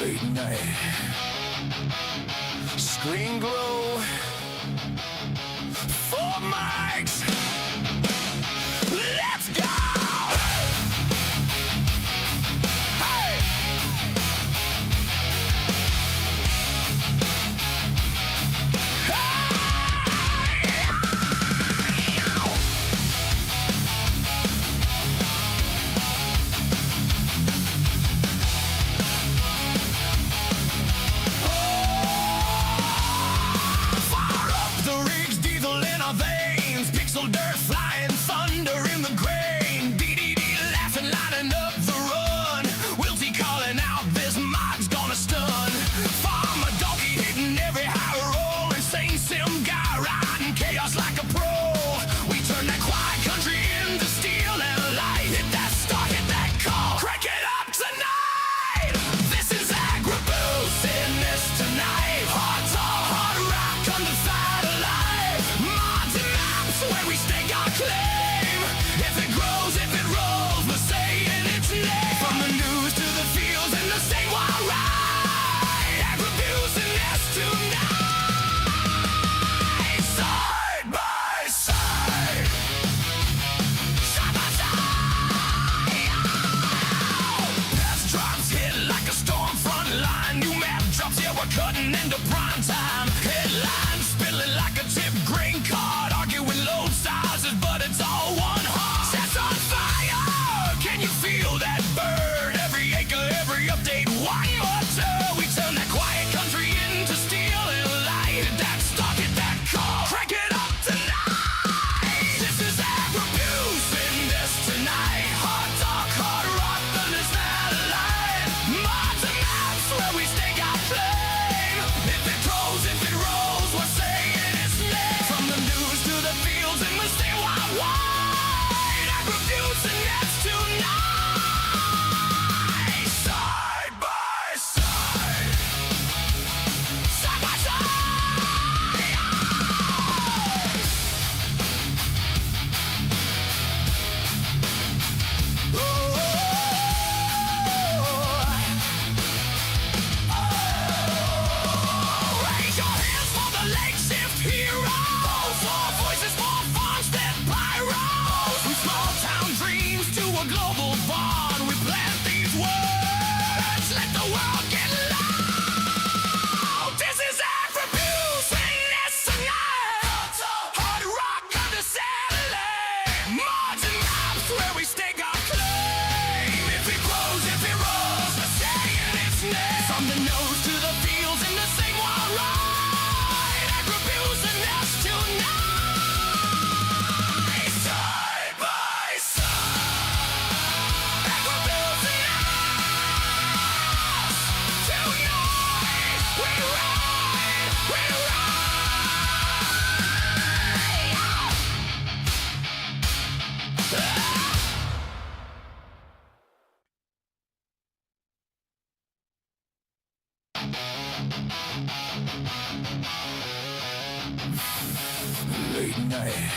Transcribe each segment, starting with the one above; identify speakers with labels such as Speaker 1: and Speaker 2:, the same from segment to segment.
Speaker 1: Late night. Screen glow. 4 mics. Let's go! Hey! Pixel dirt flying, thunder in the grain. DDD laughing, lining up the run. Wilty calling out, this mod's gonna stun. Farmer donkey hitting every high roll. Insane sim guy riding chaos like a pro. We turn that quiet country into steel and light. Hit that start, hit that call. Crank it up tonight. This is Agribusiness Tonight. Hard talk, hard rock, undefined alive. Mods and maps where we stake our claim. If it grows, if it rolls, we're saying its name. From the news to the fields and the same wild ride. Agribusiness Tonight. Side by side. Side by side. Past drops hit like a storm front line. New map drops, yeah, we're cutting into prime time. Headlines spilling like a tip grain card. Arguing load sizes, but it's all one heart. Sets on fire. Can you feel that burn? Every acre, every update, one more turn. We turn that quiet country into steel and light. Hit that start, hit that call. Crank it up tonight. This is Agribusiness Tonight. Hard talk, hard rock, thunder's not alive. Mods and maps where we stake our claim. If it grows, if it rolls, we're saying its name. From the news to the fields and the stay wide. Agribusiness Tonight. Side by side. Side by side. Raise your hands for the late shift heroes. 4 voices, 4 farms, that pyros. From small town dreams to a global bond, we plant these words. Let the world get loud. This is Agribusiness Tonight. Hard rock under satellite. Mods and maps where we stake our claim. If it grows, if it rolls, we're saying its name. From the nose to the fields in the same wild ride. Agribusiness Tonight. Side by side. Agribusiness Tonight. We ride, we ride. Late night.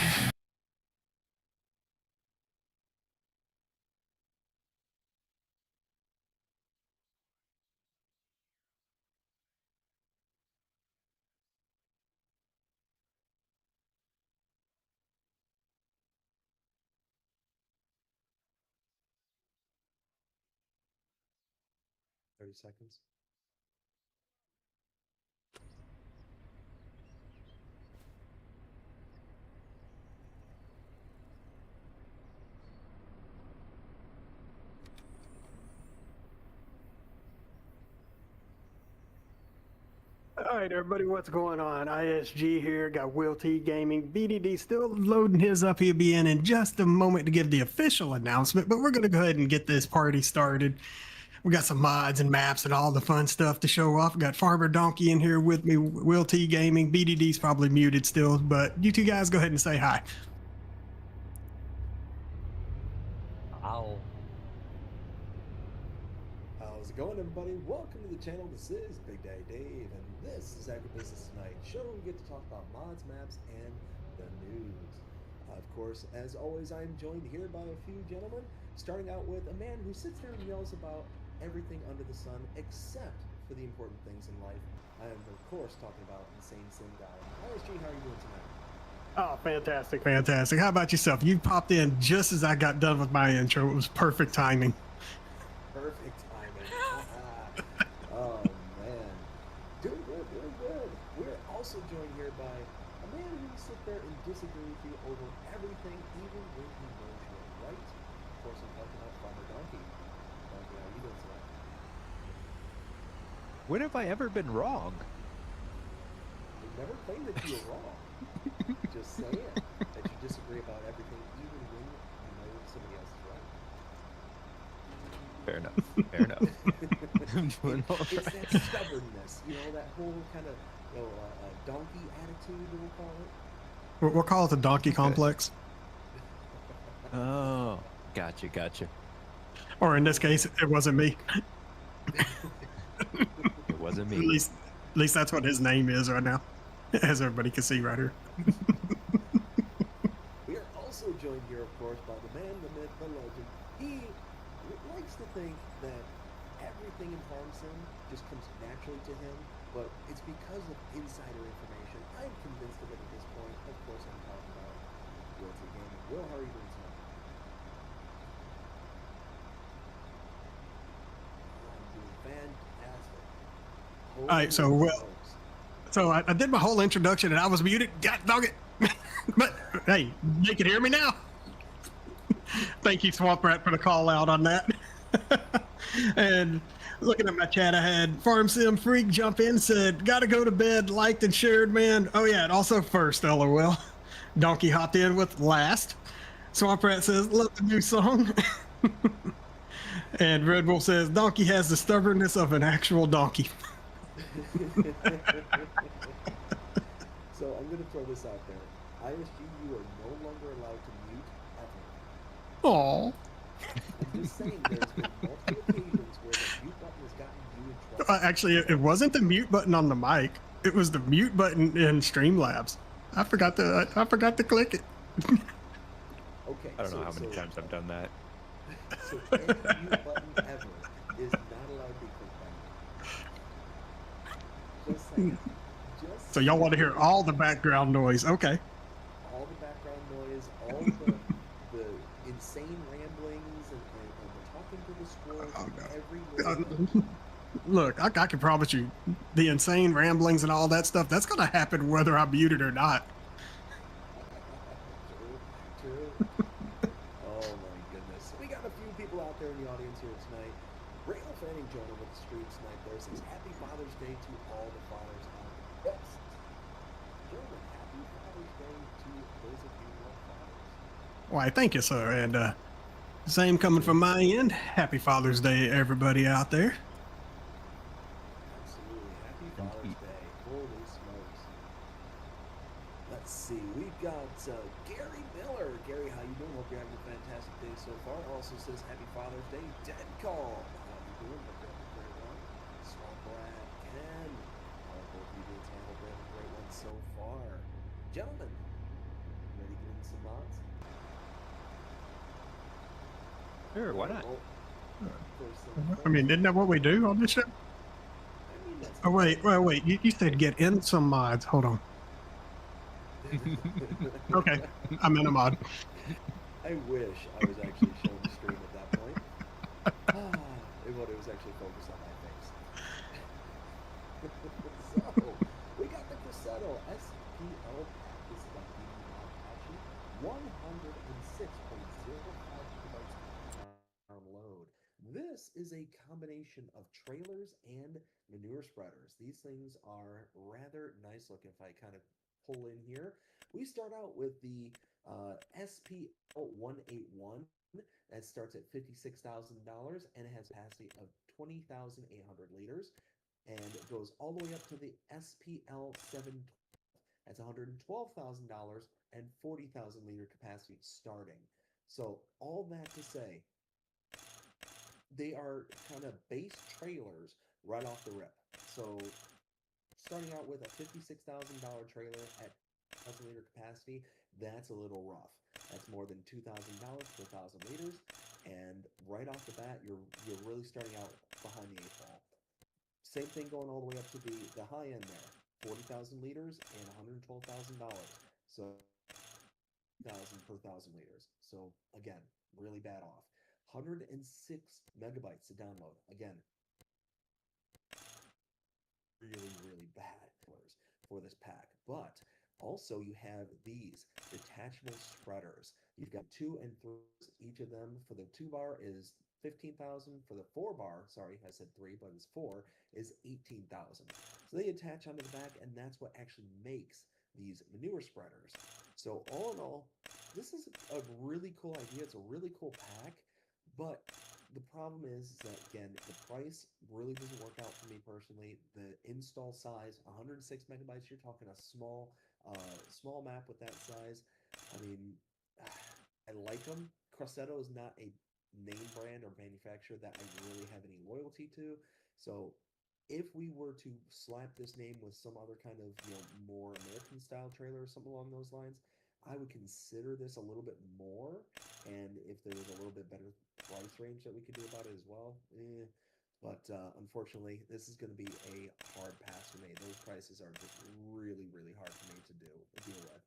Speaker 2: Seconds.
Speaker 3: All right, everybody, what's going on? ISG here, got Will T Gaming. BDD still loading his up. He'll be in just a moment to give the official announcement, but we're going to go ahead and get this party started. We got some mods and maps and all the fun stuff to show off. We got Farmer Donkey in here with me, Will T Gaming. BDD's probably muted still, but you two guys go ahead and say hi.
Speaker 4: Ow.
Speaker 2: How's it going, everybody? Welcome to the channel. This is Big Daddy Dave, and this is Agribusiness Tonight, show where we get to talk about mods, maps, and the news. Of course, as always, I am joined here by a few gentlemen. Starting out with a man who sits there and yells about everything under the sun except for the important things in life. I am, of course, talking about Insane Sim Guy. ISG, how are you doing tonight?
Speaker 3: Oh, fantastic, fantastic. How about yourself? You popped in just as I got done with my intro. It was perfect timing.
Speaker 2: Perfect timing. Oh, man. Doing good, doing good. We're also joined here by a man who will sit there and disagree with you over everything, even when he knows you're right. Of course, I'm talking about Farmer Donkey. Donkey, how are you doing tonight?
Speaker 4: When have I ever been wrong?
Speaker 2: I've never claimed that you were wrong. Just saying that you disagree about everything, even when you know somebody else is right.
Speaker 4: Fair enough. Fair enough. I'm doing all
Speaker 2: It's
Speaker 4: right.
Speaker 2: that stubbornness, that whole kind of donkey attitude, we'll call it.
Speaker 3: We'll call it the donkey complex.
Speaker 4: Oh, gotcha.
Speaker 3: Or in this case, it wasn't me.
Speaker 4: It wasn't me.
Speaker 3: At least that's what his name is right now, as everybody can see right here.
Speaker 2: We are also joined here, of course, by the man, the myth, the legend. He likes to think that everything in Farm Sim just comes naturally to him, but it's because of insider information. I'm convinced of it at this point. Of course, I'm talking about Realty Gaming. Will, how are you doing tonight? I'm doing fantastic.
Speaker 3: All right, so
Speaker 2: Holy
Speaker 3: Will,
Speaker 2: smokes.
Speaker 3: so I did my whole introduction and I was muted. God dog it! But hey, you can hear me now. Thank you, Swamp Rat, for the call out on that. And looking at my chat, I had Farm Sim Freak jump in, said, "Gotta go to bed," liked and shared, man. Oh yeah, and also first, LOL. Donkey hopped in with last. Swamp Rat says, "Love the new song." And Red Wolf says, "Donkey has the stubbornness of an actual donkey."
Speaker 2: So I'm going to throw this out there. ISG, you are no longer allowed to mute ever.
Speaker 3: Aw.
Speaker 2: I'm just saying there's been multiple occasions where the mute button has gotten you in trouble.
Speaker 3: Actually, it wasn't the mute button on the mic. It was the mute button in Streamlabs. I forgot to click it.
Speaker 2: Okay.
Speaker 4: I don't know how many times I've done that.
Speaker 2: So any mute button ever is not allowed to be clicked by you. Just saying.
Speaker 3: So y'all want to hear all the background noise? Okay.
Speaker 2: All the background noise, all the insane ramblings, and the talking to the squirrels,
Speaker 3: Oh,
Speaker 2: and
Speaker 3: God.
Speaker 2: every little thing.
Speaker 3: Look, I can promise you, the insane ramblings and all that stuff, that's going to happen whether I'm muted or not.
Speaker 2: True. Oh my goodness. We got a few people out there in the audience here tonight. Rail fanning Jonah with the stream tonight there says, "Happy Father's Day to all the fathers out there." Yes. Jonah, happy Father's Day to those of you who are fathers.
Speaker 3: Why, thank you, sir. And same coming from my end. Happy Father's Day, everybody out there.
Speaker 2: Absolutely. Happy Father's Day. Holy smokes. Let's see. We've got Gary Miller. Gary, how you doing? Hope you're having a fantastic day so far. Also says Happy Father's Day. Dead Call. How you doing? Hope you're having a great one. Swamp Rat Ken. How are both of you doing tonight? Hope you're having a great one so far. Gentlemen, ready to get into some mods?
Speaker 4: Sure, why not?
Speaker 2: Well, first thing
Speaker 3: I mean, isn't that what we do on this show?
Speaker 2: I mean, that's
Speaker 3: Oh, wait. You said get in some mods. Hold on. Okay. I'm in a mod.
Speaker 2: I wish I was actually showing the stream at that point. It was actually focused on my face. So, we got the Crusetto SPL pack. This is like the mod patchy. 106.05 gigabytes download. This is a combination of trailers and manure spreaders. These things are rather nice looking. If I kind of pull in here, we start out with the SPL 181 that starts at $56,000 and it has capacity of 20,800 liters, and it goes all the way up to the SPL 712. That's $112,000 and 40,000 liter capacity starting. So all that to say, they are kind of base trailers right off the rip. So starting out with a $56,000 trailer at 1,000 liter capacity, that's a little rough. That's more than $2,000 per 1,000 liters. and right off the bat, you're really starting out behind the 8 ball. Same thing going all the way up to the high end there, 40,000 liters and $112,000. So 1,000 per 1,000 liters. So again, really bad off. 106 megabytes to download. Again, really bad for this pack. But also you have these detachable spreaders. You've got 2 and 3. Each of them for the 2 bar is 15,000. For the 4 bar, sorry, I said 3, but it's 4, is 18,000. So they attach onto the back, and that's what actually makes these manure spreaders. So all in all, this is a really cool idea. It's a really cool pack, but the problem is that, again, the price really doesn't work out for me personally. The install size, 106 megabytes, you're talking a small map with that size. I mean, I like them. Crossetto is not a name brand or manufacturer that I really have any loyalty to. So if we were to slap this name with some other kind of, more American style trailer or something along those lines, I would consider this a little bit more. And if there was a little bit better price range that we could do about it as well, But unfortunately, this is going to be a hard pass for me. Those prices are just really hard for me to deal with.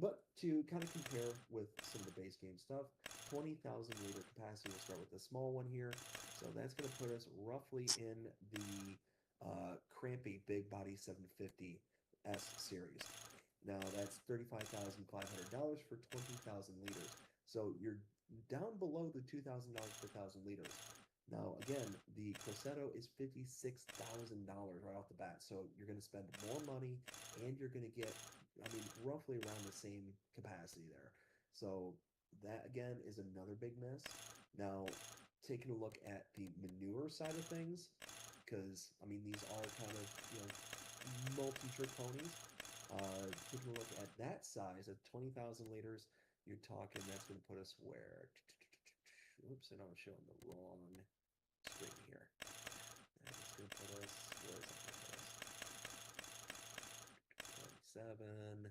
Speaker 2: But to kind of compare with some of the base game stuff, 20,000 liter capacity. We'll start with the small one here. So that's going to put us roughly in the crampy big body 750 S series. Now that's $35,500 for 20,000 liters. So you're down below the $2,000 per 1,000 liters. Now again, the Crossetto is $56,000 right off the bat. So you're going to spend more money, and you're going to get, roughly around the same capacity there. So that again is another big miss. Now, taking a look at the manure side of things, because these are kind of multi-trick ponies. Taking a look at that size of 20,000 liters, you're talking that's going to put us where? Oops, I know I'm showing the wrong screen here. That's going to put us, where is that going to put us? 27.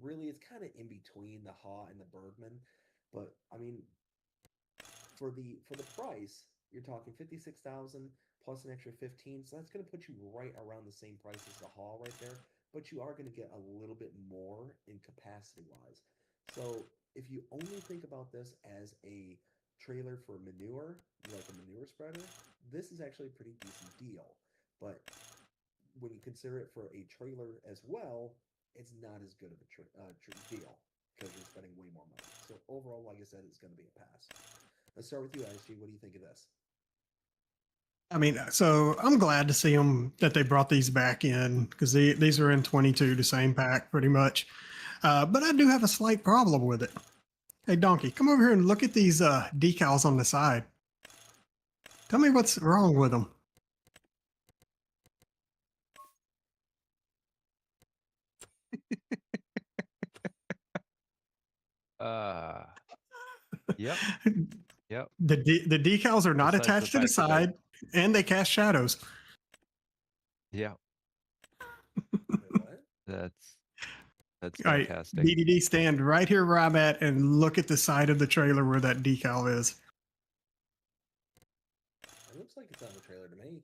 Speaker 2: Really, it's kind of in between the Haw and the Bergman, but for the price, you're talking 56,000 plus an extra 15, so that's going to put you right around the same price as the Haw right there. But you are going to get a little bit more in capacity wise. So if you only think about this as a trailer for manure, like a manure spreader, this is actually a pretty decent deal. But when you consider it for a trailer as well, it's not as good of a deal because you're spending way more money. So overall, like I said, it's going to be a pass. Let's start with you, ISG. What do you think of this?
Speaker 3: So I'm glad to see that they brought these back in, because these are in 22, the same pack pretty much. But I do have a slight problem with it. Hey, Donkey, come over here and look at these decals on the side. Tell me what's wrong with them.
Speaker 4: Yep. Yep.
Speaker 3: The decals are not
Speaker 4: Besides
Speaker 3: attached to the
Speaker 4: fact that
Speaker 3: side, and they cast shadows.
Speaker 4: Yeah.
Speaker 2: What?
Speaker 4: That's
Speaker 3: All right,
Speaker 4: fantastic.
Speaker 3: BDD, stand right here where I'm at and look at the side of the trailer where that decal is.
Speaker 2: It looks like it's on the trailer to me.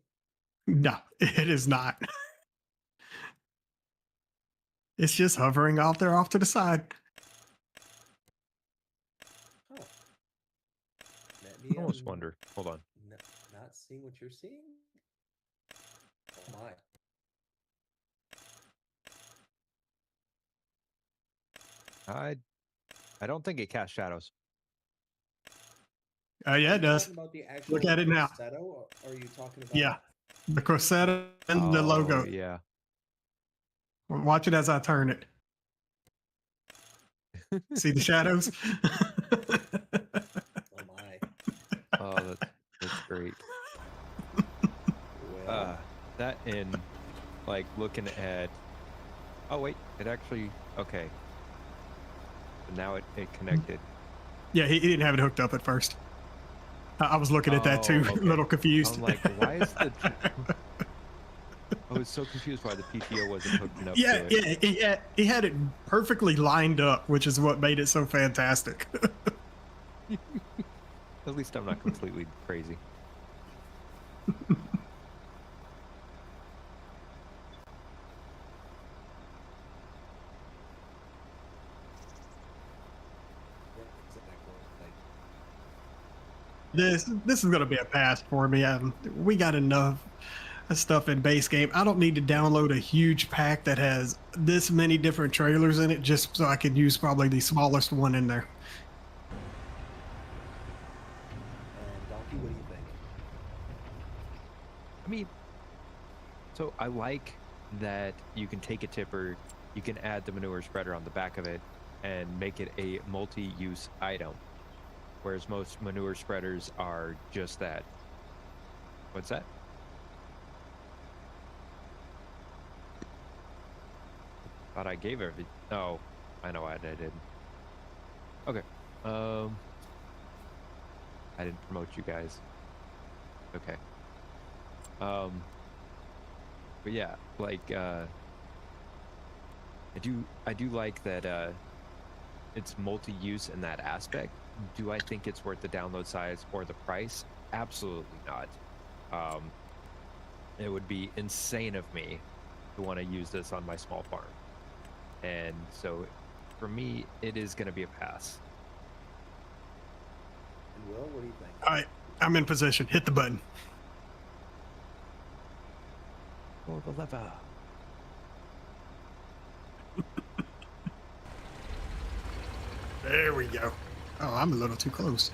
Speaker 3: No, it is not. It's just hovering out there off to the side.
Speaker 2: Huh.
Speaker 4: I almost wonder. Hold on.
Speaker 2: Not seeing what you're seeing? Oh my.
Speaker 4: I don't think it casts shadows.
Speaker 3: Yeah, it does.
Speaker 2: About the actual
Speaker 3: Look at it now.
Speaker 2: Crossetto, or are you talking about?
Speaker 3: Yeah, the Crossetto and the logo.
Speaker 4: Yeah.
Speaker 3: Watch it as I turn it. See the shadows?
Speaker 2: Oh my.
Speaker 4: Oh, that's great.
Speaker 2: Well,
Speaker 4: That and like looking at. Oh wait, it actually okay. Now it connected.
Speaker 3: Yeah, he didn't have it hooked up at first. I was looking at that too,
Speaker 4: okay.
Speaker 3: a little confused.
Speaker 4: I'm like, why is the? I was so confused why the PTO wasn't hooking up.
Speaker 3: Yeah,
Speaker 4: to it.
Speaker 3: yeah, he had it perfectly lined up, which is what made it so fantastic.
Speaker 4: Yeah. At least I'm not completely crazy.
Speaker 2: Yep, exactly. Like,
Speaker 3: This is gonna be a pass for me. We got enough stuff in base game. I don't need to download a huge pack that has this many different trailers in it just so I could use probably the smallest one in there.
Speaker 2: and Donkey, what do you think?
Speaker 4: I mean, so I like that you can take a tipper, you can add the manure spreader on the back of it, and make it a multi-use item. Whereas most manure spreaders are just that. What's that? Thought I gave every. Oh, I know what I did. Okay. I didn't promote you guys. Okay. But yeah, like I do like that it's multi-use in that aspect. Do I think it's worth the download size or the price? Absolutely not. It would be insane of me to want to use this on my small farm. And so for me, it is going to be a pass.
Speaker 2: And Will, what do you think?
Speaker 3: All right, I'm in position. Hit the button.
Speaker 4: Oh, the lever.
Speaker 3: There we go. Oh, I'm a little too close.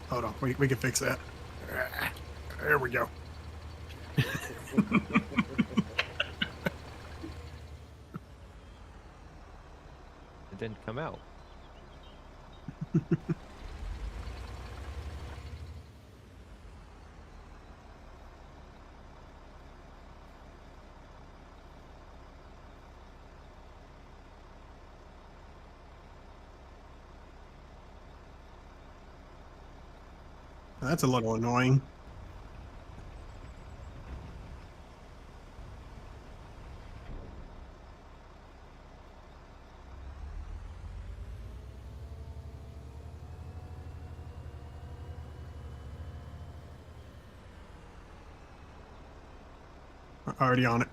Speaker 3: Hold on, we can fix that. There we go.
Speaker 4: It didn't come out.
Speaker 3: That's a little annoying. Already on it.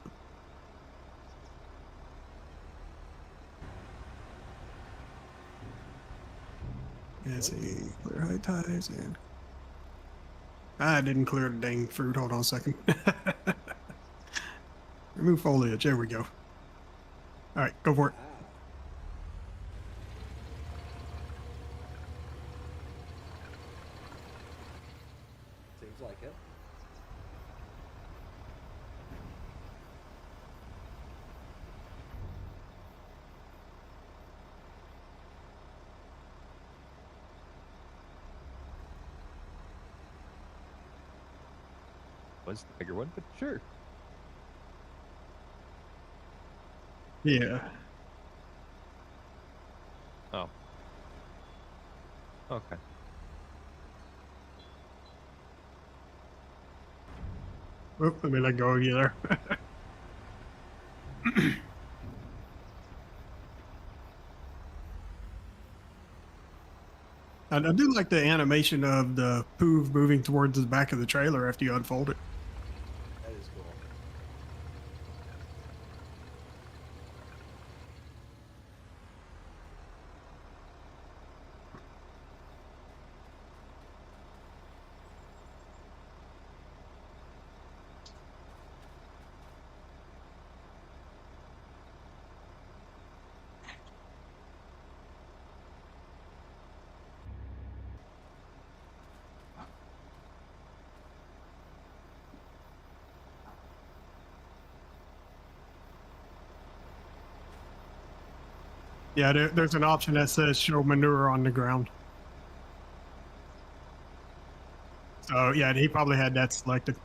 Speaker 3: Let's see. Clear high ties and I didn't clear the dang fruit. Hold on a second. Remove foliage. There we go. All right, go for it.
Speaker 2: Ah. Seems like it.
Speaker 4: Was the bigger one, but sure.
Speaker 3: Yeah.
Speaker 4: Oh. Okay.
Speaker 3: Oop, let me let go of you there. I do like the animation of the poov moving towards the back of the trailer after you unfold it.
Speaker 2: That is cool.
Speaker 3: Yeah, there's an option that says show manure on the ground. So yeah, he probably had that selected.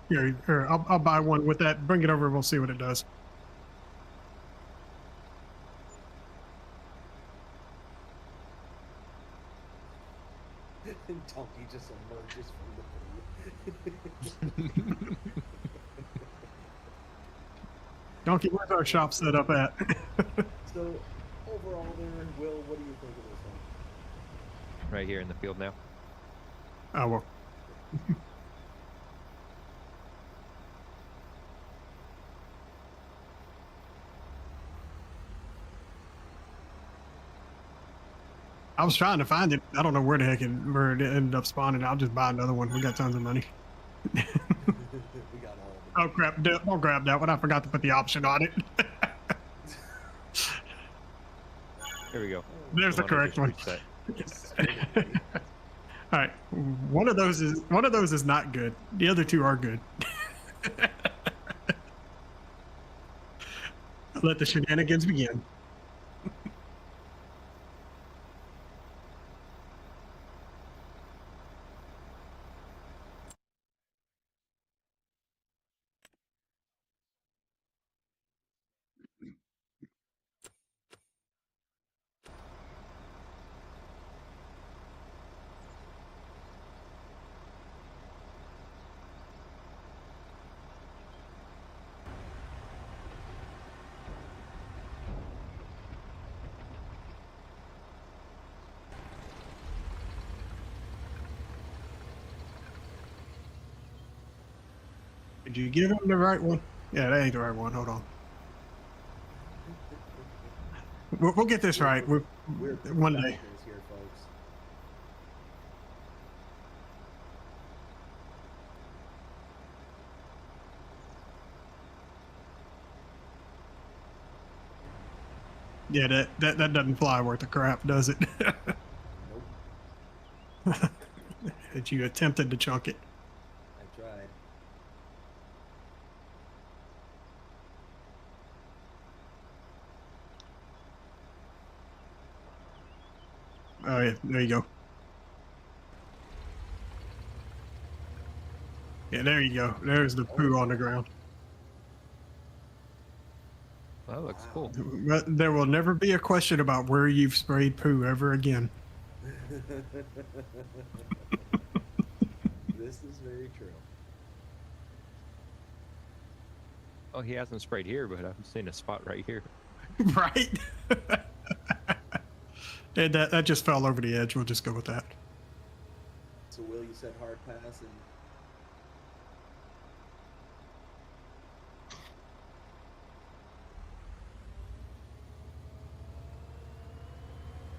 Speaker 3: Here, I'll buy one with that. Bring it over and we'll see what it does.
Speaker 2: Donkey just emerges from the pool.
Speaker 3: Donkey, where's our shop set up at?
Speaker 2: So, overall there, Will, what do you think of this one?
Speaker 4: Right here in the field now.
Speaker 3: Oh well. I was trying to find it. I don't know where the heck where it ended up spawning. I'll just buy another one. We got tons of money.
Speaker 2: We got all of them.
Speaker 3: Oh crap! I'll grab that one. I forgot to put the option on it.
Speaker 4: There we go.
Speaker 3: There's the
Speaker 4: one I
Speaker 3: correct
Speaker 4: just
Speaker 3: one.
Speaker 4: reset.
Speaker 3: All right, one of those is not good. The other two are good. Let the shenanigans begin. Did you give him the right one? Yeah, that ain't the right one. Hold on. We'll get this right.
Speaker 2: We're
Speaker 3: One day.
Speaker 2: professionals here, folks.
Speaker 3: Yeah, that doesn't fly worth a crap, does it?
Speaker 2: Nope.
Speaker 3: That you attempted to chunk it.
Speaker 2: I tried.
Speaker 3: Oh yeah, there you go. Yeah, there you go. There's the poo on the ground.
Speaker 4: Well, that looks cool.
Speaker 3: But there will never be a question about where you've sprayed poo ever again.
Speaker 2: This is very true.
Speaker 4: Oh, he hasn't sprayed here, but I'm seeing a spot right here.
Speaker 3: Right? And that just fell over the edge. We'll just go with that.
Speaker 2: So Will, you said hard pass and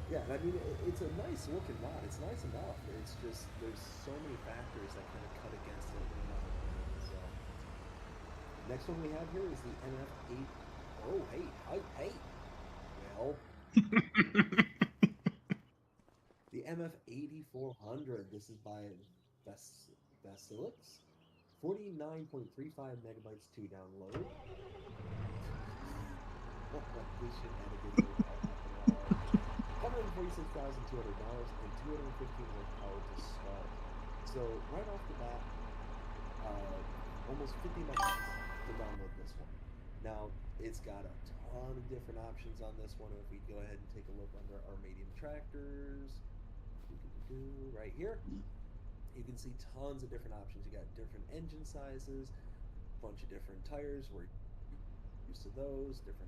Speaker 2: yeah, and I mean it's a nice looking mod. It's nice enough. It's just there's so many factors that kind of cut against it. So next one we have here is the NF8. Oh hey. Well, the MF8400. This is by Basilix. 49.35 megabytes to download. This shenanigans are $146,200 and 215 horsepower to start. So right off the bat, almost 50 megabytes to download this one. Now it's got a ton of different options on this one. If we go ahead and take a look under our medium tractors, right here, you can see tons of different options. You got different engine sizes, bunch of different tires. We're used to those different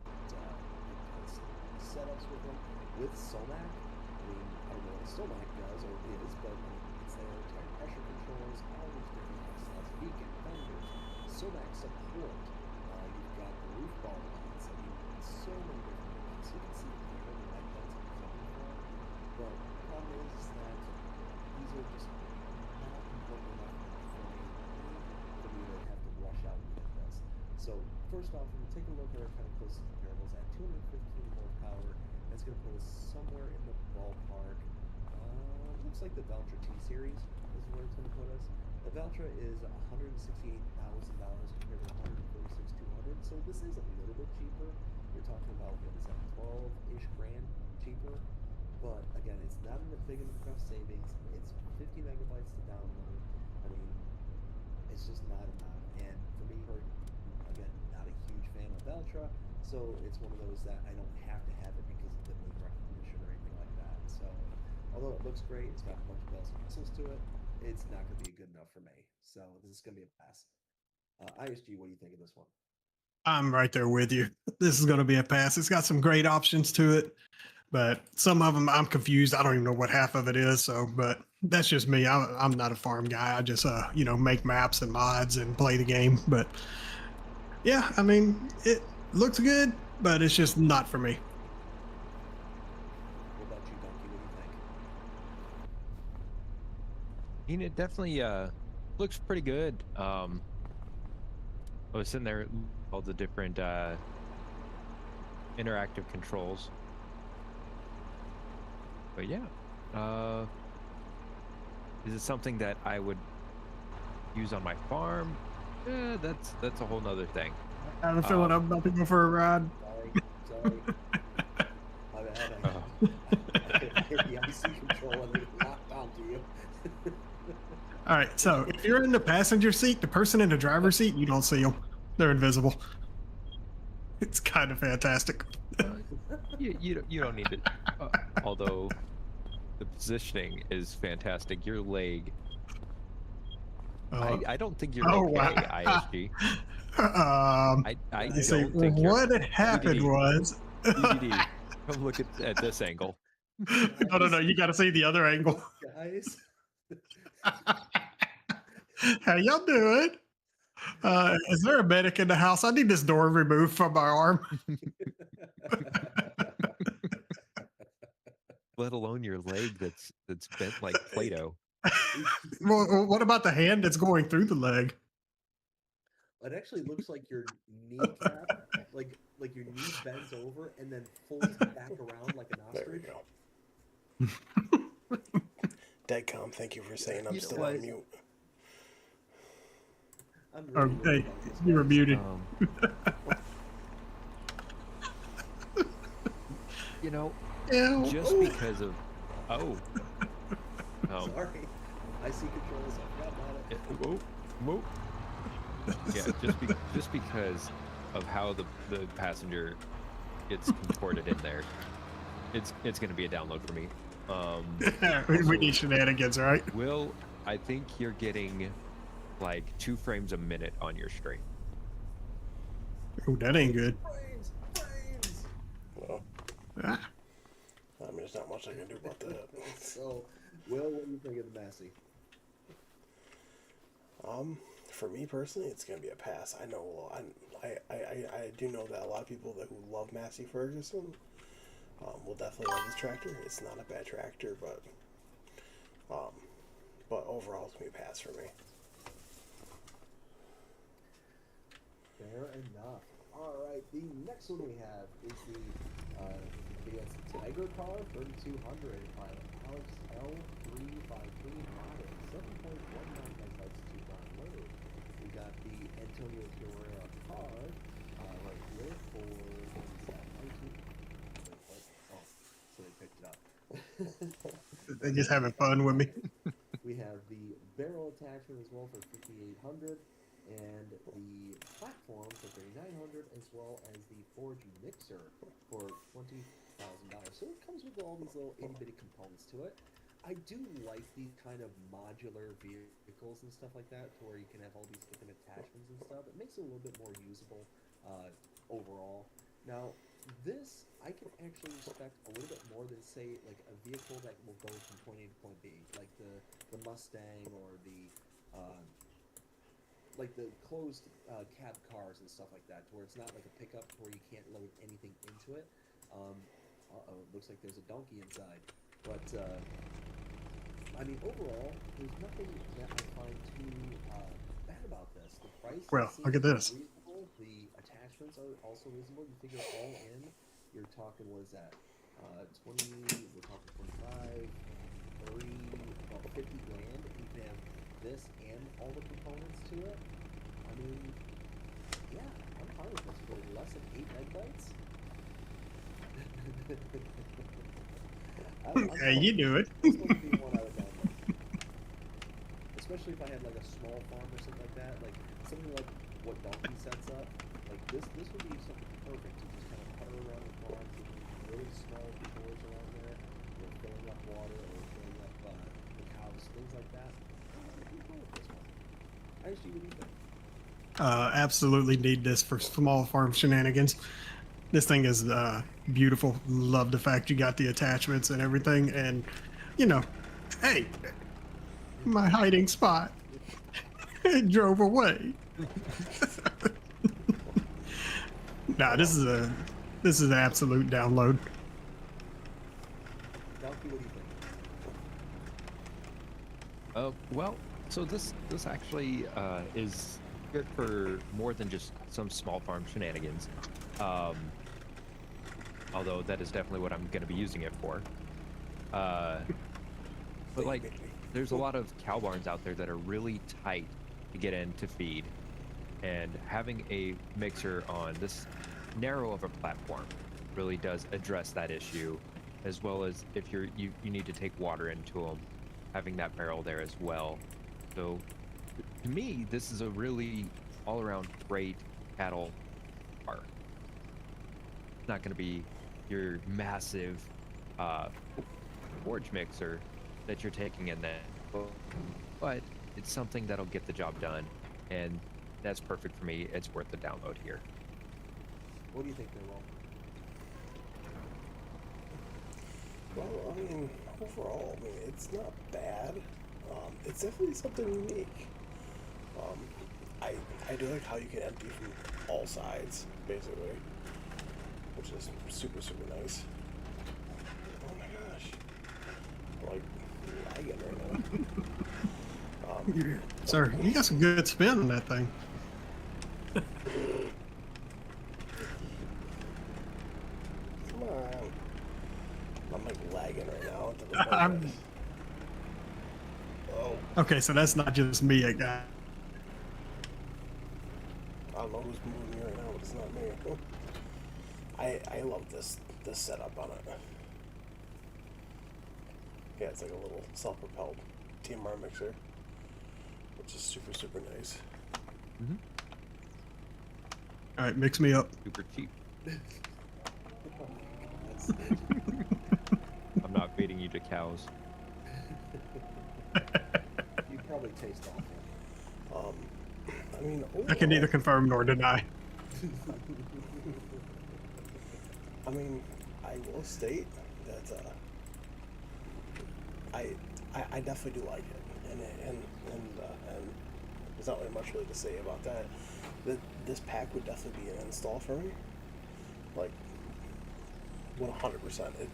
Speaker 2: setups with them. With Somac, I mean, I don't know what a Somac does or is, but it's there. Tire pressure controls, all these different stuff. Beacon, fenders, Somac support. You've got the roof bar lights. I mean, so many different things. You can see where the light lights are coming from. But the problem is that these are just not important enough for me to have to rush out and get this. So first off, when we take a look at our kind of closest comparables at 215 horsepower, that's going to put us somewhere in the ballpark. Looks like the Valtra T Series is where it's going to put us. The Valtra is $168,000 compared to $146,200, so this is a little bit cheaper. You're talking about, what is that, 12-ish grand cheaper? But again, it's not a big enough savings. It's 50 megabytes to download. I mean, it's just not enough. And for me, again, not a huge fan of Valtra, so it's one of those that I don't have to have it because of the name recognition or anything like that. So, although it looks great, it's got a bunch of bells and whistles to it, it's not going to be good enough for me. So this is going to be a pass. ISG, what do you think of this one?
Speaker 3: I'm right there with you. This is going to be a pass. It's got some great options to it, But some of them I'm confused. I don't even know what half of it is. So, but that's just me. I'm not a farm guy. I just make maps and mods and play the game. But yeah, I mean, it looks good, but it's just not for me.
Speaker 2: What about you, Donkey? What do you think?
Speaker 4: I mean, it definitely looks pretty good. I was sitting there all the different interactive controls. But yeah, is it something that I would use on my farm? That's a whole nother thing.
Speaker 3: I have a feeling I'm about to go for a ride.
Speaker 2: Sorry. My bad. I hit the IC control and it locked onto you.
Speaker 3: All right, so if you're in the passenger seat, the person in the driver's seat, you don't see them. They're invisible. It's kind of fantastic.
Speaker 4: You don't need it. Although the positioning is fantastic. Your leg. I don't think you're okay,
Speaker 3: wow.
Speaker 4: ISG.
Speaker 3: I
Speaker 4: don't
Speaker 3: say,
Speaker 4: think you're.
Speaker 3: what had happened
Speaker 4: DVD.
Speaker 3: was.
Speaker 4: DVD, come look at this angle.
Speaker 3: No. You got to see the other angle.
Speaker 2: Guys.
Speaker 3: How y'all doing? Is there a medic in the house? I need this door removed from my arm.
Speaker 4: Let alone your leg that's bent like Play-Doh.
Speaker 3: Well, what about the hand that's going through the leg?
Speaker 2: It actually looks like your kneecap, like your knee bends over and then folds back around like an ostrich.
Speaker 5: Deadcom, thank you for saying I'm still on mute.
Speaker 2: I'm really
Speaker 3: Hey,
Speaker 2: about this,
Speaker 3: you were
Speaker 2: guys.
Speaker 3: muted.
Speaker 4: You know,
Speaker 3: Ew.
Speaker 4: just because of
Speaker 2: Sorry. I see controls. I forgot about it.
Speaker 4: whoa. Yeah, just because of how the passenger gets contorted in there, it's going to be a download for me.
Speaker 3: We need shenanigans, right?
Speaker 4: Will, I think you're getting like 2 frames a minute on your stream.
Speaker 3: Oh, that ain't good.
Speaker 2: Brains.
Speaker 5: Well,
Speaker 3: Ah.
Speaker 5: I mean, there's not much I can do about that.
Speaker 2: So, Will, what do you think of the Massey?
Speaker 5: For me personally, it's gonna be a pass. I know, I do know that a lot of people who love Massey Ferguson will definitely love this tractor. It's not a bad tractor, but overall, it's gonna be a pass for me.
Speaker 2: Fair enough. All right, the next one we have is the Tiger car 3200 by Alex L353 modded 7.19 megabytes to download. We got the Antonio Carrera car right here for what is that, 19. Oh, so they picked it up.
Speaker 3: They're just having fun with me.
Speaker 2: We have the barrel attachment as well for 5,800, and the platform for 3,900, as well as the forge mixer for $20,000. So it comes with all these little itty bitty components to it. I do like these kind of modular vehicles and stuff like that, to where you can have all these different attachments and stuff. It makes it a little bit more usable overall. Now, this I can actually respect a little bit more than, say, like a vehicle that will go from point A to point B, like the Mustang or the like the closed cab cars and stuff like that, where it's not like a pickup where you can't load anything into it. It looks like there's a donkey inside, but I mean, overall, there's nothing that I find too bad about this. The price,
Speaker 3: Well, look at this.
Speaker 2: reasonable. The attachments are also reasonable. You figure all in, you're talking, what is that? 20, we're talking 25, 30, about 50 grand. You can have this and all the components to it. I mean, yeah, I'm fine with this for less than 8 megabytes.
Speaker 3: Hey, you do it.
Speaker 2: This would be one I would download. Especially if I had like a small farm or something like that, like something like what Donkey sets up. Like this would be something perfect to just kind of putter around the farms with really small doors around there, filling up water or filling up the cows, things like that. I'm cool with this one. Actually, what do you think?
Speaker 3: Absolutely need this for small farm shenanigans. This thing is beautiful. Love the fact you got the attachments and everything. And, you know, hey, my hiding spot. It drove away. Nah, this is an absolute download.
Speaker 2: Donkey, what do you think?
Speaker 4: Well, so this actually is good for more than just some small farm shenanigans. Although that is definitely what I'm going to be using it for. But like, there's a lot of cow barns out there that are really tight to get in to feed, and having a mixer on this narrow of a platform really does address that issue, as well as if you need to take water into them, having that barrel there as well. So to me, this is a really all-around great cattle car. It's not going to be your massive forage mixer that you're taking in there, but it's something that'll get the job done, and that's perfect for me. It's worth the download here.
Speaker 2: What do you think, Noel?
Speaker 5: Well, I mean, overall, I mean, it's not bad. It's definitely something unique. I do like how you can empty from all sides, basically, which is super, super nice. Oh my gosh. I'm like lagging right now.
Speaker 3: Sir, you got some good spin on that thing.
Speaker 5: Come on. I'm like lagging right now. Into the oh,
Speaker 3: Okay, so that's not just me, a guy.
Speaker 5: I don't know who's moving me right now, but it's not me. I love this setup on it. Yeah, it's like a little self-propelled TMR mixer, which is super, super nice.
Speaker 4: Mm-hmm.
Speaker 3: All right, mix me up.
Speaker 4: Super cheap.
Speaker 2: That's
Speaker 4: I'm not feeding you to cows.
Speaker 2: you probably taste awful.
Speaker 5: I mean,
Speaker 3: I can neither confirm nor deny.
Speaker 5: I mean, I will state that I definitely do like it, and there's not really much really to say about that. This pack would definitely be an install for me, like 100%.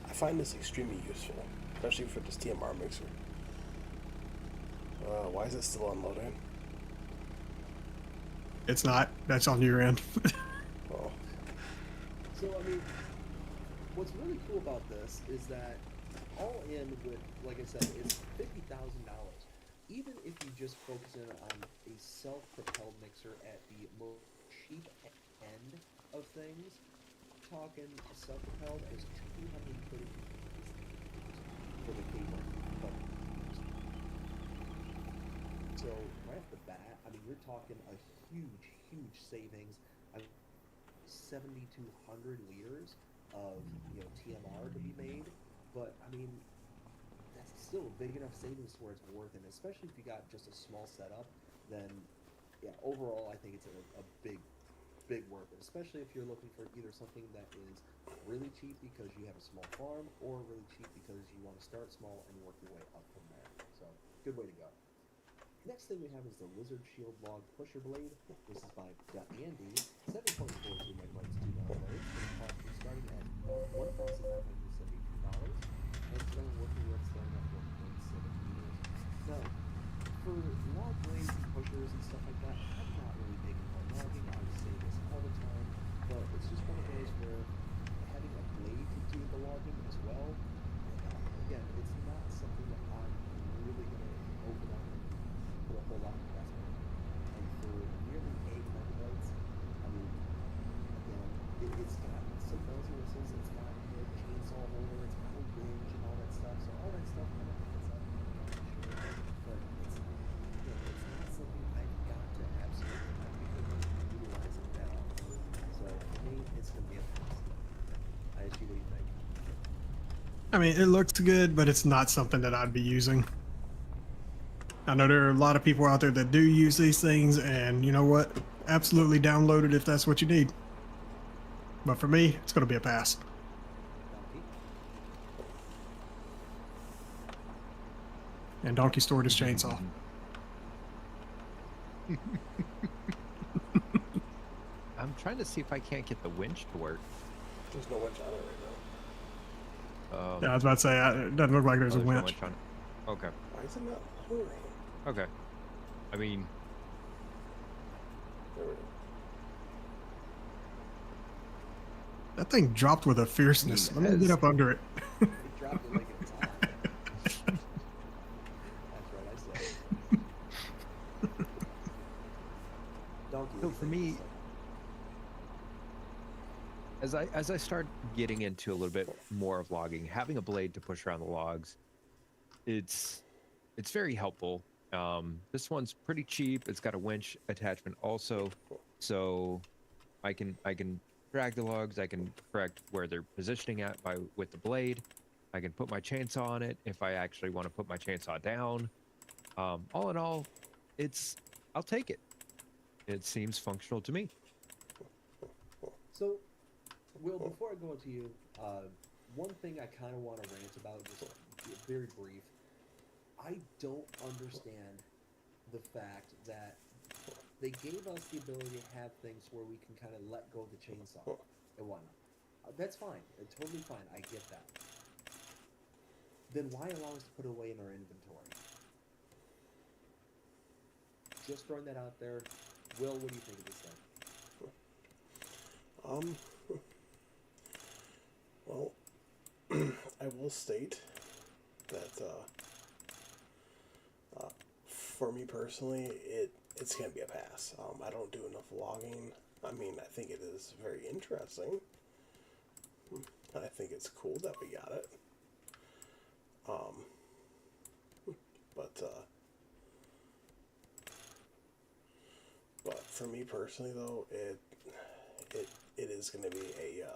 Speaker 5: I find this extremely useful, especially for this TMR mixer. Why is it still unloading?
Speaker 3: It's not. That's on your end.
Speaker 5: Oh,
Speaker 2: So, I mean, what's really cool about this is that all in with, like I said, it's $50,000. Even if you just focus in on a self-propelled mixer at the most cheap end of things, talking self-propelled is $230 for the cable. So right off the bat, I mean, you're talking a huge savings. 7,200 liters of TMR to be made, but I mean that's still a big enough savings where it's worth it. Especially if you got just a small setup, then yeah, overall I think it's a big worth it. Especially if you're looking for either something that is really cheap because you have a small farm, or really cheap because you want to start small and work your way up from there. So good way to go. Next thing we have is the Lizard Shield Log Pusher Blade. This is by Andy. 7.42 megabytes to download. It's going to cost you starting at $1,972, and it's going to work your way starting at 1.7 meters. Now, for log blades and pushers and stuff like that, I'm not really big on logging. I would say this all the time, but it's just one of those where having a blade to do the logging as well, again, it's not something that I'm really going to open up and put a whole lot of investment in. And for nearly 8 megabytes, I mean, again, it's got some bells and whistles, it's got a chainsaw holder, it's got a winch and all that stuff, so all that stuff kind of adds up, I'm not sure. But it's, it's not something I've got to absolutely have because I'm utilizing that often. So for me, it's going to be a plus. ISG, what do you think?
Speaker 3: I mean, it looks good, but it's not something that I'd be using. I know there are a lot of people out there that do use these things, and you know what? Absolutely download it if that's what you need. But for me, it's going to be a pass.
Speaker 2: Donkey.
Speaker 3: And Donkey stored his chainsaw.
Speaker 4: I'm trying to see if I can't get the winch to work.
Speaker 5: There's no winch on it right
Speaker 3: Yeah, I was about to say, it doesn't look like there's a
Speaker 4: no
Speaker 3: winch.
Speaker 4: on it. Okay.
Speaker 5: now. Why is it not hovering?
Speaker 4: Okay. I mean,
Speaker 5: There we go.
Speaker 3: That thing dropped with a fierceness. Let me
Speaker 4: Yes.
Speaker 3: get up under it.
Speaker 2: He dropped it like it's hot. That's right, I said. Donkey.
Speaker 4: So
Speaker 2: what
Speaker 4: for
Speaker 2: do you
Speaker 4: me-
Speaker 2: think
Speaker 4: as I start getting into a little bit more of logging, having a blade to push around the logs, it's very helpful. This one's pretty cheap. It's got a winch attachment also, so I can drag the logs. I can correct where they're positioning at with the blade. I can put my chainsaw on it if I actually want to put my chainsaw down. All in all, I'll take it. It seems functional to me.
Speaker 2: So, Will, before I go to you, one thing I kind of want to rant about, just very brief. I don't understand the fact that they gave us the ability to have things where we can kind of let go of the chainsaw and whatnot. That's fine. It's totally fine. I get that. Then why allow us to put it away in our inventory? Just throwing that out there. Will, what do you think of this thing?
Speaker 5: Well, I will state that for me personally, it's gonna be a pass. I don't do enough logging. I mean, I think it is very interesting. I think it's cool that we got it. But for me personally, though, it is gonna be a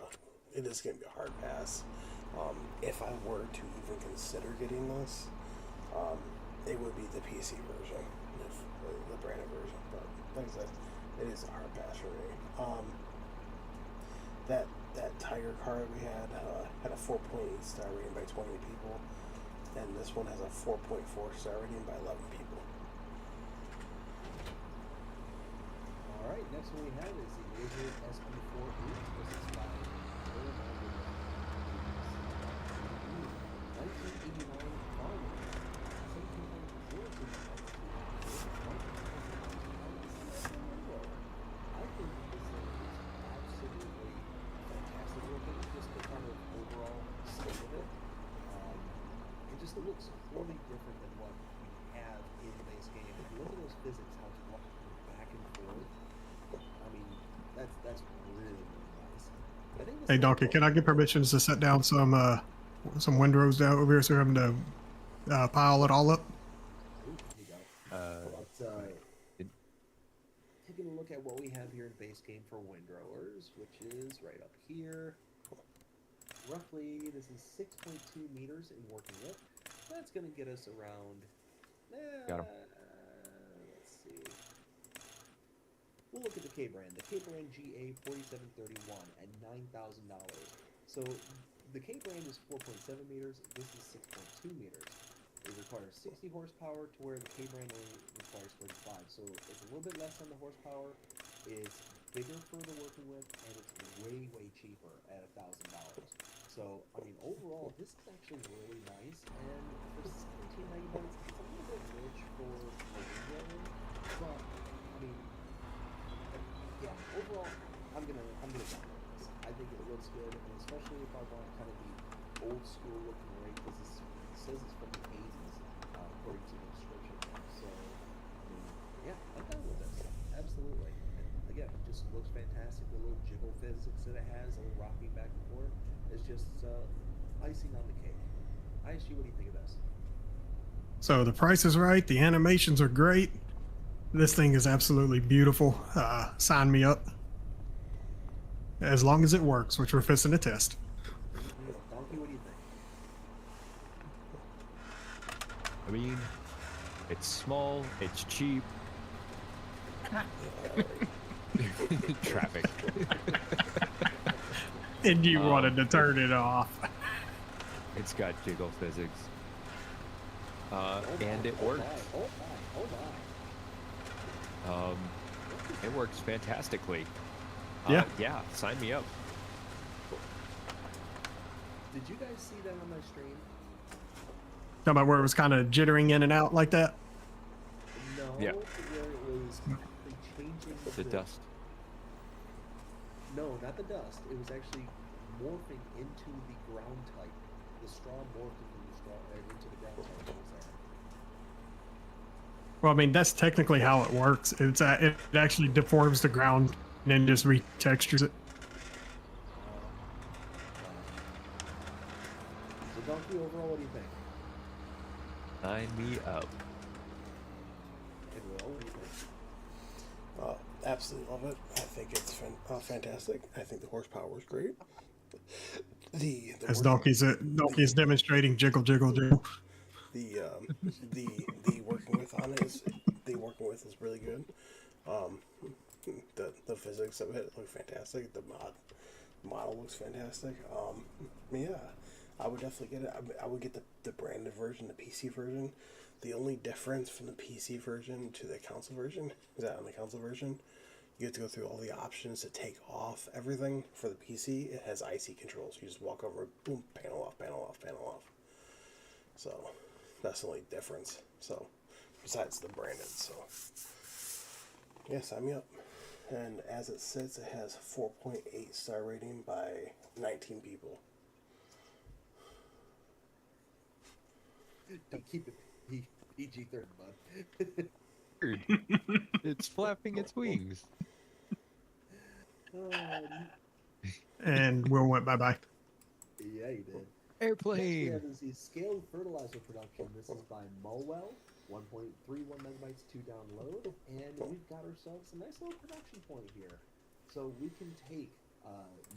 Speaker 5: hard pass. If I were to even consider getting this, it would be the PC version, or the branded version. But like I said, it is a hard pass for me. That Tiger card we had a 4.8 star rating by 20 people, and this one has a 4.4 star rating by 11 people.
Speaker 2: All right, next one we have is the Agribusiness SP4 This is by 1989 farmer. 1700 I think this thing is absolutely fantastic looking, just the kind of overall state of it. It looks totally different than what we have in the base game. If you look at those physics, how it's walking back and forth, I mean, that's really, really nice. I think
Speaker 3: Hey, Donkey, can I get permissions to set down some windrows down over here so we're having to pile it all up?
Speaker 2: Ooh, here you go. Taking a look at what we have here in base game for windrowers, which is right up here. Roughly, this is 6.2 meters in working width. That's going to get us around.
Speaker 4: Got 'em.
Speaker 2: Let's see. We'll look at the K-brand. The K-brand GA 4731 at $9,000. So the K-brand is 4.7 meters. This is 6.2 meters. It requires 60 horsepower to where the K-brand only requires 35. So it's a little bit less on the horsepower. It's bigger for the working with, and it's way, way cheaper at $1,000. So, I mean, overall, this is actually really nice, and for $17.99, it's a little bit rich for a windrower, but, I mean, yeah, overall, I'm gonna download this. I think it looks good, and especially if I want kind of the old school looking rig, because it says it's from the 80s, according to the description. So, I mean, yeah, I'm down with this. Absolutely. And again, it just looks fantastic. The little jiggle physics that it has, a little rocking back and forth, is just icing on the cake. ISG, what do you think of this?
Speaker 3: So the price is right. The animations are great. This thing is absolutely beautiful. Sign me up. As long as it works, which we're fixing to test.
Speaker 2: Donkey, what do you think?
Speaker 4: I mean, it's small, it's cheap. Traffic.
Speaker 3: And you wanted to turn it off.
Speaker 4: It's got jiggle physics.
Speaker 2: Oh
Speaker 4: And
Speaker 2: my,
Speaker 4: it
Speaker 2: oh
Speaker 4: works.
Speaker 2: my, oh my, oh
Speaker 4: It works fantastically.
Speaker 3: Yeah.
Speaker 4: Yeah, sign me up.
Speaker 2: my. Did you guys see that on my stream?
Speaker 3: Talking about where it was kind of jittering in and out like that.
Speaker 2: No,
Speaker 4: Yeah.
Speaker 2: where it was actually changing
Speaker 4: The dust.
Speaker 2: No, not the dust. It was actually morphing into the ground type. The straw morphed into the ground type that was there.
Speaker 3: Well, I mean, that's technically how it works. It actually deforms the ground and then just retextures it.
Speaker 2: So, Donkey, overall, what do you think?
Speaker 4: Sign me up.
Speaker 2: And Will, what do you think?
Speaker 5: Absolutely love it. I think it's fantastic. I think the horsepower is great. The
Speaker 3: As
Speaker 5: work-
Speaker 3: Donkey is demonstrating jiggle, jiggle, jiggle.
Speaker 5: the working with on it is really good. The physics of it look fantastic. The model looks fantastic. Yeah, I would definitely get it. I would get the branded version, the PC version. The only difference from the PC version to the console version is that on the console version, you have to go through all the options to take off everything. For the PC, it has IC controls. You just walk over, boom, panel off, panel off, panel off. So that's the only difference. So besides the branded, so yeah, sign me up. And as it sits, it has 4.8 star rating by 19 people.
Speaker 2: Keep it PG-13, bud.
Speaker 4: It's flapping its wings.
Speaker 3: And Will went bye-bye.
Speaker 2: Yeah, you did. Next we
Speaker 4: Airplane.
Speaker 2: have is the scaled fertilizer production. This is by Mowell, 1.31 megabytes to download, and we've got ourselves a nice little production point here. So we can take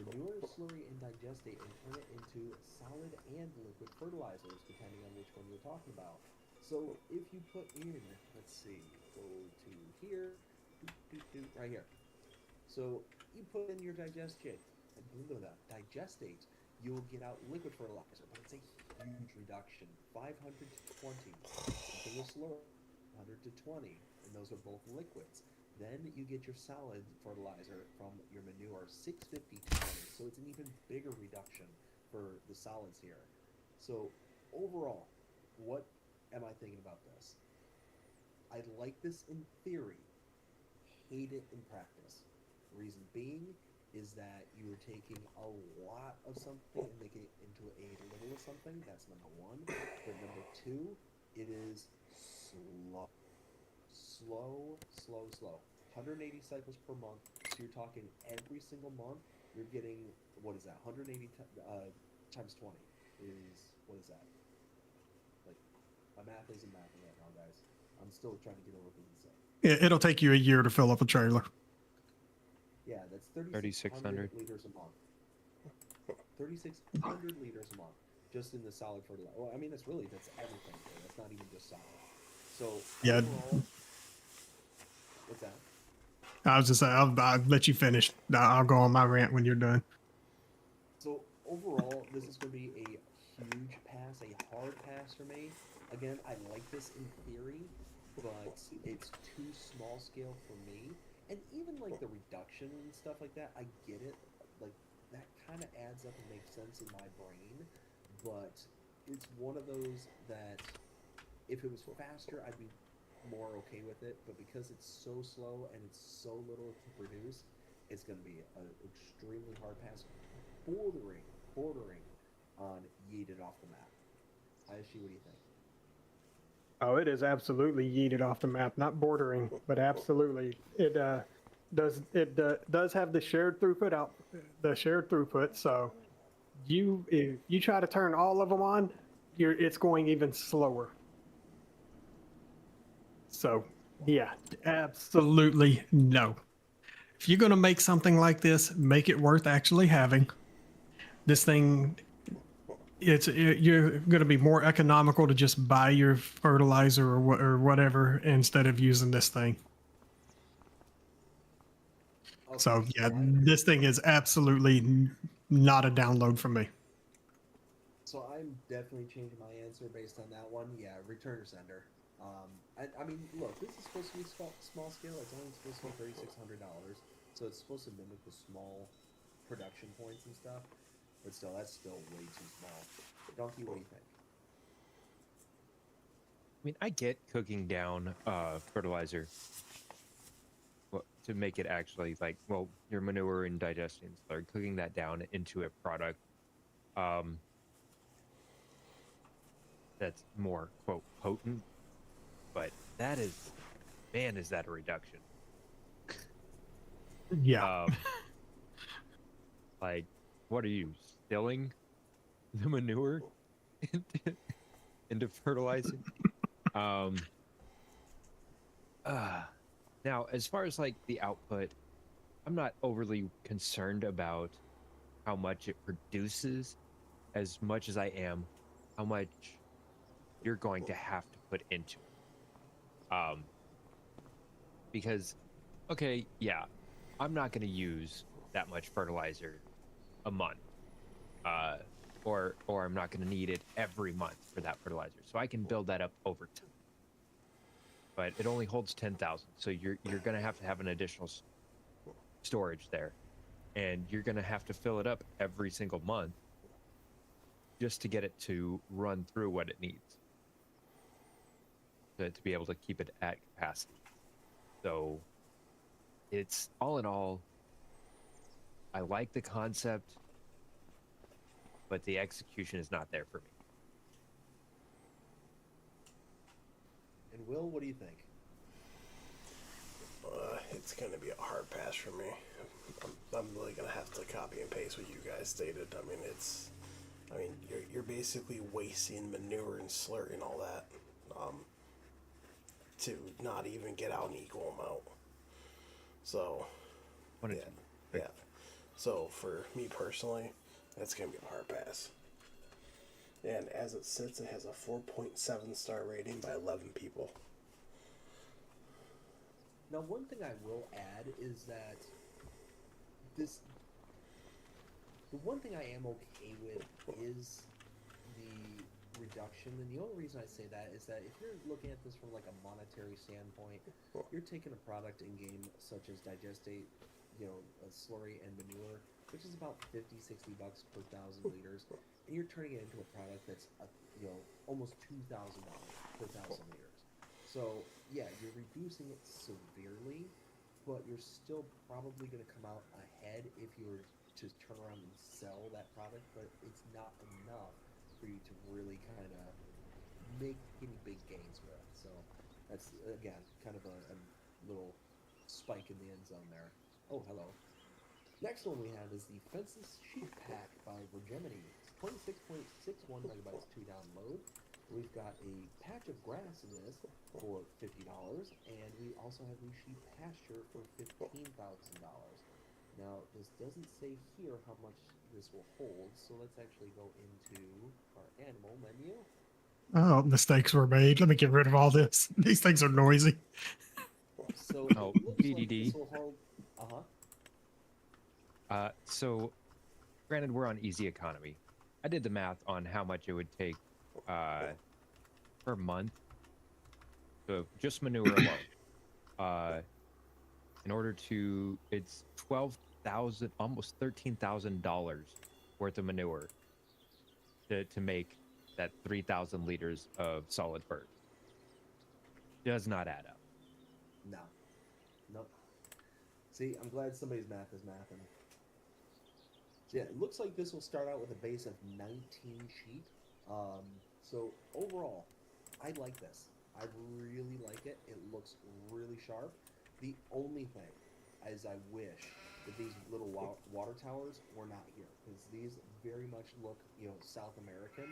Speaker 2: manure, slurry, and digestate and turn it into solid and liquid fertilizers, depending on which one you're talking about. So if you put in, let's see, go to here, right here. So you put in your digestate, you'll get out liquid fertilizer, but it's a huge reduction, 500 to 20. Continuous slurry, 100 to 20, and those are both liquids. Then you get your solid fertilizer from your manure, 650 to 20. So it's an even bigger reduction for the solids here. So overall, what am I thinking about this? I like this in theory, hate it in practice. Reason being is that you are taking a lot of something and making it into a little of something. That's number one. But number two, it is slow. 180 cycles per month. So you're talking every single month, you're getting, what is that? 180 times 20 is, what is that? Like, my math isn't mathing right now, guys. I'm still trying to get over what to say.
Speaker 3: It'll take you a year to fill up a trailer.
Speaker 2: Yeah, that's
Speaker 4: 3,600
Speaker 2: liters a month. 3,600 liters a month, just in the solid fertilizer. Well, I mean, that's everything. That's not even just solid. So
Speaker 3: Yeah.
Speaker 2: overall, what's that?
Speaker 3: I was just saying, I'll let you finish. I'll go on my rant when you're done.
Speaker 2: So overall, this is going to be a huge pass, a hard pass for me. Again, I like this in theory, but it's too small scale for me. And even like the reduction and stuff like that, I get it. Like that kind of adds up and makes sense in my brain. But it's one of those that if it was faster, I'd be more okay with it. But because it's so slow and it's so little to produce, it's going to be an extremely hard pass, bordering on yeeted off the map. ISG, what do you think?
Speaker 3: Oh, it is absolutely yeeted off the map, not bordering, but absolutely. It does have the shared throughput. So if you try to turn all of them on, it's going even slower. So yeah, absolutely no. If you're going to make something like this, make it worth actually having. This thing, you're going to be more economical to just buy your fertilizer or whatever instead of using this thing. So
Speaker 2: Okay,
Speaker 3: yeah,
Speaker 2: so I'm
Speaker 3: this thing is absolutely not a download from me.
Speaker 2: so I'm definitely changing my answer based on that one. Yeah, return or sender. I mean, look, this is supposed to be small scale. It's only supposed to be $3,600, so it's supposed to mimic the small production points and stuff. But still, that's still way too small. Donkey, what do you think?
Speaker 4: I mean, I get cooking down fertilizer to make it actually like, well, your manure and digestion, start cooking that down into a product um, that's more quote potent. But that is, man, is that a reduction?
Speaker 3: Yeah.
Speaker 4: Um, like, what are you stilling the manure into, into fertilizer? Um, uh, Now, as far as like the output, I'm not overly concerned about how much it produces as much as I am how much you're going to have to put into it. Because, okay, yeah, I'm not going to use that much fertilizer a month, uh, or I'm not going to need it every month for that fertilizer. So I can build that up over time. But it only holds 10,000, so you're going to have an additional storage there, and you're going to have to fill it up every single month just to get it to run through what it needs to be able to keep it at capacity. So it's all in all, I like the concept, but the execution is not there for me.
Speaker 2: And Will, what do you think?
Speaker 5: It's going to be a hard pass for me. I'm really going to have to copy and paste what you guys stated. I mean, you're basically wasting manure and slurry and all that to not even get out an equal amount. So,
Speaker 4: Wanted
Speaker 5: yeah,
Speaker 4: to-
Speaker 5: yeah. So for me personally, that's going to be a hard pass. And as it sits, it has a 4.7 star rating by 11 people.
Speaker 2: Now, one thing I will add is that this. The one thing I am okay with is the reduction, and the only reason I say that is that if you're looking at this from like a monetary standpoint, you're taking a product in game such as Digestate, a slurry and manure, which is about $50-$60 per 1,000 liters, and you're turning it into a product that's almost $2,000 per 1,000 liters. So yeah, you're reducing it severely, but you're still probably going to come out ahead if you were to turn around and sell that product. But it's not enough for you to really kind of make any big gains with. So that's again kind of a little spike in the end zone there. Oh, hello. Next one we have is the Fences Sheet Pack by Virgemini. It's 26.61 megabytes to download. We've got a patch of grass in this for $50, and we also have the sheep pasture for $15,000. Now, this doesn't say here how much this will hold, so let's actually go into our animal menu.
Speaker 3: Oh, mistakes were made. Let me get rid of all this. These things are noisy.
Speaker 2: So
Speaker 4: Oh,
Speaker 2: it looks like
Speaker 4: BDD.
Speaker 2: this will hold.
Speaker 4: So granted, we're on easy economy. I did the math on how much it would take per month, so just manure alone. In order to, it's 12,000, almost $13,000 worth of manure to make that 3,000 liters of solid bird. Does not add up.
Speaker 2: No. Nope. See, I'm glad somebody's math is mathing. So yeah, it looks like this will start out with a base of 19 sheep. So overall, I like this. I really like it. It looks really sharp. The only thing is I wish that these little water towers were not here, because these very much look, South American.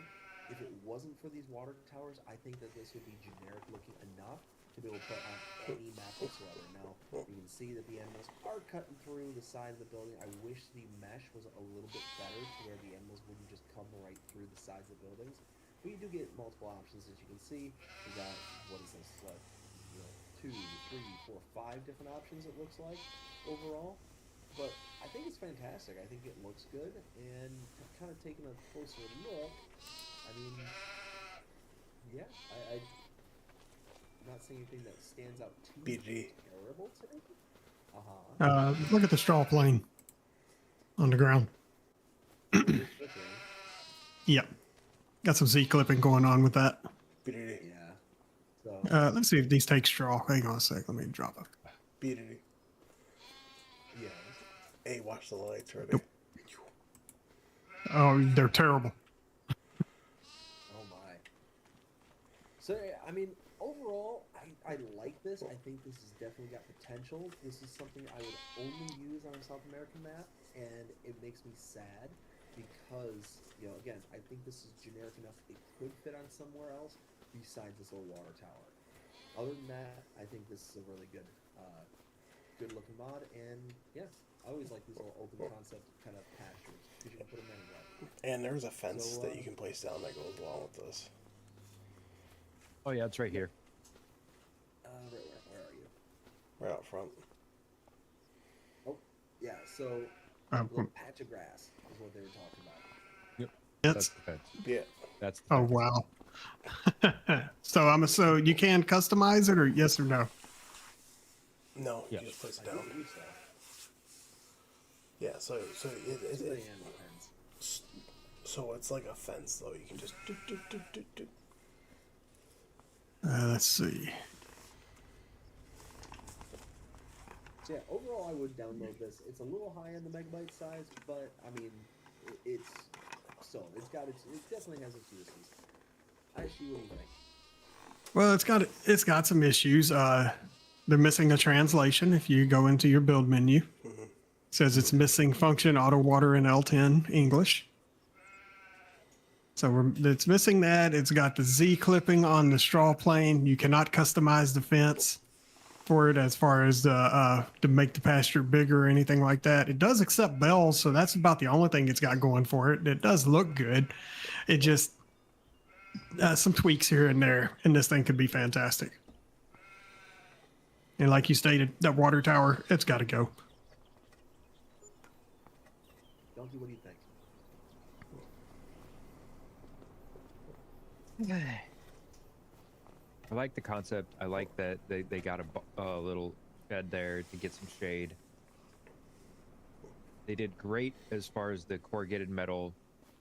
Speaker 2: If it wasn't for these water towers, I think that this would be generic looking enough to be able to put on any map whatsoever. Now, you can see that the animals are cutting through the side of the building. I wish the mesh was a little bit better to where the animals wouldn't just come right through the sides of buildings. But you do get multiple options, as you can see. We got, what is this, 2, 3, 4, 5 different options it looks like overall. but I think it's fantastic. I think it looks good, and kind of taking a closer look, I mean, yeah, I'm not seeing anything that stands out too
Speaker 5: BG.
Speaker 2: terrible to me. Uh-huh.
Speaker 3: Look at the straw plane on the ground.
Speaker 2: Just looking.
Speaker 3: Yep. Got some Z clipping going on with that.
Speaker 5: BDD.
Speaker 2: Yeah. So,
Speaker 3: Let's see if these take straw. Hang on a sec. Let me drop it.
Speaker 5: BDD.
Speaker 2: yeah.
Speaker 5: Hey, watch the lights already.
Speaker 3: Nope. Oh, they're terrible.
Speaker 2: Oh my. So I mean, overall, I like this. I think this has definitely got potential. This is something I would only use on a South American map, and it makes me sad because, you know, again, I think this is generic enough it could fit on somewhere else besides this old water tower. Other than that, I think this is a really good, good looking mod, and yeah, I always like these little open concept kind of pastures because you can put them anywhere.
Speaker 5: And there's a fence
Speaker 2: So,
Speaker 5: that you can place down that goes along with this.
Speaker 4: Oh yeah, it's right here.
Speaker 2: Where are you?
Speaker 5: Right out front.
Speaker 2: Oh, yeah. So,
Speaker 3: Um,
Speaker 2: little patch of grass is what they were talking about.
Speaker 4: That's
Speaker 3: It's,
Speaker 4: the fence.
Speaker 5: Yeah.
Speaker 4: That's the
Speaker 3: oh,
Speaker 4: fence.
Speaker 3: wow. So you can customize it, or yes or no?
Speaker 5: No,
Speaker 4: Yeah.
Speaker 5: you just place it
Speaker 2: I
Speaker 5: down.
Speaker 2: believe so.
Speaker 5: Yeah, so
Speaker 2: It's really in the fence.
Speaker 5: so it's like a fence though. You can just do.
Speaker 3: Let's see.
Speaker 2: So yeah, overall, I would download this. It's a little high on the megabyte size, but I mean, it's it definitely has its uses. Actually, what do you think?
Speaker 3: Well, it's got some issues. They're missing a translation. If you go into your build menu, it says it's missing function auto water in L10 English. So it's missing that. It's got the Z clipping on the straw plane. You cannot customize the fence for it as far as to make the pasture bigger or anything like that. It does accept bells, so that's about the only thing it's got going for it. It does look good. It just some tweaks here and there, and this thing could be fantastic. And like you stated, that water tower, it's got to go.
Speaker 2: Donkey, what do you think?
Speaker 4: I like the concept. I like that they got a little shed there to get some shade. They did great as far as the corrugated metal.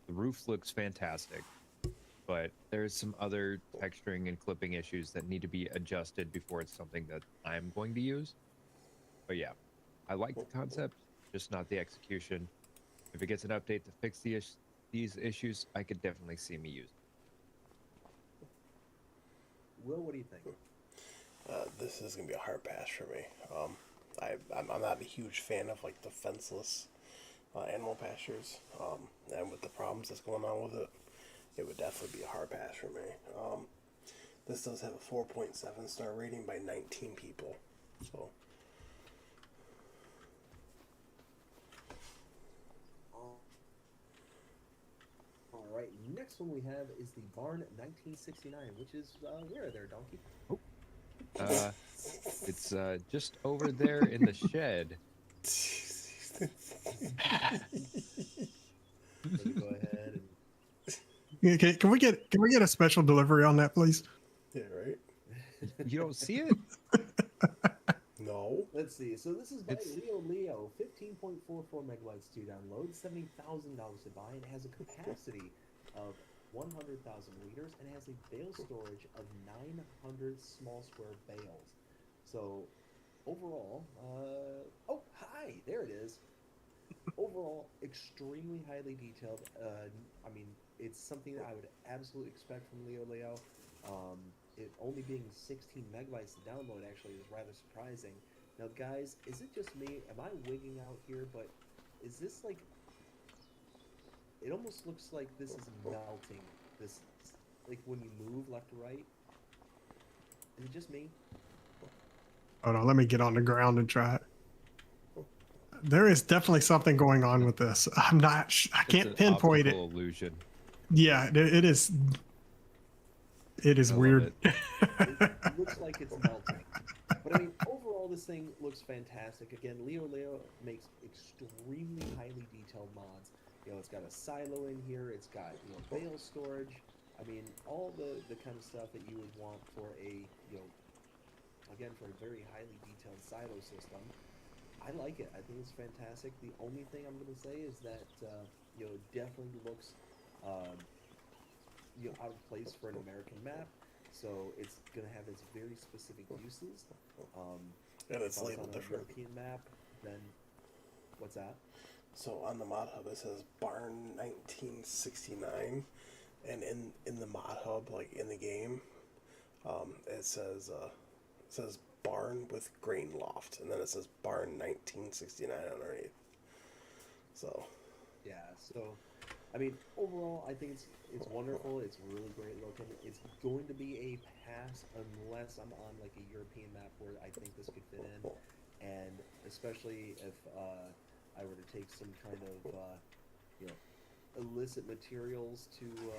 Speaker 4: The roof looks fantastic, but there's some other texturing and clipping issues that need to be adjusted before it's something that I'm going to use. But yeah, I like the concept, just not the execution. If it gets an update to fix these issues, I could definitely see me use it.
Speaker 2: Will, what do you think?
Speaker 5: This is gonna be a hard pass for me. I'm not a huge fan of like the fenceless animal pastures, and with the problems that's going on with it, it would definitely be a hard pass for me. This does have a 4.7 star rating by 19 people, so.
Speaker 2: All right, next one we have is the Barn 1969, which is where there, Donkey?
Speaker 4: It's just over there in the shed.
Speaker 2: Let me go ahead and
Speaker 3: Okay, can we get a special delivery on that, please?
Speaker 5: Yeah, right?
Speaker 4: You don't see it?
Speaker 5: No.
Speaker 2: let's see. So this is by
Speaker 4: It's-
Speaker 2: Leo, 15.44 megabytes to download, $70,000 to buy. It has a capacity of 100,000 liters and it has a bale storage of 900 small square bales. So overall, oh hi, there it is. Overall, extremely highly detailed. I mean, it's something that I would absolutely expect from Leo. It only being 16 megabytes to download actually is rather surprising. Now, guys, is it just me? Am I wigging out here? But is this like? It almost looks like this is melting. This, like when you move left to right. Is it just me?
Speaker 3: Hold on, let me get on the ground and try it. There is definitely something going on with this. I'm not. I can't
Speaker 4: It's an
Speaker 3: pinpoint it.
Speaker 4: optical illusion.
Speaker 3: Yeah, it is. It is
Speaker 4: I love
Speaker 3: weird.
Speaker 4: it.
Speaker 2: It looks like it's melting. But I mean, overall, this thing looks fantastic. Again, Leo makes extremely highly detailed mods. You know, it's got a silo in here. It's got, you know, bale storage. I mean, all the kind of stuff that you would want for a, you know, again, for a very highly detailed silo system. I like it. I think it's fantastic. The only thing I'm going to say is that, you know, it definitely looks, you know, out of place for an American map. So it's going to have its very specific uses.
Speaker 5: And it's
Speaker 2: if I was
Speaker 5: labeled
Speaker 2: on a
Speaker 5: different.
Speaker 2: European map, then what's that?
Speaker 5: So on the mod hub it says Barn 1969, and in the mod hub, like in the game, it says barn with grain loft, and then it says Barn 1969 underneath. So
Speaker 2: Yeah. So, I mean, overall, I think it's wonderful. It's really great looking. It's going to be a pass unless I'm on like a European map where I think this could fit in, and especially if I were to take some kind of you know, illicit materials to you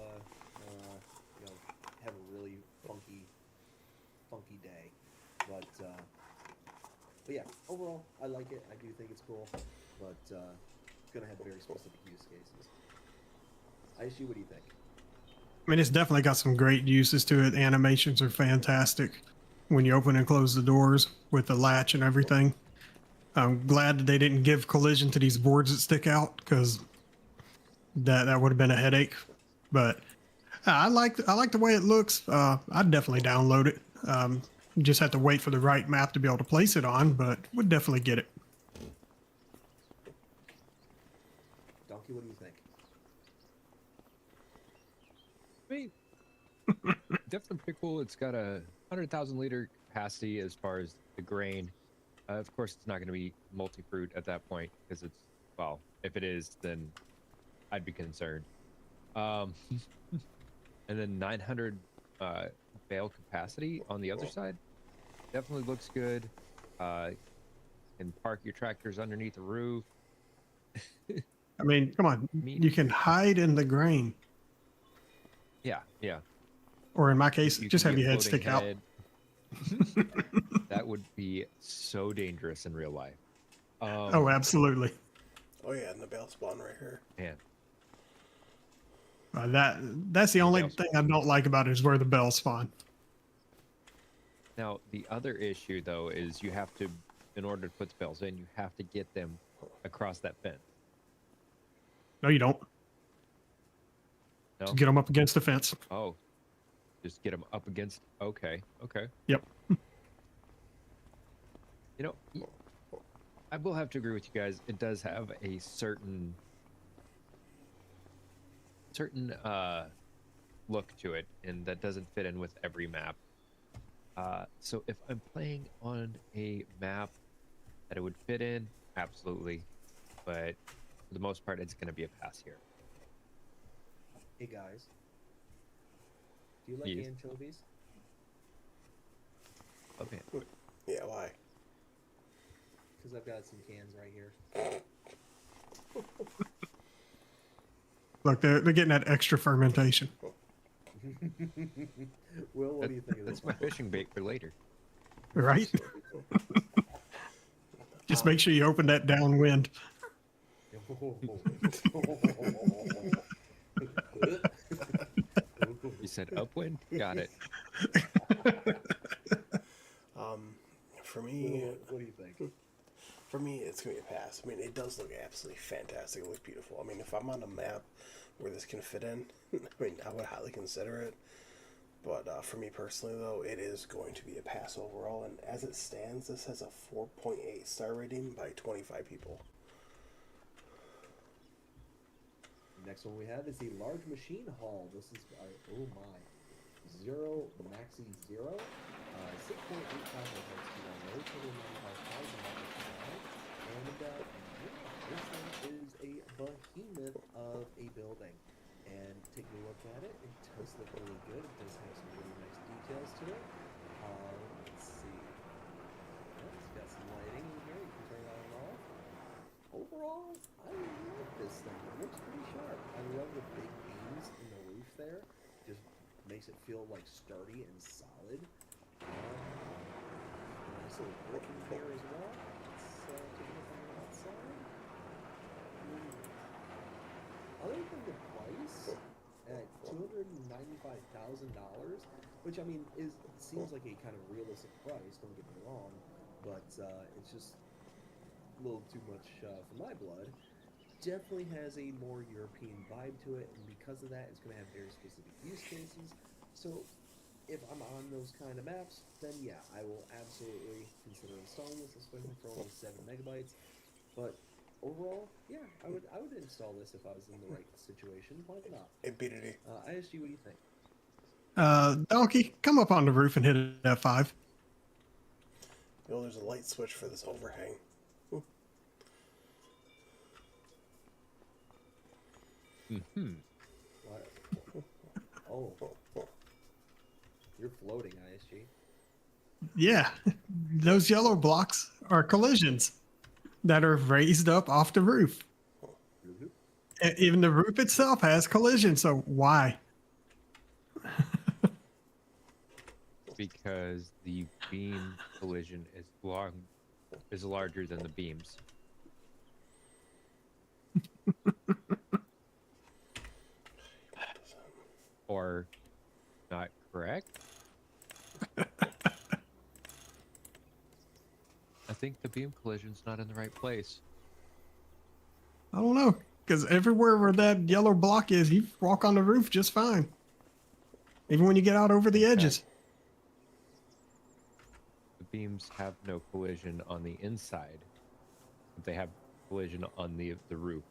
Speaker 2: know, have a really funky day. But yeah, overall, I like it. I do think it's cool, but it's gonna have very specific use cases. ISU, what do you think?
Speaker 3: I mean, it's definitely got some great uses to it. Animations are fantastic when you open and close the doors with the latch and everything. I'm glad that they didn't give collision to these boards that stick out, because that would have been a headache. But I like the way it looks. I'd definitely download it. You just have to wait for the right map to be able to place it on, but would definitely get it.
Speaker 2: Donkey, what do you think?
Speaker 4: I mean, definitely pretty cool. It's got a 100,000 liter capacity as far as the grain. Of course, it's not going to be multi-fruit at that point because it's, well, if it is, then I'd be concerned. And then 900 bale capacity on the other side definitely looks good. Can park your tractors underneath the roof.
Speaker 3: I mean, come on, you can hide in the grain,
Speaker 4: Yeah.
Speaker 3: or in my case,
Speaker 4: You
Speaker 3: just
Speaker 4: can
Speaker 3: have
Speaker 4: be a
Speaker 3: your head
Speaker 4: floating
Speaker 3: stick out.
Speaker 4: head. That would be so dangerous in real life.
Speaker 3: Oh, absolutely.
Speaker 5: oh yeah, and the bale spawn right here.
Speaker 4: Man,
Speaker 3: That's the only
Speaker 4: bell
Speaker 3: thing I don't like about it is where the bells spawn.
Speaker 4: now the other issue though is you have to, in order to put the bells in, you have to get them across that fence.
Speaker 3: No, you don't.
Speaker 4: No?
Speaker 3: Just get them up against the fence.
Speaker 4: Oh, just get them up against. Okay.
Speaker 3: Yep.
Speaker 4: You know, I will have to agree with you guys. It does have a certain look to it, and that doesn't fit in with every map. So if I'm playing on a map that it would fit in, absolutely. But for the most part, it's going to be a pass here.
Speaker 2: Hey guys, do you like
Speaker 4: Yes.
Speaker 2: anchovies?
Speaker 4: Oh man,
Speaker 5: Yeah, why?
Speaker 2: Because I've got some cans right here.
Speaker 3: Look, they're getting that extra fermentation,
Speaker 2: Will, what do you think of this?
Speaker 4: that's my fishing bait for later.
Speaker 3: right? Just make sure you open that downwind.
Speaker 4: You said upwind? Got it.
Speaker 5: For me,
Speaker 2: What do you think?
Speaker 5: For me, it's gonna be a pass. I mean, it does look absolutely fantastic. It looks beautiful. I mean, if I'm on a map where this can fit in, I mean, I would highly consider it. But for me personally, though, it is going to be a pass overall. And as it stands, this has a 4.8 star rating by 25 people.
Speaker 2: Next one we have is the large machine hall. This is by, oh my, Zero Maxi Zero, 6.85 megahertz speed on low, total 95,000 watts per hour. And yeah, this thing is a behemoth of a building. And taking a look at it, it does look really good. It does have some really nice details to it. Let's see. Yeah, it's got some lighting in here. You can turn that on off. Overall, I like this thing. It looks pretty sharp. I love the big beams in the roof there. Just makes it feel like sturdy and solid. Nice So looking here as well. Let's take a look on the outside. Other than the price at $295,000, which I mean seems like a kind of realistic price. Don't get me wrong, but it's just a little too much for my blood. Definitely has a more European vibe to it, and because of that, it's going to have very specific use cases. So if I'm on those kind of maps, then yeah, I will absolutely consider installing this, especially for only 7 MB. But overall, yeah, I would install this if I was in the right situation. Why not?
Speaker 5: Hey, BDD.
Speaker 2: ISG, what do you think?
Speaker 3: Donkey, come up on the roof and hit F5.
Speaker 5: You know, there's a light switch for this overhang.
Speaker 4: Mm-hmm.
Speaker 2: What? Oh, you're floating, ISG.
Speaker 3: Yeah, those yellow blocks are collisions that are raised up off the roof. Even the roof itself has collision, so why?
Speaker 4: Because the beam collision is larger than the beams. Or not correct? I think the beam collision's not in the right place.
Speaker 3: I don't know, because everywhere where that yellow block is, you walk on the roof just fine. Even when you get out over the edges.
Speaker 4: The beams have no collision on the inside, but they have collision on the roof.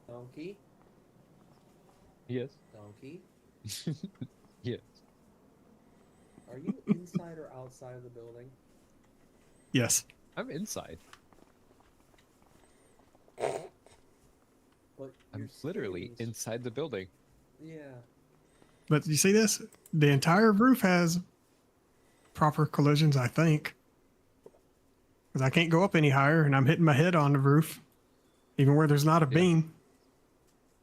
Speaker 2: Donkey?
Speaker 4: Yes.
Speaker 2: Donkey?
Speaker 4: Yes.
Speaker 2: Are you inside or outside of the building?
Speaker 3: Yes.
Speaker 4: I'm inside.
Speaker 2: But
Speaker 4: I'm literally inside the building.
Speaker 2: Yeah.
Speaker 3: But you see this? The entire roof has proper collisions, I think. Because I can't go up any higher, and I'm hitting my head on the roof, even where there's not a beam.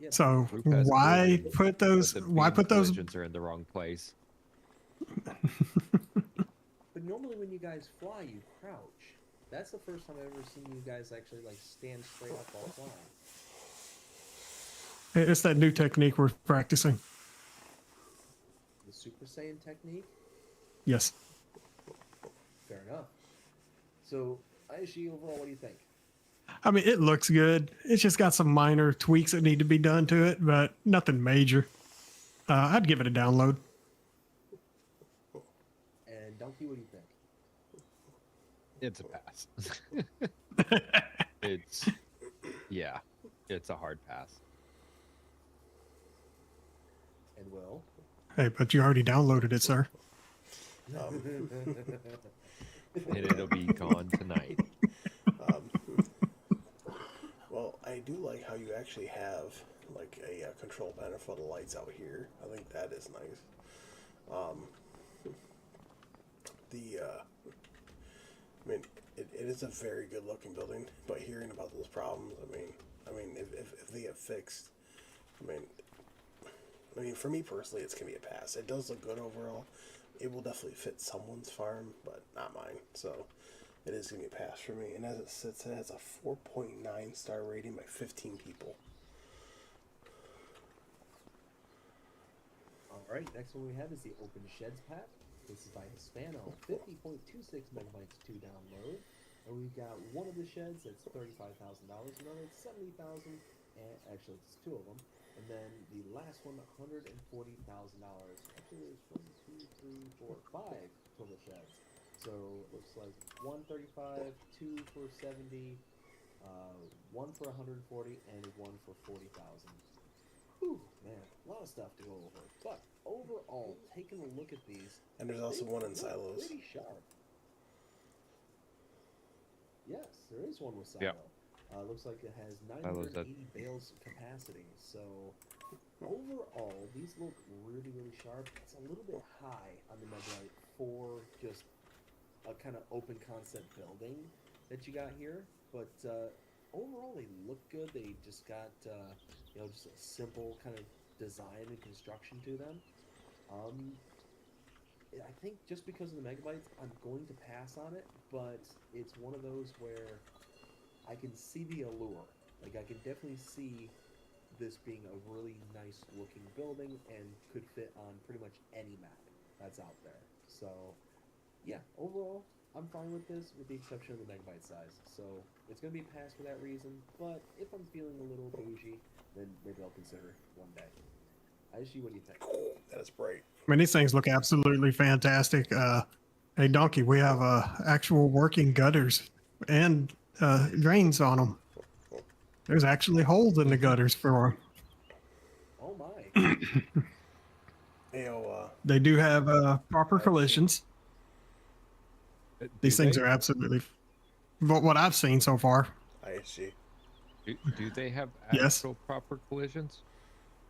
Speaker 2: Yeah,
Speaker 3: So
Speaker 4: Roof has
Speaker 3: why
Speaker 4: collisions,
Speaker 3: put those?
Speaker 4: but the
Speaker 3: Why
Speaker 4: beam
Speaker 3: put those?
Speaker 4: collisions are in the wrong place.
Speaker 2: but normally when you guys fly, you crouch. That's the first time I've ever seen you guys actually like stand straight up while flying.
Speaker 3: It's that new technique we're practicing.
Speaker 2: The Super Saiyan technique?
Speaker 3: Yes.
Speaker 2: Fair enough. So, ISG overall, what do you think?
Speaker 3: I mean, it looks good. It's just got some minor tweaks that need to be done to it, but nothing major. I'd give it a download.
Speaker 2: And Donkey, what do you think?
Speaker 4: It's a pass. It's a hard pass.
Speaker 2: And Will?
Speaker 3: Hey, but you already downloaded it, sir.
Speaker 4: And it'll be gone tonight.
Speaker 5: Well, I do like how you actually have like a control panel for the lights out here. I think that is nice. I mean, it is a very good looking building, but hearing about those problems, I mean, if they get fixed, I mean, for me personally, it's gonna be a pass. It does look good overall. It will definitely fit someone's farm, but not mine. So it is gonna be a pass for me. And as it sits, it has a 4.9 star rating by 15 people.
Speaker 2: All right, next one we have is the Open Sheds pack. This is by Hispano, 50.26 megabytes to download. And we've got one of the sheds that's $35,000, another that's $70,000, and actually it's two of them. And then the last one, $140,000. Actually, there's 1, 2, 3, 4, 5 total sheds. So it looks like 135, 2 for 70, 1 for 140, and 1 for 40,000. Whew, man, a lot of stuff to go over. But overall, taking a look at these,
Speaker 5: And there's also one in silos.
Speaker 2: pretty sharp. Yes, there is one with silo.
Speaker 4: Yeah.
Speaker 2: Looks like it has
Speaker 4: Silos
Speaker 2: 980 bales capacity. So overall, these look really, really sharp. It's a little bit high on the megabyte for just a kind of open concept building that you got here. But overall, they look good. They just got just a simple kind of design and construction to them. I think just because of the megabytes, I'm going to pass on it. But it's one of those where I can see the allure. Like I can definitely see this being a really nice looking building and could fit on pretty much any map that's out there. So yeah, overall, I'm fine with this, with the exception of the megabyte size. So it's gonna be a pass for that reason. But if I'm feeling a little bougie, then maybe I'll consider it one day. Aishy, what do you think?
Speaker 5: That is bright.
Speaker 3: I mean, these things look absolutely fantastic. Hey, Donkey, we have actual working gutters and drains on them. There's actually holes in the gutters for
Speaker 2: Oh my!
Speaker 5: Ayo,
Speaker 3: They do have proper collisions. These things are absolutely what I've seen so far.
Speaker 5: ISG.
Speaker 4: Do they have
Speaker 3: Yes.
Speaker 4: actual proper collisions?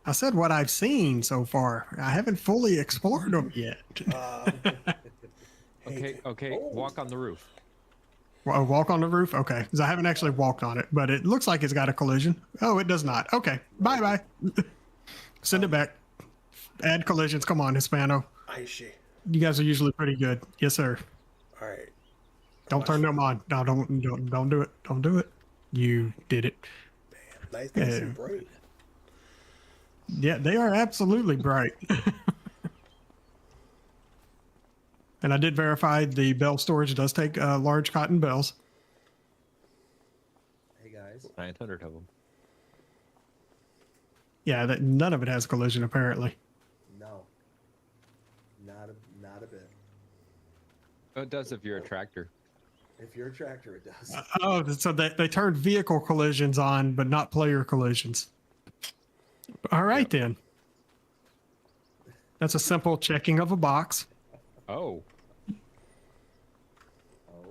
Speaker 3: I said what I've seen so far. I haven't fully explored them yet.
Speaker 4: Okay, okay.
Speaker 2: Oh.
Speaker 4: Walk on the roof.
Speaker 3: Walk on the roof? Okay. Because I haven't actually walked on it, but it looks like it's got a collision. Oh, it does not. Okay. Bye-bye. Send it back. Add collisions. Come on, Hispano.
Speaker 5: ISG.
Speaker 3: You guys are usually pretty good. Yes, sir.
Speaker 5: All right.
Speaker 3: Don't turn them on. No, don't do it. Don't do it. You did it.
Speaker 5: Nice and bright.
Speaker 3: Yeah, they are absolutely bright. And I did verify the bell storage does take large cotton bells.
Speaker 2: Hey guys,
Speaker 4: 900 of them.
Speaker 3: Yeah, none of it has collision apparently.
Speaker 2: no, not a bit.
Speaker 4: Oh, it does if you're a tractor.
Speaker 2: If you're a tractor, it does.
Speaker 3: Oh, so they turned vehicle collisions on, but not player collisions. All right, then. That's a simple checking of a box.
Speaker 4: Oh.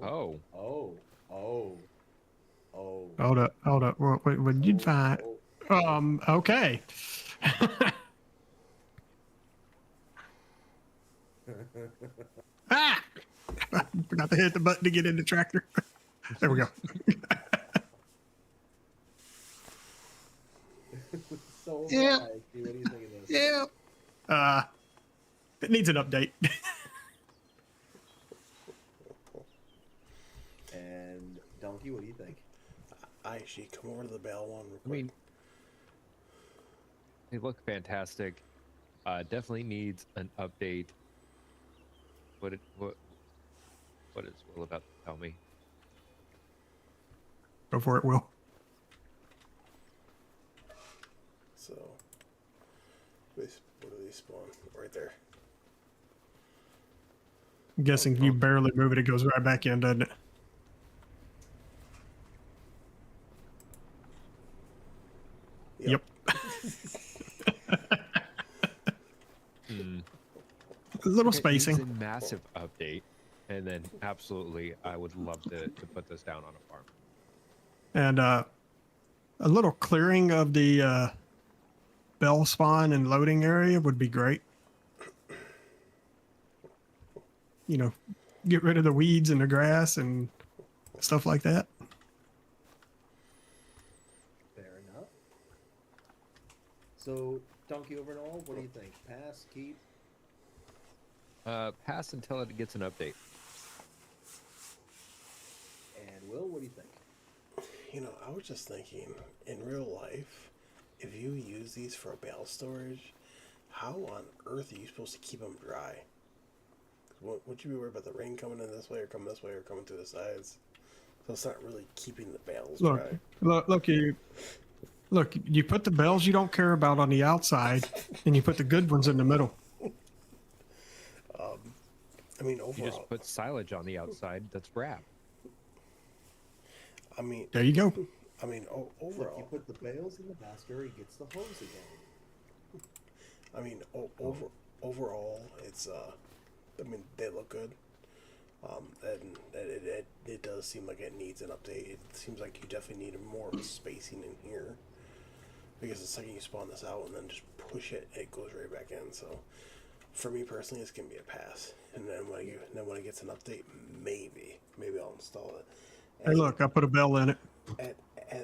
Speaker 2: Oh.
Speaker 4: Oh.
Speaker 2: Oh. Oh.
Speaker 3: Hold up. What you'd find? Okay. Ah! I forgot to hit the button to get in the tractor. There we go.
Speaker 2: So
Speaker 3: Yeah.
Speaker 2: high. What do you think of this?
Speaker 3: Yeah. It needs an update.
Speaker 2: And Donkey, what do you think?
Speaker 5: ISG, come over to the bell one real
Speaker 4: I
Speaker 5: quick.
Speaker 4: mean, they look fantastic. Definitely needs an update. What is Will about to tell me?
Speaker 3: Go for it, Will.
Speaker 5: So, where do they spawn? Right there.
Speaker 3: I'm guessing if you barely move it, it goes right back in, doesn't it? Yep. A little
Speaker 4: It needs
Speaker 3: spacing.
Speaker 4: a massive update, and then absolutely, I would love to put this down on a farm.
Speaker 3: And a little clearing of the bell spawn and loading area would be great. You know, get rid of the weeds and the grass and stuff like that.
Speaker 2: Fair enough. So, Donkey overall, what do you think? Pass, keep?
Speaker 4: Pass until it gets an update.
Speaker 2: And Will, what do you think?
Speaker 5: You know, I was just thinking, in real life, if you use these for bale storage, how on earth are you supposed to keep them dry? Would you be worried about the rain coming in this way or coming this way or coming through the sides? So it's not really keeping the bales dry.
Speaker 3: Look, you put the bells you don't care about on the outside, and you put the good ones in the middle.
Speaker 5: I mean,
Speaker 4: You
Speaker 5: overall,
Speaker 4: just put silage on the outside. That's wrap.
Speaker 5: I mean,
Speaker 3: There you go.
Speaker 2: If you
Speaker 5: overall,
Speaker 2: put the bales in the basket, he gets the hose again.
Speaker 5: I mean, overall, it's I mean, they look good. And it does seem like it needs an update. It seems like you definitely need more of a spacing in here, because the second you spawn this out and then just push it, it goes right back in. So, for me personally, it's gonna be a pass. And then when it gets an update, maybe I'll install it.
Speaker 3: Hey, look, I put a bell in it.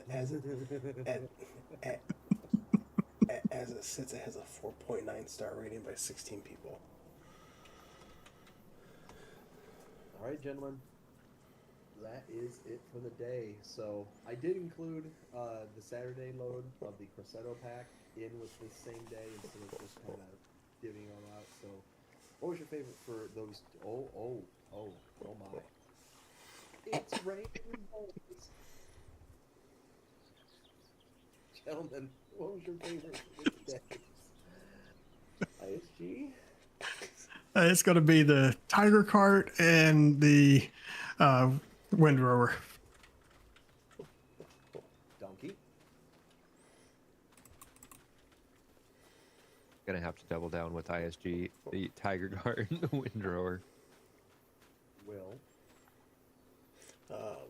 Speaker 5: As it sits, it has a 4.9 star rating by 16 people.
Speaker 2: All right, gentlemen. That is it for the day. So I did include the Saturday load of the Crescendo pack in with this same day instead of just kind of divvying them out. So, what was your favorite for those? Oh my! It's raining boys, gentlemen. What was your favorite for this day? ISG.
Speaker 3: It's going to be the Tiger Cart and the uh, Windrower.
Speaker 2: Donkey.
Speaker 4: Gonna have to double down with ISG, the Tiger Guard, and the Windrower.
Speaker 2: Will.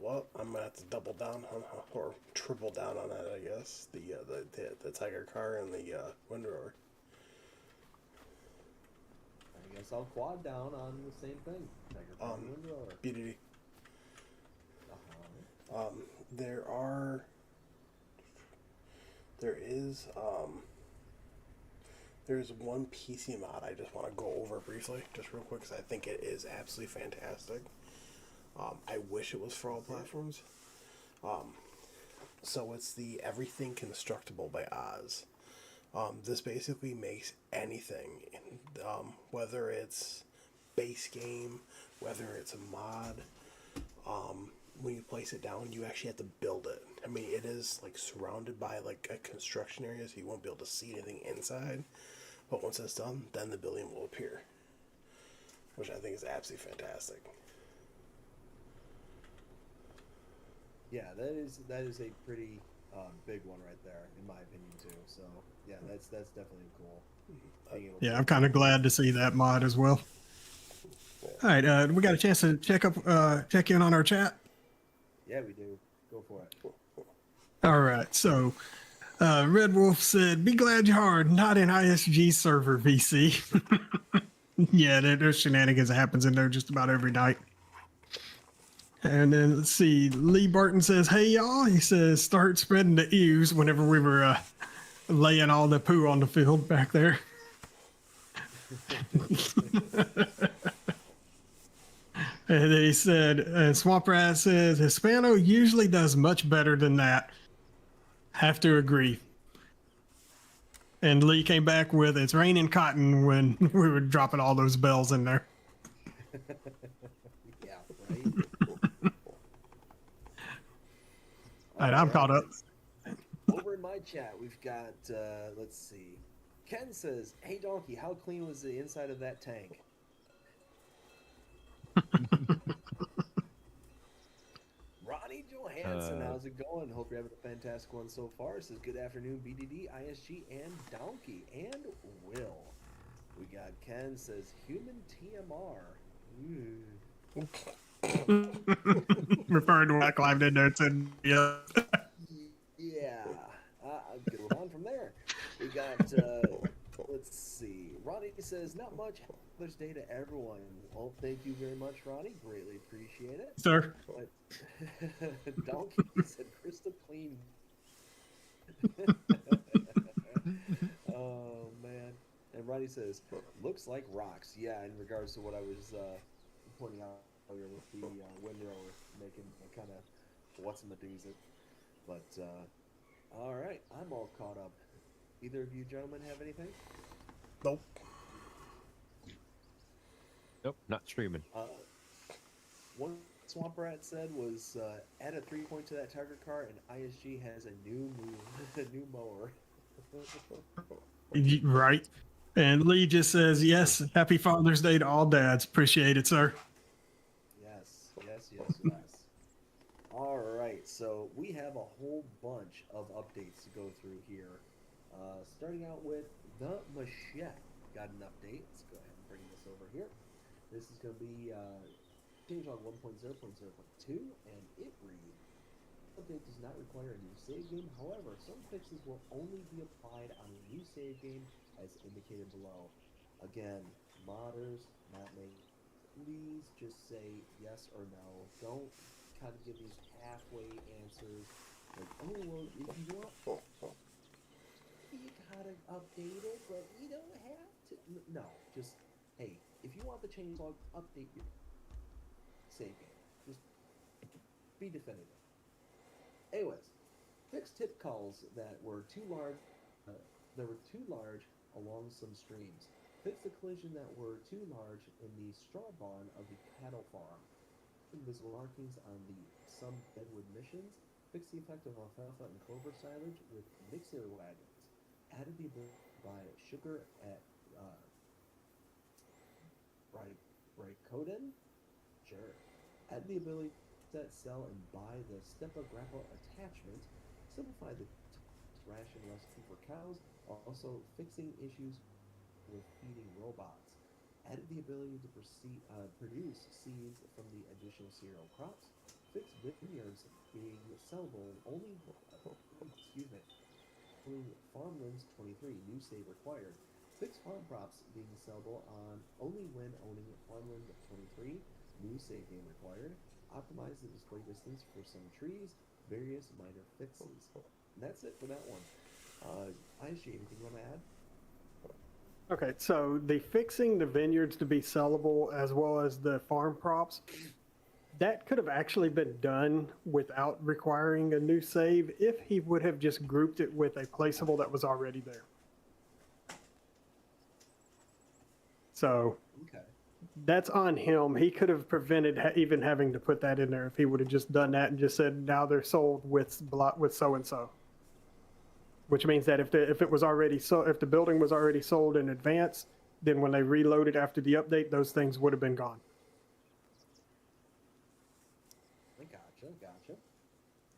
Speaker 5: Well, I'm gonna have to double down on, or triple down on that, I guess. The Tiger Car and the Windrower.
Speaker 2: I guess I'll quad down on the same thing. Tiger Cart and Windrower.
Speaker 5: BDD.
Speaker 2: Uh-huh.
Speaker 5: There's one PC mod I just want to go over briefly, just real quick, because I think it is absolutely fantastic. I wish it was for all platforms. So it's the Everything Constructible by Oz. This basically makes anything, whether it's base game, whether it's a mod, when you place it down, you actually have to build it. I mean, it is like surrounded by like a construction area, so you won't be able to see anything inside. But once it's done, then the building will appear, which I think is absolutely fantastic.
Speaker 2: Yeah, that is a pretty big one right there, in my opinion too. So yeah, that's definitely cool. Being able
Speaker 3: Yeah, I'm kind of glad to see that mod as well. All right, we got a chance to check in on our chat.
Speaker 2: Yeah, we do. Go for it.
Speaker 3: All right, so Red Wolf said, "Be glad you hard, not in ISG server VC." Yeah, there's shenanigans that happens in there just about every night. And then let's see, Lee Barton says, "Hey y'all," he says, "start spreading the ews whenever we were laying all the poo on the field back there." And then he said, Swamp Rat says, "Hispano usually does much better than that. Have to agree." And Lee came back with, "It's raining cotton," when we were dropping all those bells in there.
Speaker 2: Yeah, right.
Speaker 3: All right, I'm caught up.
Speaker 2: Over in my chat, we've got, let's see. Ken says, "Hey Donkey, how clean was the inside of that tank?" Ronnie Johansson, how's it going? Hope you're having a fantastic one so far. Says, "Good afternoon, BDD, ISG, and Donkey, and Will." We got Ken says, "Human TMR."
Speaker 3: Referring to what I climbed in there and said, yeah.
Speaker 2: Yeah, I'll get on from there. We got, let's see. Ronnie says, "Not much. Mother's Day to everyone." Well, thank you very much, Ronnie. Greatly appreciate it.
Speaker 3: Sir.
Speaker 2: But Donkey said, "Crystal clean." Oh, man. And Ronnie says, "Looks like rocks." Yeah, in regards to what I was pointing out earlier with the windrower making kind of what's in the doozy. But, all right, I'm all caught up. Either of you gentlemen have anything?
Speaker 5: Nope.
Speaker 4: Nope, not streaming.
Speaker 2: One Swamp Rat said was add a 3-point to that Tiger car, and ISG has a new mower.
Speaker 3: Right. And Lee just says, "Yes, happy Father's Day to all dads. Appreciate it, sir."
Speaker 2: Yes. All right, so we have a whole bunch of updates to go through here. Starting out with the Machete got an update. Let's go ahead and bring this over here. This is going to be changelog 1.0.0.2, and it reads, "Update does not require a new save game. However, some fixes will only be applied on a new save game as indicated below." Again, modders, not me, please just say yes or no. Don't kind of give these halfway answers. Like, "Oh, well, if you want, you gotta update it, but you don't have to." No, just, hey, if you want the changelog, update your save game. Just be definitive. Anyways, fixed tip calls that were too large. Along some streams. Fixed the collision that were too large in the straw barn of the cattle farm. Invisible markings on some bedwood missions. Fixed the effect of alfalfa and clover silage with mixer wagons. Added the ability to buy sugar at Rykoden? Sure. Added the ability to sell and buy the Stepa Grapple attachment. Simplified the ration recipe for cows. Also fixing issues with feeding robots. Added the ability to produce seeds from the additional cereal crops. Fixed vineyards being sellable only farmlands 23, new save required. Fixed farm crops being sellable on only when owning farmland 23, new save game required. Optimize the display distance for some trees, various minor fixes. And that's it for that one. ISG, anything you want to add?
Speaker 3: Okay, so the fixing the vineyards to be sellable as well as the farm crops, that could have actually been done without requiring a new save if he would have just grouped it with a placeable that was already there. So
Speaker 2: Okay.
Speaker 3: that's on him. He could have prevented even having to put that in there if he would have just done that and just said, now they're sold with so-and-so. Which means that if it was already if the building was already sold in advance, then when they reloaded after the update, those things would have been gone.
Speaker 2: I gotcha.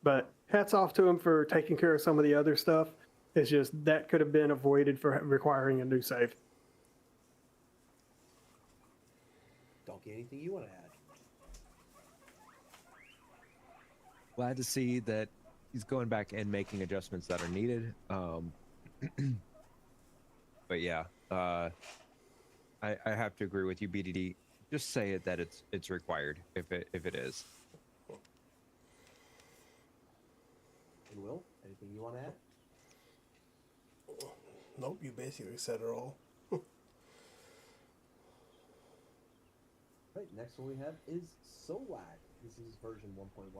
Speaker 3: But hats off to him for taking care of some of the other stuff. It's just that could have been avoided for requiring a new save.
Speaker 2: Donkey, anything you want to add?
Speaker 4: Glad to see that he's going back and making adjustments that are needed. But yeah, I have to agree with you, BDD. Just say it that it's required if it is.
Speaker 2: And Will, anything you want to add?
Speaker 5: Nope, you basically said it all.
Speaker 2: Right, next one we have is SOLAC. This is version 1.1.0.0,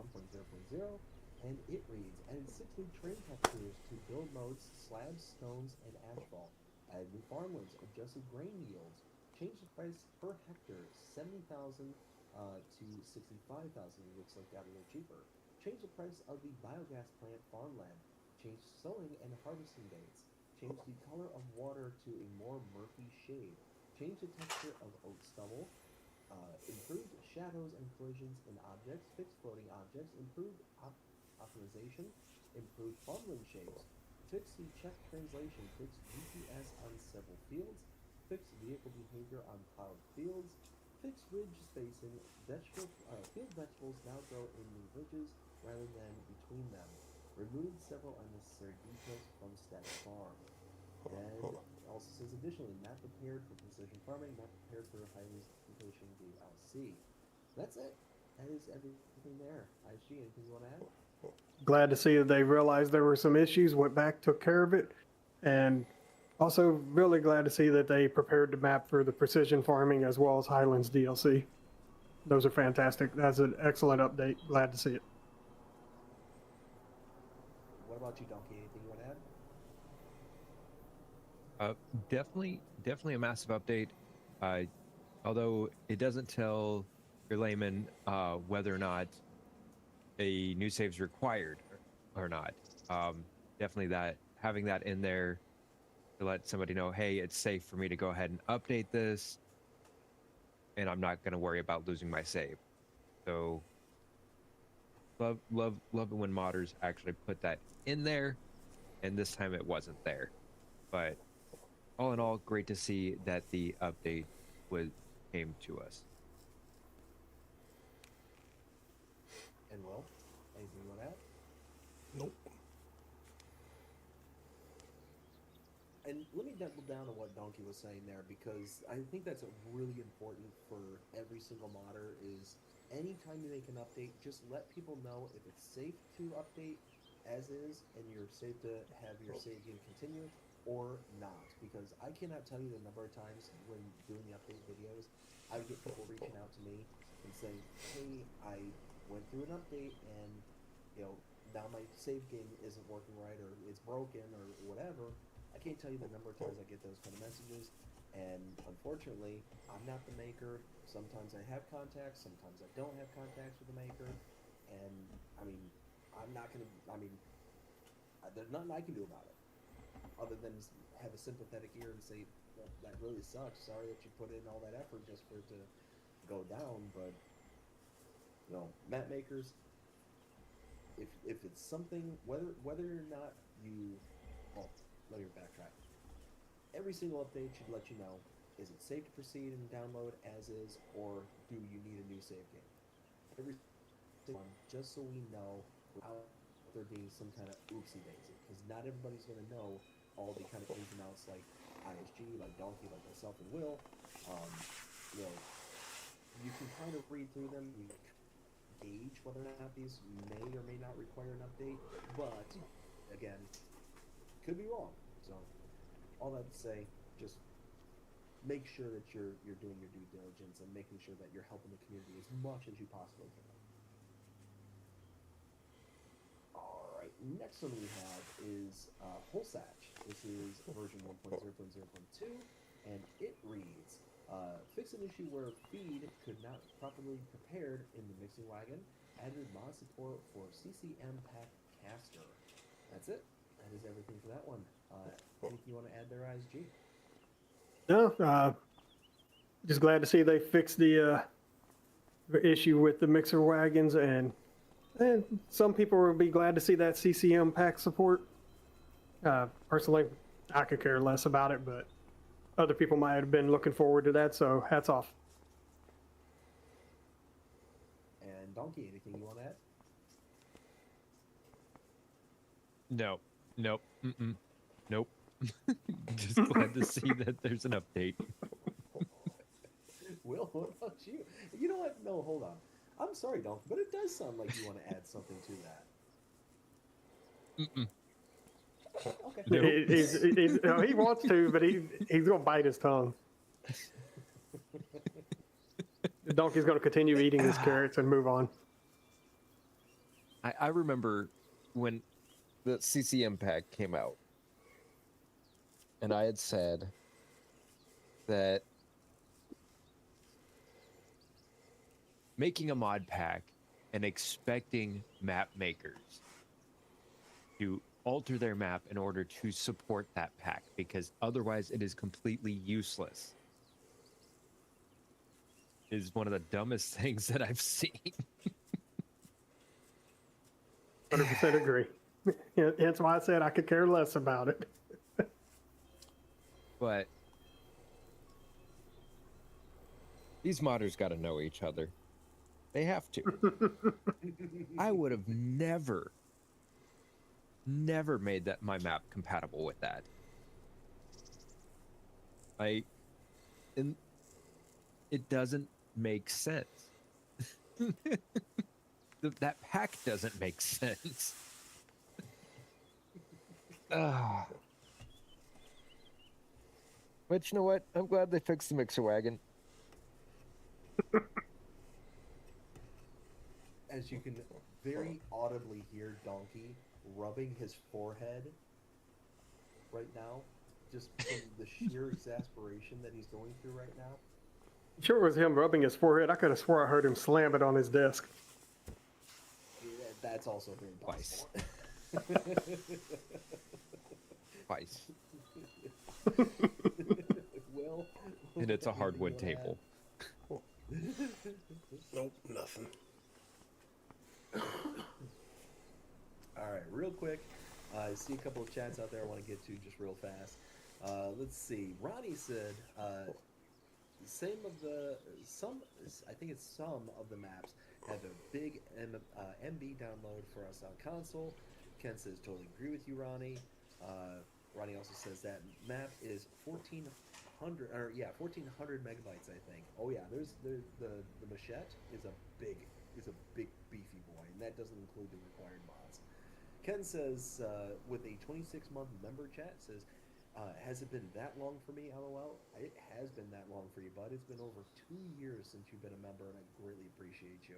Speaker 2: and it reads, added 6 new train textures to build modes, slabs, stones, and asphalt. Added new farmlands, adjusted grain yields, changed the price per hectare, 70,000 to 65,000, looks like got a little cheaper. Changed the price of the biogas plant farmland, changed sowing and harvesting dates, changed the color of water to a more murky shade, changed the texture of oat stubble, improved shadows and collisions in objects, fixed floating objects, improved optimization, improved farmland shapes, fixed the check translation, fixed GPS on several fields, fixed vehicle behavior on plowed fields, fixed ridge spacing, field vegetables now grow in the ridges rather than between them, removed several unnecessary details from static farm. And also says additionally, map prepared for precision farming, map prepared for high resolution DLC. That's it. That is everything there. ISG, anything you want to add?
Speaker 3: Glad to see that they realized there were some issues, went back, took care of it, and also really glad to see that they prepared the map for the precision farming as well as Highlands DLC. Those are fantastic. That's an excellent update. Glad to see it.
Speaker 2: What about you, Donkey? Anything you want to add?
Speaker 4: Definitely a massive update. Although it doesn't tell your layman whether or not a new save is required or not. Definitely that having that in there to let somebody know, hey, it's safe for me to go ahead and update this, and I'm not going to worry about losing my save. So love it when modders actually put that in there, and this time it wasn't there. But all in all, great to see that the update came to us.
Speaker 2: And Will, anything you want to add?
Speaker 5: Nope.
Speaker 2: And let me double down on what Donkey was saying there, because I think that's really important for every single modder is anytime you make an update, just let people know if it's safe to update as is and you're safe to have your save game continue or not. Because I cannot tell you the number of times when doing the update videos, I would get people reaching out to me and saying, hey, I went through an update and, now my save game isn't working right or it's broken or whatever. I can't tell you the number of times I get those kind of messages. And unfortunately, I'm not the maker. Sometimes I have contacts, sometimes I don't have contacts with the maker. And I mean, I'm not going to, there's nothing I can do about it other than have a sympathetic ear and say, well, that really sucks. Sorry that you put in all that effort just for it to go down. But, map makers, if it's something, whether or not you, well, let me backtrack. Every single update should let you know, is it safe to proceed and download as is, or do you need a new save game? Every single one, just so we know without there being some kind of oopsie daisy, because not everybody's going to know all the kind of ins and outs like ISG, like Donkey, like myself and Will. You know, you can kind of read through them. You gauge whether or not these may or may not require an update, but again, could be wrong. So all that to say, just make sure that you're doing your due diligence and making sure that you're helping the community as much as you possibly can. All right, next one we have is Wholesatch. This is version 1.0.0.2, and it reads, fix an issue where feed could not properly prepared in the mixing wagon, added mod support for CCM pack caster. That's it. That is everything for that one. Anything you want to add there, ISG?
Speaker 3: No, just glad to see they fixed the issue with the mixer wagons, and some people will be glad to see that CCM pack support. Personally, I could care less about it, but other people might have been looking forward to that, so hats off.
Speaker 2: And Donkey, anything you want to add?
Speaker 4: No. Nope. Nope. Just glad to see that there's an update.
Speaker 2: Will, what about you? You know what? No, hold on. I'm sorry, Donkey, but it does sound like you want to add something to that. Okay.
Speaker 4: Nope.
Speaker 3: He wants to, but he's going to bite his tongue. The donkey's going to continue eating his carrots and move on.
Speaker 4: I remember when the CCM pack came out, and I had said that making a mod pack and expecting map makers to alter their map in order to support that pack, because otherwise it is completely useless, is one of the dumbest things that I've seen.
Speaker 3: 100% agree. That's why I said I could care less about it.
Speaker 4: But these modders got to know each other. They have to. I would have never made that my map compatible with that. And it doesn't make sense. That pack doesn't make sense. But you know what? I'm glad they fixed the mixer wagon.
Speaker 2: As you can very audibly hear Donkey rubbing his forehead right now, just from the sheer exasperation that he's going through right now.
Speaker 3: Sure, it was him rubbing his forehead. I could have swore I heard him slam it on his desk.
Speaker 2: Yeah, that's also very
Speaker 4: Twice.
Speaker 2: possible.
Speaker 4: Twice.
Speaker 2: Will,
Speaker 4: And it's a
Speaker 2: anything
Speaker 4: hardwood
Speaker 2: you wanna
Speaker 4: table.
Speaker 5: Nope, nothing.
Speaker 2: All right, real quick. I see a couple of chats out there I want to get to just real fast. Let's see. Ronnie said, I think it's some of the maps have a big MB download for us on console. Ken says, totally agree with you, Ronnie. Ronnie also says that map is 1400 megabytes, I think. Oh yeah, there's the machete is a big beefy boy, and that doesn't include the required mods. Ken says, with a 26-month member chat, says, Has it been that long for me, LOL? It has been that long for you, bud. It's been over 2 years since you've been a member, and I greatly appreciate you.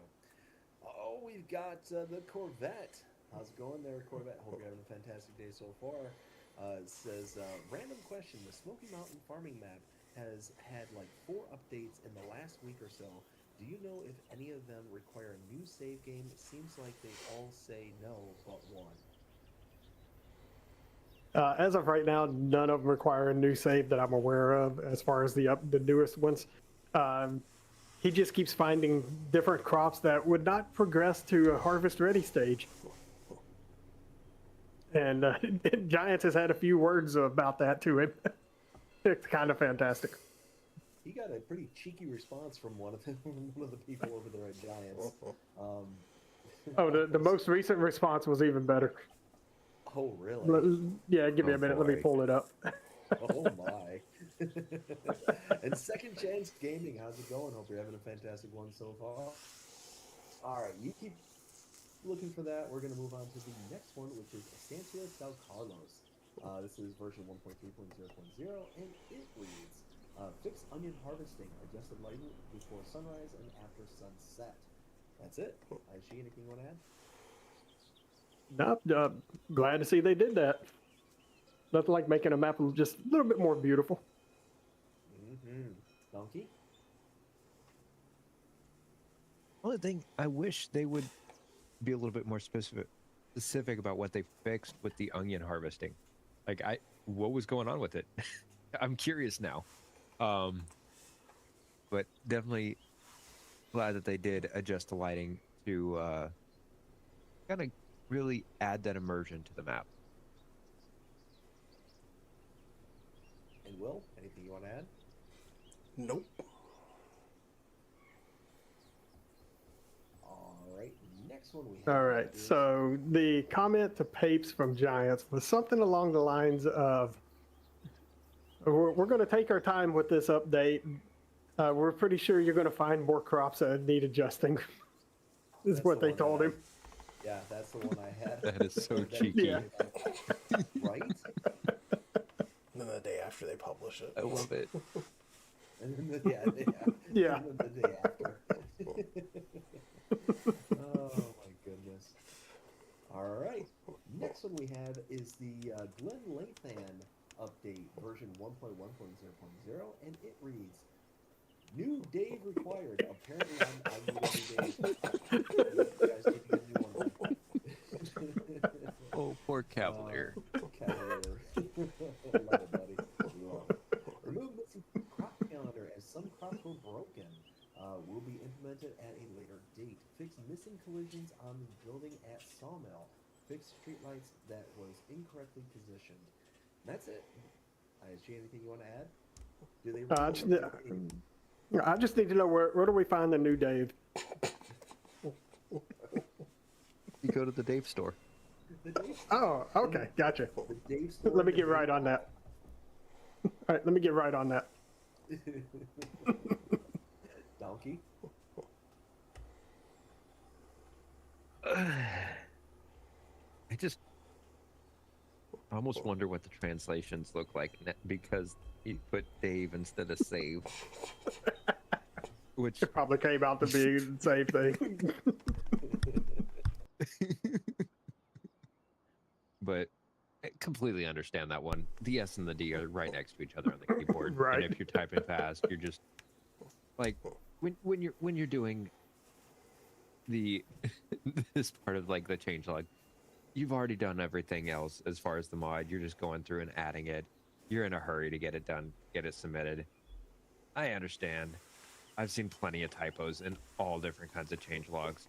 Speaker 2: Oh, we've got the Corvette. How's it going there, Corvette? Hope you're having a fantastic day so far. It says, random question. The Smoky Mountain farming map has had like 4 updates in the last week or so. Do you know if any of them require a new save game? It seems like they all say no, but one.
Speaker 3: As of right now, none of them require a new save that I'm aware of. As far as the newest ones, he just keeps finding different crops that would not progress to a harvest ready stage. And Giants has had a few words about that to him. It's kind of fantastic.
Speaker 2: He got a pretty cheeky response from one of the people over there at Giants.
Speaker 3: Oh, the most recent response was even better.
Speaker 2: Oh, really?
Speaker 3: Yeah, give me
Speaker 4: Oh,
Speaker 3: a minute. Let me
Speaker 4: boy.
Speaker 3: pull it up.
Speaker 2: Oh my. And Second Chance Gaming, how's it going? Hope you're having a fantastic one so far. Alright, you keep looking for that. We're going to move on to the next one, which is Estancia Sao Carlos. This is version 1.3.0.0, and it reads, fix onion harvesting, adjusted lighting before sunrise and after sunset. That's it. IG, anything you want to add?
Speaker 3: Nope, glad to see they did that. Nothing like making a map just a little bit more beautiful.
Speaker 2: Mm-hmm. Donkey?
Speaker 4: Only thing I wish they would be a little bit more specific about what they fixed with the onion harvesting. Like, what was going on with it? I'm curious now. But definitely glad that they did adjust the lighting to kind of really add that immersion to the map.
Speaker 2: And Will, anything you want to add?
Speaker 5: Nope.
Speaker 2: Alright, next one we have.
Speaker 3: All right,
Speaker 2: is-
Speaker 3: so the comment to Papes from Giants was something along the lines of, we're going to take our time with this update. We're pretty sure you're going to find more crops that need adjusting. Is
Speaker 2: That's
Speaker 3: what
Speaker 2: the
Speaker 3: they
Speaker 2: one
Speaker 3: told
Speaker 2: that
Speaker 3: him.
Speaker 2: Yeah, that's the one I had.
Speaker 4: That is so
Speaker 2: That-
Speaker 4: cheeky.
Speaker 3: Yeah.
Speaker 2: Right?
Speaker 5: And then the day after they publish it.
Speaker 4: I love it.
Speaker 2: And then the day,
Speaker 3: Yeah.
Speaker 2: And then the day after. Oh my goodness. Alright. Next one we have is the Glen Lathan update version 1.1.0.0, and it reads, new Dave required. Apparently I'm the new Dave. You guys need to get a new one.
Speaker 4: Oh, poor Cavalier.
Speaker 2: Cavalier. Love it, buddy. Love it. Remove missing crop calendar as some crops were broken. Will be implemented at a later date. Fix missing collisions on the building at Sawmill. Fix streetlights that was incorrectly positioned. That's it. ISG, anything you want to add? Do they?
Speaker 3: I just need to know where do we find the new Dave?
Speaker 4: You go to the Dave store.
Speaker 2: The Dave,
Speaker 3: Oh, okay, gotcha.
Speaker 2: the Dave store.
Speaker 3: Let me get right on that. All right, let me get right on that.
Speaker 2: Donkey.
Speaker 4: I almost wonder what the translations look like because he put Dave instead of save. Which
Speaker 3: It probably came out to be the same thing.
Speaker 4: but I completely understand that one. The S and the D are right next to each other on the keyboard.
Speaker 3: Right.
Speaker 4: And if you're typing fast, you're just like when you're doing the this part of like the changelog, you've already done everything else as far as the mod. You're just going through and adding it. You're in a hurry to get it done, get it submitted. I understand. I've seen plenty of typos in all different kinds of changelogs.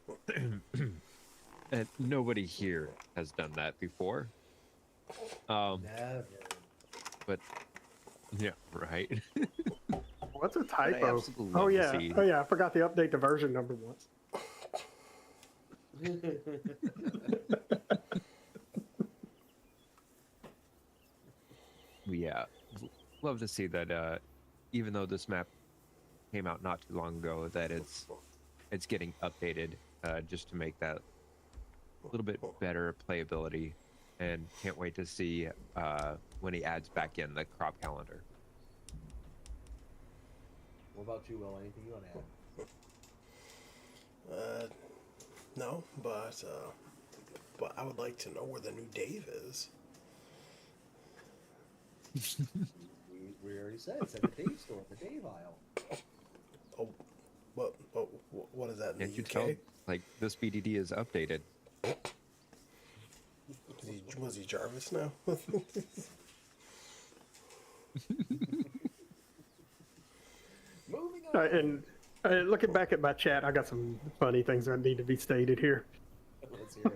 Speaker 4: And nobody here has done that before.
Speaker 2: Never.
Speaker 4: But yeah, right.
Speaker 3: What's a
Speaker 4: I
Speaker 3: typo?
Speaker 4: absolutely
Speaker 3: Oh
Speaker 4: love to
Speaker 3: yeah,
Speaker 4: see-
Speaker 3: oh yeah. I forgot to update the version number once.
Speaker 4: Yeah, love to see that. Even though this map came out not too long ago, that it's getting updated just to make that a little bit better playability, and can't wait to see when he adds back in the crop calendar.
Speaker 2: What about you, Will? Anything you want to add?
Speaker 5: No, but I would like to know where the new Dave is.
Speaker 2: We already said it's at the Dave store, the Dave aisle.
Speaker 5: Oh, what is that in
Speaker 4: Can't
Speaker 5: the
Speaker 4: you
Speaker 5: UK?
Speaker 4: tell? Like, this BDD is updated.
Speaker 5: Was he Jarvis now?
Speaker 2: Moving
Speaker 3: All
Speaker 2: on.
Speaker 3: right, and looking back at my chat, I got some funny things that need to be stated here.
Speaker 2: Let's hear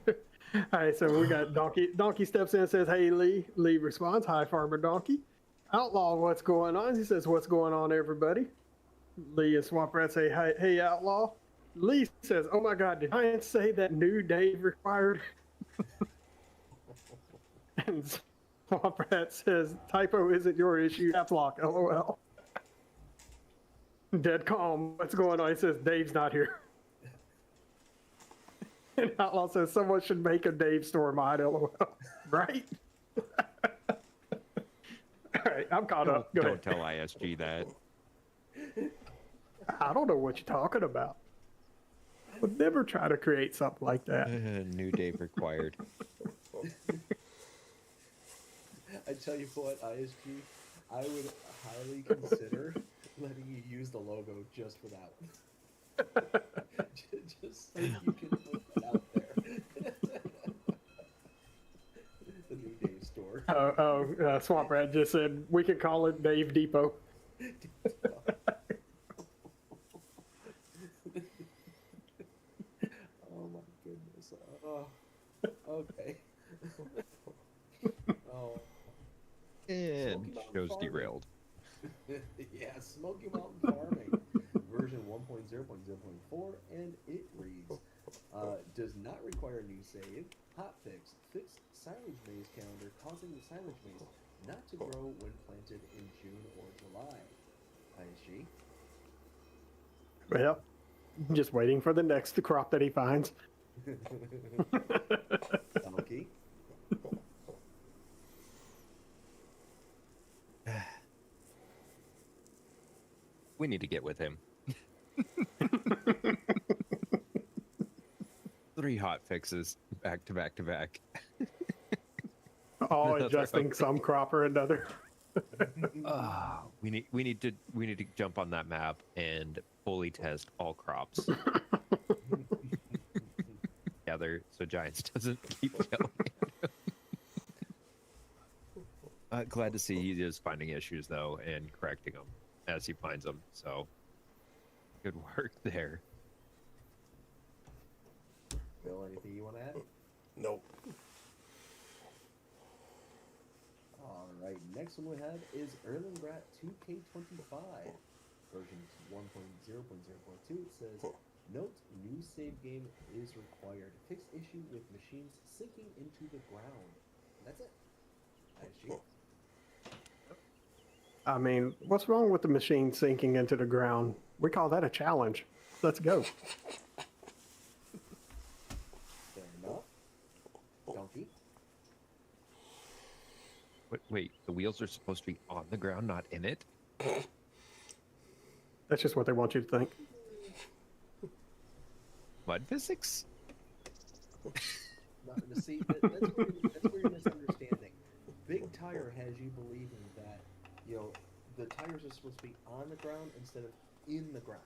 Speaker 2: it.
Speaker 3: All right, so we got Donkey. Donkey steps in and says, "Hey, Lee." Lee responds, "Hi, Farmer Donkey." Outlaw, what's going on? He says, "What's going on, everybody?" Lee and Swamp Rat say, "Hey, Outlaw." Lee says, "Oh my God, did Giant say that new Dave required?" And Swamp Rat says, "Typo isn't your issue. Caps lock, LOL." Dead calm. What's going on? He says, "Dave's not here." And Outlaw says, "Someone should make a Dave store mod, LOL." Right? All right, I'm caught up. Go
Speaker 4: Don't
Speaker 3: ahead.
Speaker 4: tell ISG that.
Speaker 3: I don't know what you're talking about. Would never try to create something like that.
Speaker 4: New Dave required.
Speaker 2: I tell you what, ISG, I would highly consider letting you use the logo just for that one. Just so you can put that out there. The new Dave store.
Speaker 3: Swamp Rat just said we could call it Dave Depot.
Speaker 2: Oh my goodness. Okay. Oh.
Speaker 4: And
Speaker 2: Smoky Mountain
Speaker 4: show's
Speaker 2: Farming.
Speaker 4: derailed.
Speaker 2: Yeah, Smoky Mountain Farming, version 1.0.0.4, and it reads, does not require new save, hotfix, fixed silage maize calendar causing the silage maize not to grow when planted in June or July. ISG.
Speaker 3: Well, just waiting for the next crop that he finds.
Speaker 2: Donkey.
Speaker 4: We need to get with him. 3 hot fixes back to back to back.
Speaker 3: All
Speaker 4: Another
Speaker 3: adjusting some crop or another.
Speaker 4: We need to jump on that map and fully test all crops together so Giants doesn't keep yelling at him. Glad to see he is finding issues though and correcting them as he finds them. So good work there.
Speaker 2: Bill, anything you want to add?
Speaker 5: Nope.
Speaker 2: All right, next one we have is Erlenbrat 2K25, version 1.0.0.2. It says, note, new save game is required. Fixed issue with machines sinking into the ground. That's it. ISG.
Speaker 3: I mean, what's wrong with the machine sinking into the ground? We call that a challenge. Let's go.
Speaker 2: Fair enough. Donkey.
Speaker 4: Wait, the wheels are supposed to be on the ground, not in it?
Speaker 3: That's just what they want you to think.
Speaker 4: Mud physics?
Speaker 2: Not, see, that's where you're misunderstanding. Big Tire has you believing that, the tires are supposed to be on the ground instead of in the ground.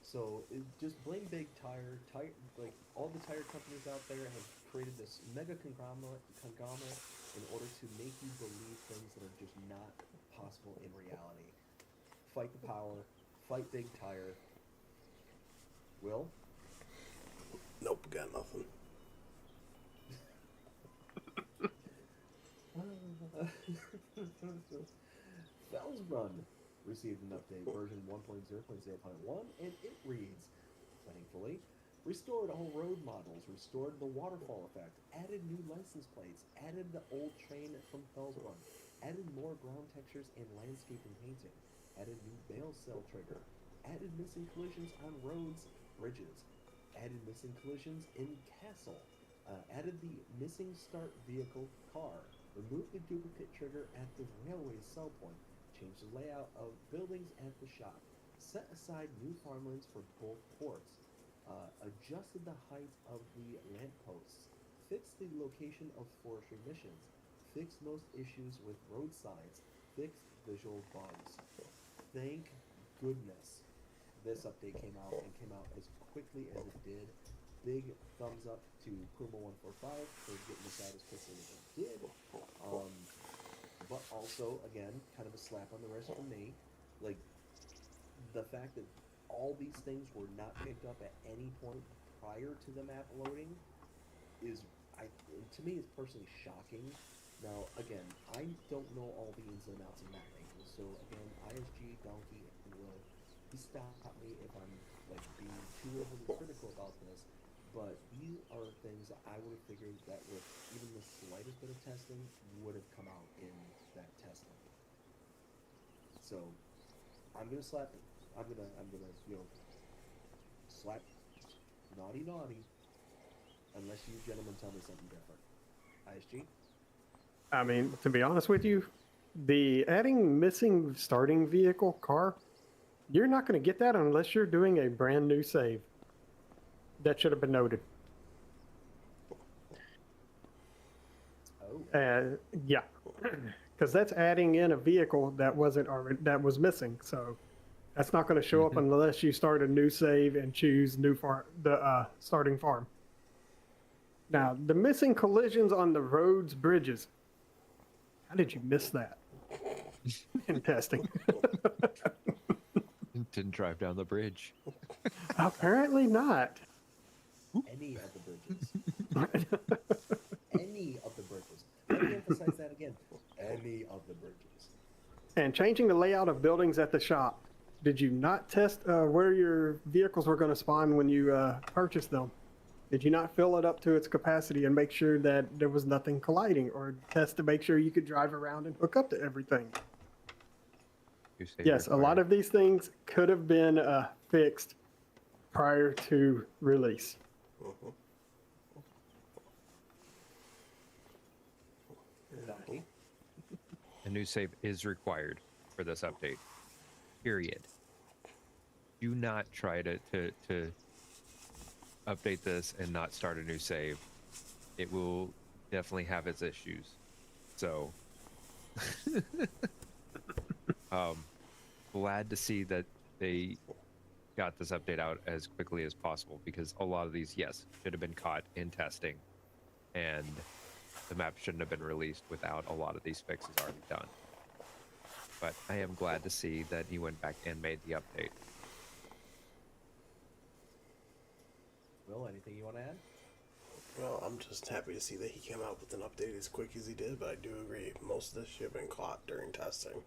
Speaker 2: So just blame Big Tire. Like all the tire companies out there have created this mega conglomerate in order to make you believe things that are just not possible in reality. Fight the power. Fight Big Tire. Will?
Speaker 5: Nope, got nothing.
Speaker 2: Fells Run received an update, version 1.0.0.1, and it reads, thankfully, restored all road models, restored the waterfall effect, added new license plates, added the old train from Fells Run, added more ground textures and landscape and painting, added new bail cell trigger, added missing collisions on roads, bridges, added missing collisions in castle, added the missing start vehicle car, Remove the duplicate trigger at the railway sell point. Change the layout of buildings at the shop. Set aside new farmlands for both ports. Adjusted the height of the lampposts. Fix the location of forestry missions. Fix most issues with road signs. Fix visual bugs. Thank goodness this update came out and came out as quickly as it did. Big thumbs up to Puma145 for getting this out as quickly as it did. But also, again, kind of a slap on the wrist for me. Like, the fact that all these things were not picked up at any point prior to the map loading is, to me, is personally shocking. Now, again, I don't know all the ins and outs of map making, so again, ISG, Donkey, and Will, please stop me if I'm like being too overly critical about this. But these are things that I would have figured that with even the slightest bit of testing would have come out in that testing. So I'm gonna slap it. I'm gonna slap naughty unless you gentlemen tell me something different. ISG?
Speaker 3: I mean, to be honest with you, the adding missing starting vehicle car, you're not going to get that unless you're doing a brand new save. That should have been noted.
Speaker 2: Oh.
Speaker 3: Yeah, because that's adding in a vehicle that wasn't already that was missing. So that's not going to show up unless you start a new save and choose new starting farm. Now, the missing collisions on the roads, bridges. How did you miss that in testing?
Speaker 4: Didn't drive down the bridge.
Speaker 3: Apparently not.
Speaker 2: Any of the bridges. Any of the bridges. Let me emphasize that again. Any of the bridges.
Speaker 3: And changing the layout of buildings at the shop. Did you not test where your vehicles were going to spawn when you purchased them? Did you not fill it up to its capacity and make sure that there was nothing colliding, or test to make sure you could drive around and hook up to everything? Yes, a lot of these things could have been fixed prior to release.
Speaker 2: Donkey.
Speaker 4: A new save is required for this update. Period. Do not try to update this and not start a new save. It will definitely have its issues. So, glad to see that they got this update out as quickly as possible, because a lot of these, yes, should have been caught in testing, and the map shouldn't have been released without a lot of these fixes already done. But I am glad to see that he went back and made the update.
Speaker 2: Will, anything you want to add?
Speaker 5: Well, I'm just happy to see that he came out with an update as quick as he did, but I do agree, most of this should have been caught during testing.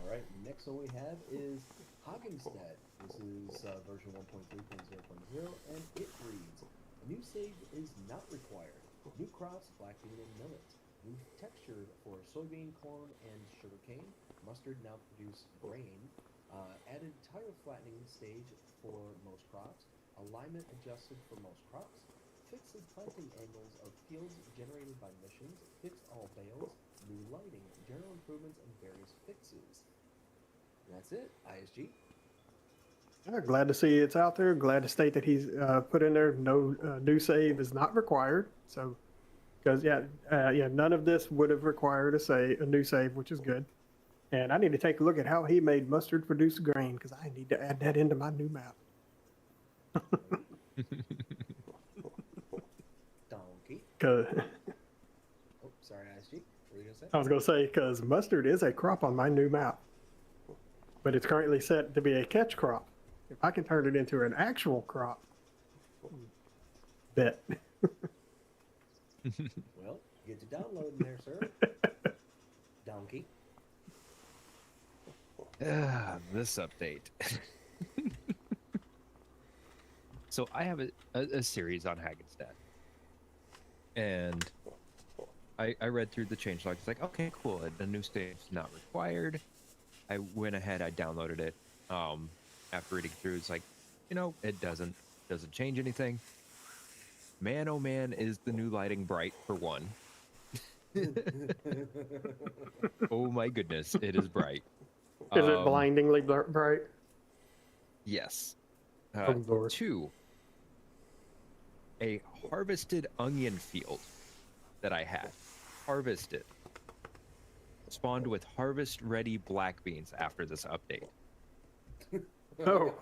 Speaker 2: Alright, next one we have is Hagenstead. This is version 1.3.0.0, and it reads, a new save is not required. New crops, black bean and millet. New texture for soybean, corn, and sugarcane. Mustard now produce grain. Added tire flattening stage for most crops. Alignment adjusted for most crops. Fixed the planting angles of fields generated by missions. Fixed all bales. New lighting. General improvements and various fixes. That's it. ISG.
Speaker 3: Glad to see it's out there. Glad to state that he's put in there no new save is not required. So, because none of this would have required a new save, which is good. And I need to take a look at how he made mustard produce grain, because I need to add that into my new map.
Speaker 2: Donkey.
Speaker 3: Oh,
Speaker 2: sorry, ISG. What were you going to say?
Speaker 3: I was going to say, because mustard is a crop on my new map, but it's currently set to be a catch crop. If I can turn it into an actual crop, bet.
Speaker 2: Well, get to downloading there, sir. Donkey.
Speaker 4: This update. So I have a series on Hagenstead, and I read through the changelog. It's like, okay, cool. A new stave's not required. I went ahead, I downloaded it. After reading through, it's like, it doesn't change anything. Man, oh man, is the new lighting bright for one. Oh my goodness, it is bright.
Speaker 3: Is it blindingly bright?
Speaker 4: Yes.
Speaker 3: Oh, Lord.
Speaker 4: 2, a harvested onion field that I had. Harvested. Spawned with harvest-ready black beans after this update.
Speaker 3: Oh,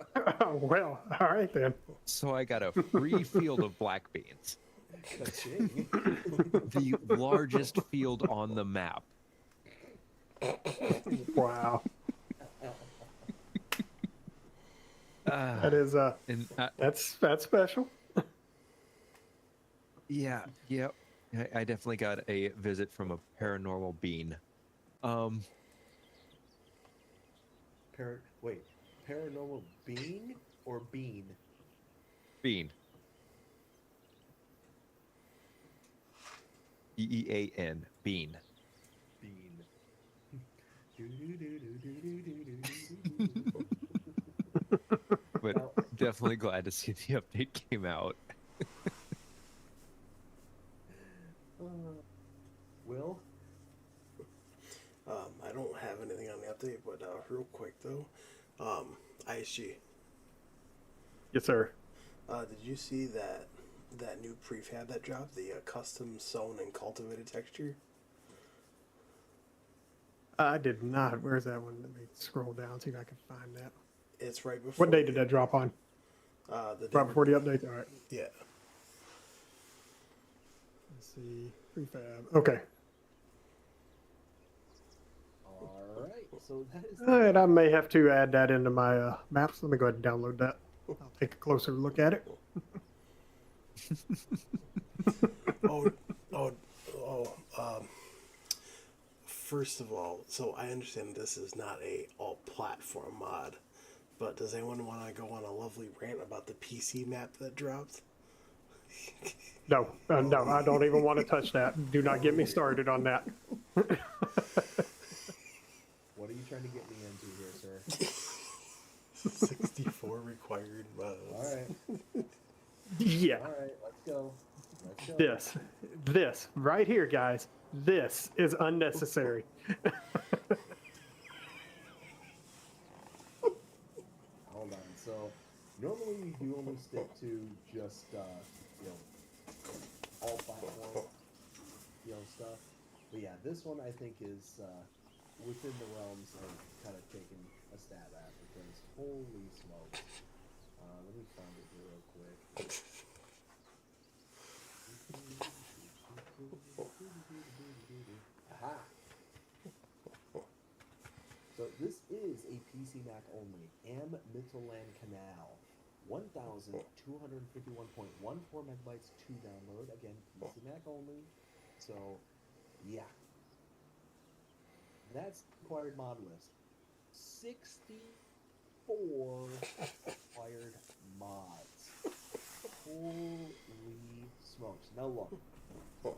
Speaker 3: well, all right then.
Speaker 4: So I got a free field of black beans.
Speaker 2: Ka-ching.
Speaker 4: The largest field on the map.
Speaker 3: Wow. That is
Speaker 4: And
Speaker 3: that's special.
Speaker 4: yeah, yep. I definitely got a visit from a paranormal bean.
Speaker 2: Wait, paranormal being or bean?
Speaker 4: Bean. Bean. Bean.
Speaker 2: Bean.
Speaker 4: But
Speaker 2: Well-
Speaker 4: definitely glad to see the update came out.
Speaker 2: Will?
Speaker 5: I don't have anything on the update, but real quick though, ISG.
Speaker 3: Yes, sir.
Speaker 5: Did you see that new prefab that dropped, the custom sewn and cultivated texture?
Speaker 3: I did not. Where's that one? Let me scroll down, see if I can find that.
Speaker 5: It's right before.
Speaker 3: What day did that drop on?
Speaker 5: The day
Speaker 3: Right before the update? All right.
Speaker 5: Yeah.
Speaker 3: Let's see. Prefab. Okay.
Speaker 2: All right. So that is.
Speaker 3: All right. I may have to add that into my maps. Let me go ahead and download that. I'll take a closer look at it.
Speaker 5: First of all, so I understand this is not a all-platform mod, but does anyone want to go on a lovely rant about the PC map that dropped?
Speaker 3: No, no, I don't even want to touch that. Do not get me started on that.
Speaker 2: What are you trying to get me into here, sir?
Speaker 5: 64 required mods.
Speaker 2: All right.
Speaker 3: Yeah.
Speaker 2: All right. Let's go. Let's go.
Speaker 3: This right here, guys. This is unnecessary.
Speaker 2: Hold on. So normally you only stick to just all platform stuff. But yeah, this one I think is within the realms of kind of taking a stab at, because holy smokes. Let me find it here real quick. Aha! So this is a PC Mac only. Am Mittelland Canal. 1,251.14 megabytes to download. Again, PC Mac only. So, yeah. That's required mod list. 64 required mods. Holy smokes. Now look.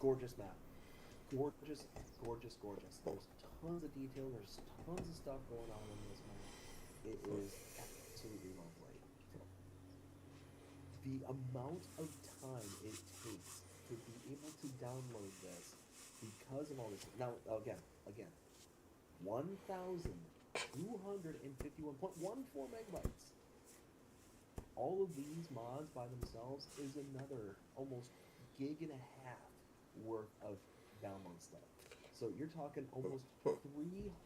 Speaker 2: Gorgeous map. Gorgeous, gorgeous, gorgeous. There's tons of detail. There's tons of stuff going on in this map. It is absolutely lovely. The amount of time it takes to be able to download this because of all this. Now, again, 1,251.14 megabytes. All of these mods by themselves is another almost gig and a half worth of download stuff. So you're talking almost 3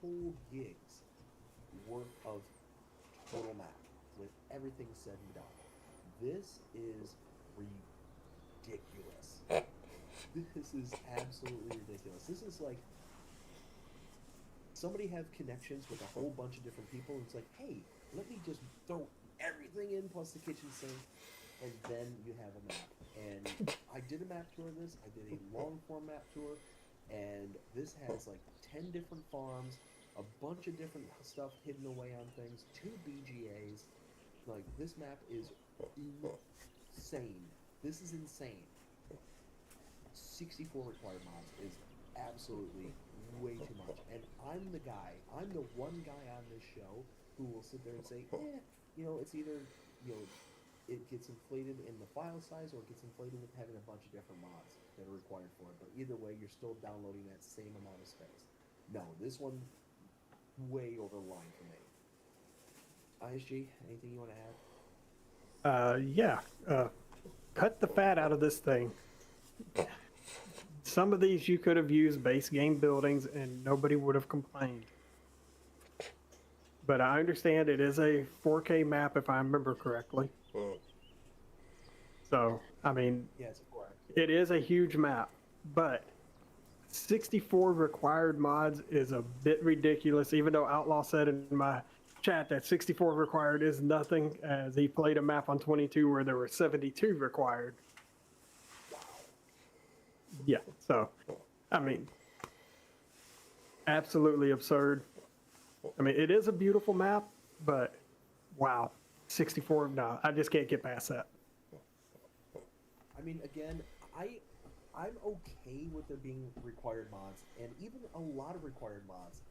Speaker 2: whole gigs worth of total map with everything said and done. This is ridiculous. This is absolutely ridiculous. This is like somebody have connections with a whole bunch of different people, and it's like, hey, let me just throw everything in plus the kitchen sink, and then you have a map. And I did a map tour of this. I did a long form map tour, and this has like 10 different farms, a bunch of different stuff hidden away on things, 2 BGAs. Like, this map is insane. This is insane. 64 required mods is absolutely way too much. And I'm the one guy on this show who will sit there and say, it's either, it gets inflated in the file size, or it gets inflated with having a bunch of different mods that are required for it. But either way, you're still downloading that same amount of space. No, this one way over the line for me. ISG, anything you want to add?
Speaker 3: Yeah. Cut the fat out of this thing. Some of these you could have used base game buildings and nobody would have complained. But I understand it is a 4K map if I remember correctly. So, I mean,
Speaker 2: Yeah, it's correct.
Speaker 3: it is a huge map, but 64 required mods is a bit ridiculous, even though Outlaw said in my chat that 64 required is nothing, as he played a map on 22 where there were 72 required. Yeah, so, I mean, absolutely absurd. I mean, it is a beautiful map, but wow, 64, no, I just can't get past that.
Speaker 2: I mean, again, I'm okay with there being required mods, and even a lot of required mods,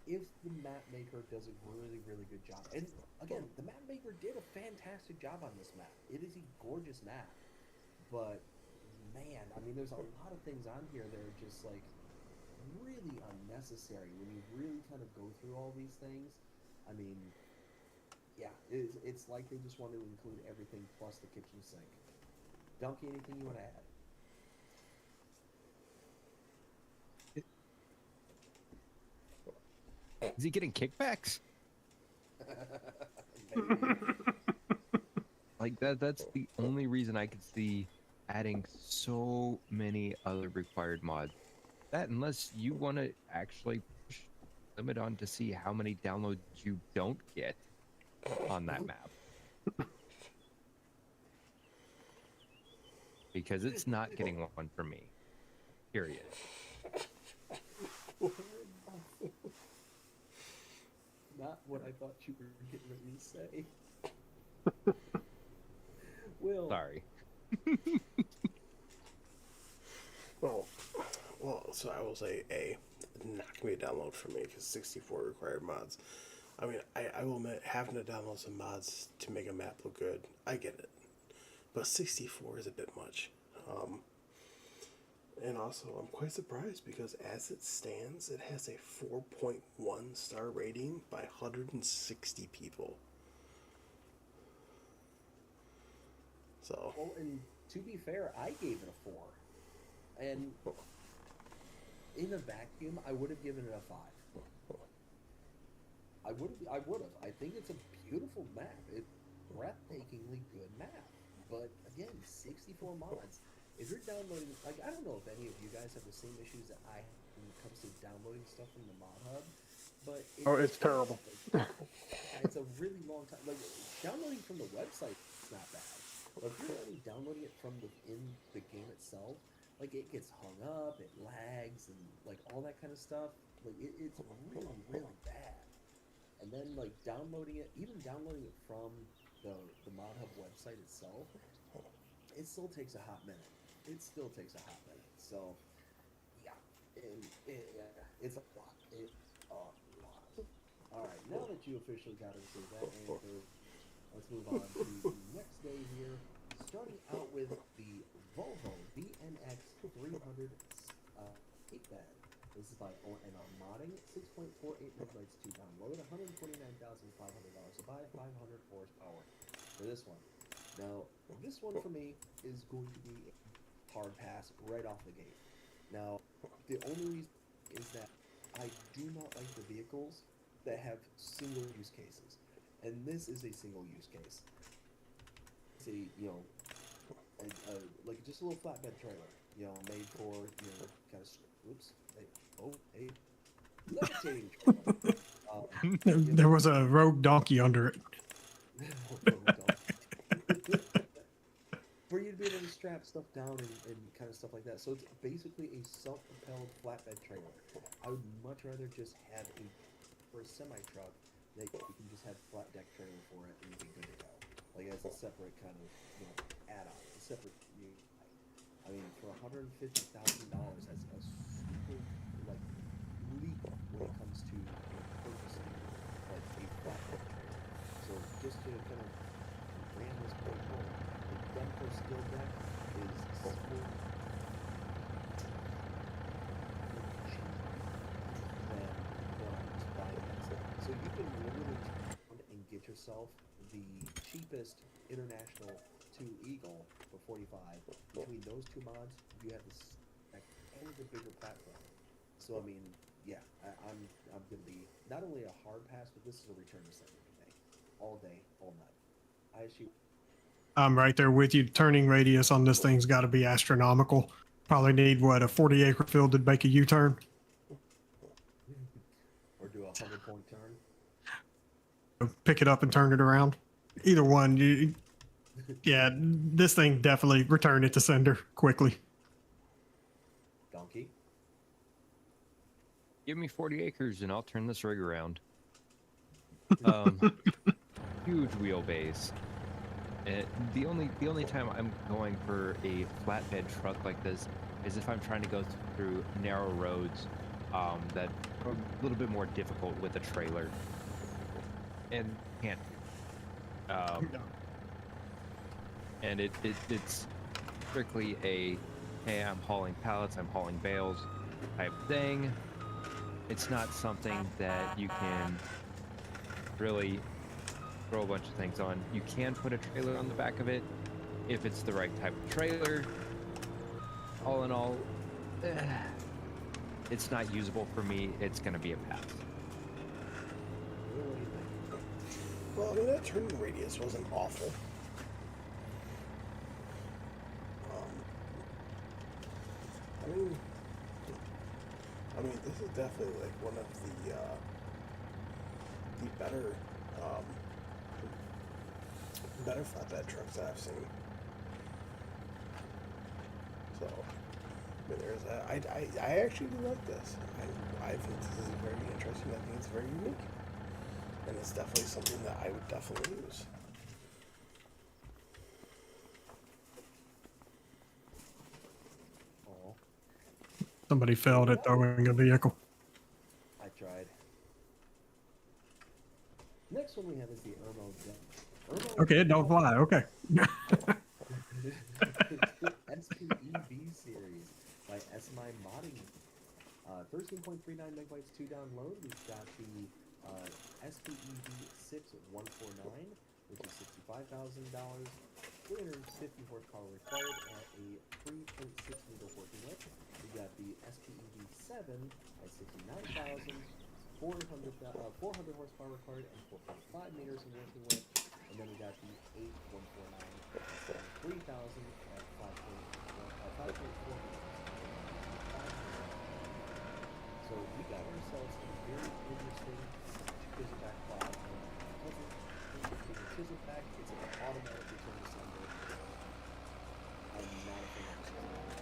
Speaker 2: if the map maker does a really, really good job. And again, the map maker did a fantastic job on this map. It is a gorgeous map, but man, I mean, there's a lot of things on here that are just like really unnecessary when you really kind of go through all these things. I mean, yeah, it's like they just want to include everything plus the kitchen sink. Donkey, anything you want to add?
Speaker 4: Is he getting kickbacks? Like that's the only reason I could see adding so many other required mods. That unless you want to actually push limit on to see how many downloads you don't get on that map. Because it's not getting one for me. Period.
Speaker 2: Not what I thought you were getting ready to say. Will.
Speaker 4: Sorry.
Speaker 5: Well, so I will say not gonna be a download for me because 64 required mods. I mean, I will admit having to download some mods to make a map look good, I get it, but 64 is a bit much. And also, I'm quite surprised because as it stands, it has a 4.1 star rating by 160 people. So.
Speaker 2: Well, and to be fair, I gave it a 4. And in a vacuum, I would have given it a 5. I would have. I think it's a beautiful map. It's a breathtakingly good map. But again, 64 mods. If you're downloading, like, I don't know if any of you guys have the same issues that I have when it comes to downloading stuff from the mod hub, but
Speaker 3: It's terrible.
Speaker 2: It's a really long time. Like, downloading from the website is not bad, but if you're only downloading it from within the game itself, like, it gets hung up, it lags, and like all that kind of stuff. Like, it's really, really bad. And then like downloading it, even downloading it from the mod hub website itself, it still takes a hot minute. It still takes a hot minute. So, yeah, it's a lot. It's a lot. All right, now that you officially got into that answer, let's move on to the next day here. Starting out with the Volvo VNX 300 8-bed. This is by ONR Modding, 6.48 megabytes to download, $129,500 to buy, 500 horsepower for this one. Now, this one for me is going to be a hard pass right off the gate. Now, the only reason is that I do not like the vehicles that have single use cases. And this is a single use case. It's a, like just a little flatbed trailer, made for, kind of, oops, levitating trailer.
Speaker 3: There was a rogue donkey under it.
Speaker 2: For you to be able to strap stuff down and kind of stuff like that. So it's basically a self-propelled flatbed trailer. I would much rather just have for a semi-truck that you can just have flat deck trailer for it and you'd be good to go. Like as a separate kind of add-on, a separate. I mean, for $150,000, that's a super leap when it comes to purchasing like a flatbed trailer. So just to kind of ran this quite well. The Denver skill deck is so cheap than what I was buying it. So you can literally turn and get yourself the cheapest international 2 Eagle for 45. Between those two mods, you have the spec and the bigger platform. So I mean, yeah, I'm gonna be not only a hard pass, but this is a return to sender today, all day, all night. I issue.
Speaker 3: I'm right there with you. Turning radius on this thing's got to be astronomical. Probably need what, a 40-acre field to make a U-turn.
Speaker 2: Or do a 100-point turn.
Speaker 3: Pick it up and turn it around. Either one. Yeah, this thing definitely return it to sender quickly.
Speaker 2: Donkey.
Speaker 4: Give me 40 acres and I'll turn this rig around. Huge wheelbase. And the only time I'm going for a flatbed truck like this is if I'm trying to go through narrow roads that are a little bit more difficult with a trailer. And can't. And it's strictly a, hey, I'm hauling pallets, I'm hauling bales type thing. It's not something that you can really throw a bunch of things on. You can put a trailer on the back of it if it's the right type of trailer. All in all, it's not usable for me. It's going to be a pass.
Speaker 2: What do you think?
Speaker 5: Well, I mean, that turning radius wasn't awful. I mean, this is definitely like one of the better flatbed trucks that I've seen. So, I mean, there's that. I actually do like this. I think this is very interesting. I think it's very unique, and it's definitely something that I would definitely use.
Speaker 2: Oh,
Speaker 3: Somebody failed at throwing a vehicle.
Speaker 2: I tried. Next one we have is the Irmo Jet.
Speaker 3: Okay, it don't fly. Okay.
Speaker 2: SPEV series by SMI Modding. 13.39 megabytes to download. We've got the SPEV 6149, which is $65,000, 350 horsepower required at a 3.6 meter working width. We got the SPEV 7 at 69,000, 400 horsepower required and 4.5 meters in working width. And then we got the 8149 at 3,000 at 5.4 meters. So we got ourselves a very interesting Chisel-back file. It's a Chisel-back, it's an automatic return to sender. I'm not a fan of this.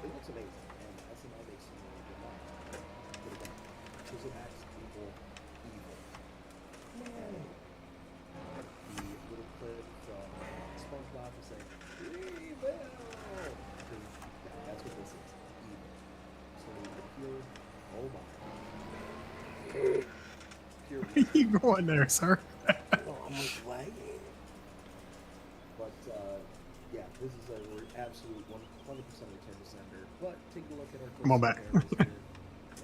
Speaker 2: It looks amazing, and SMI makes some really good lines. But again, Chisel-backs equal evil. The little clip from SpongeBob is saying, evil! That's what this is, evil. So the pure, oh my. Pure
Speaker 3: You going there, sir?
Speaker 5: Oh, I'm like lagging.
Speaker 2: But yeah, this is a absolute 100% return to sender. But take a look at our
Speaker 3: Come on back.
Speaker 2: comparisons here.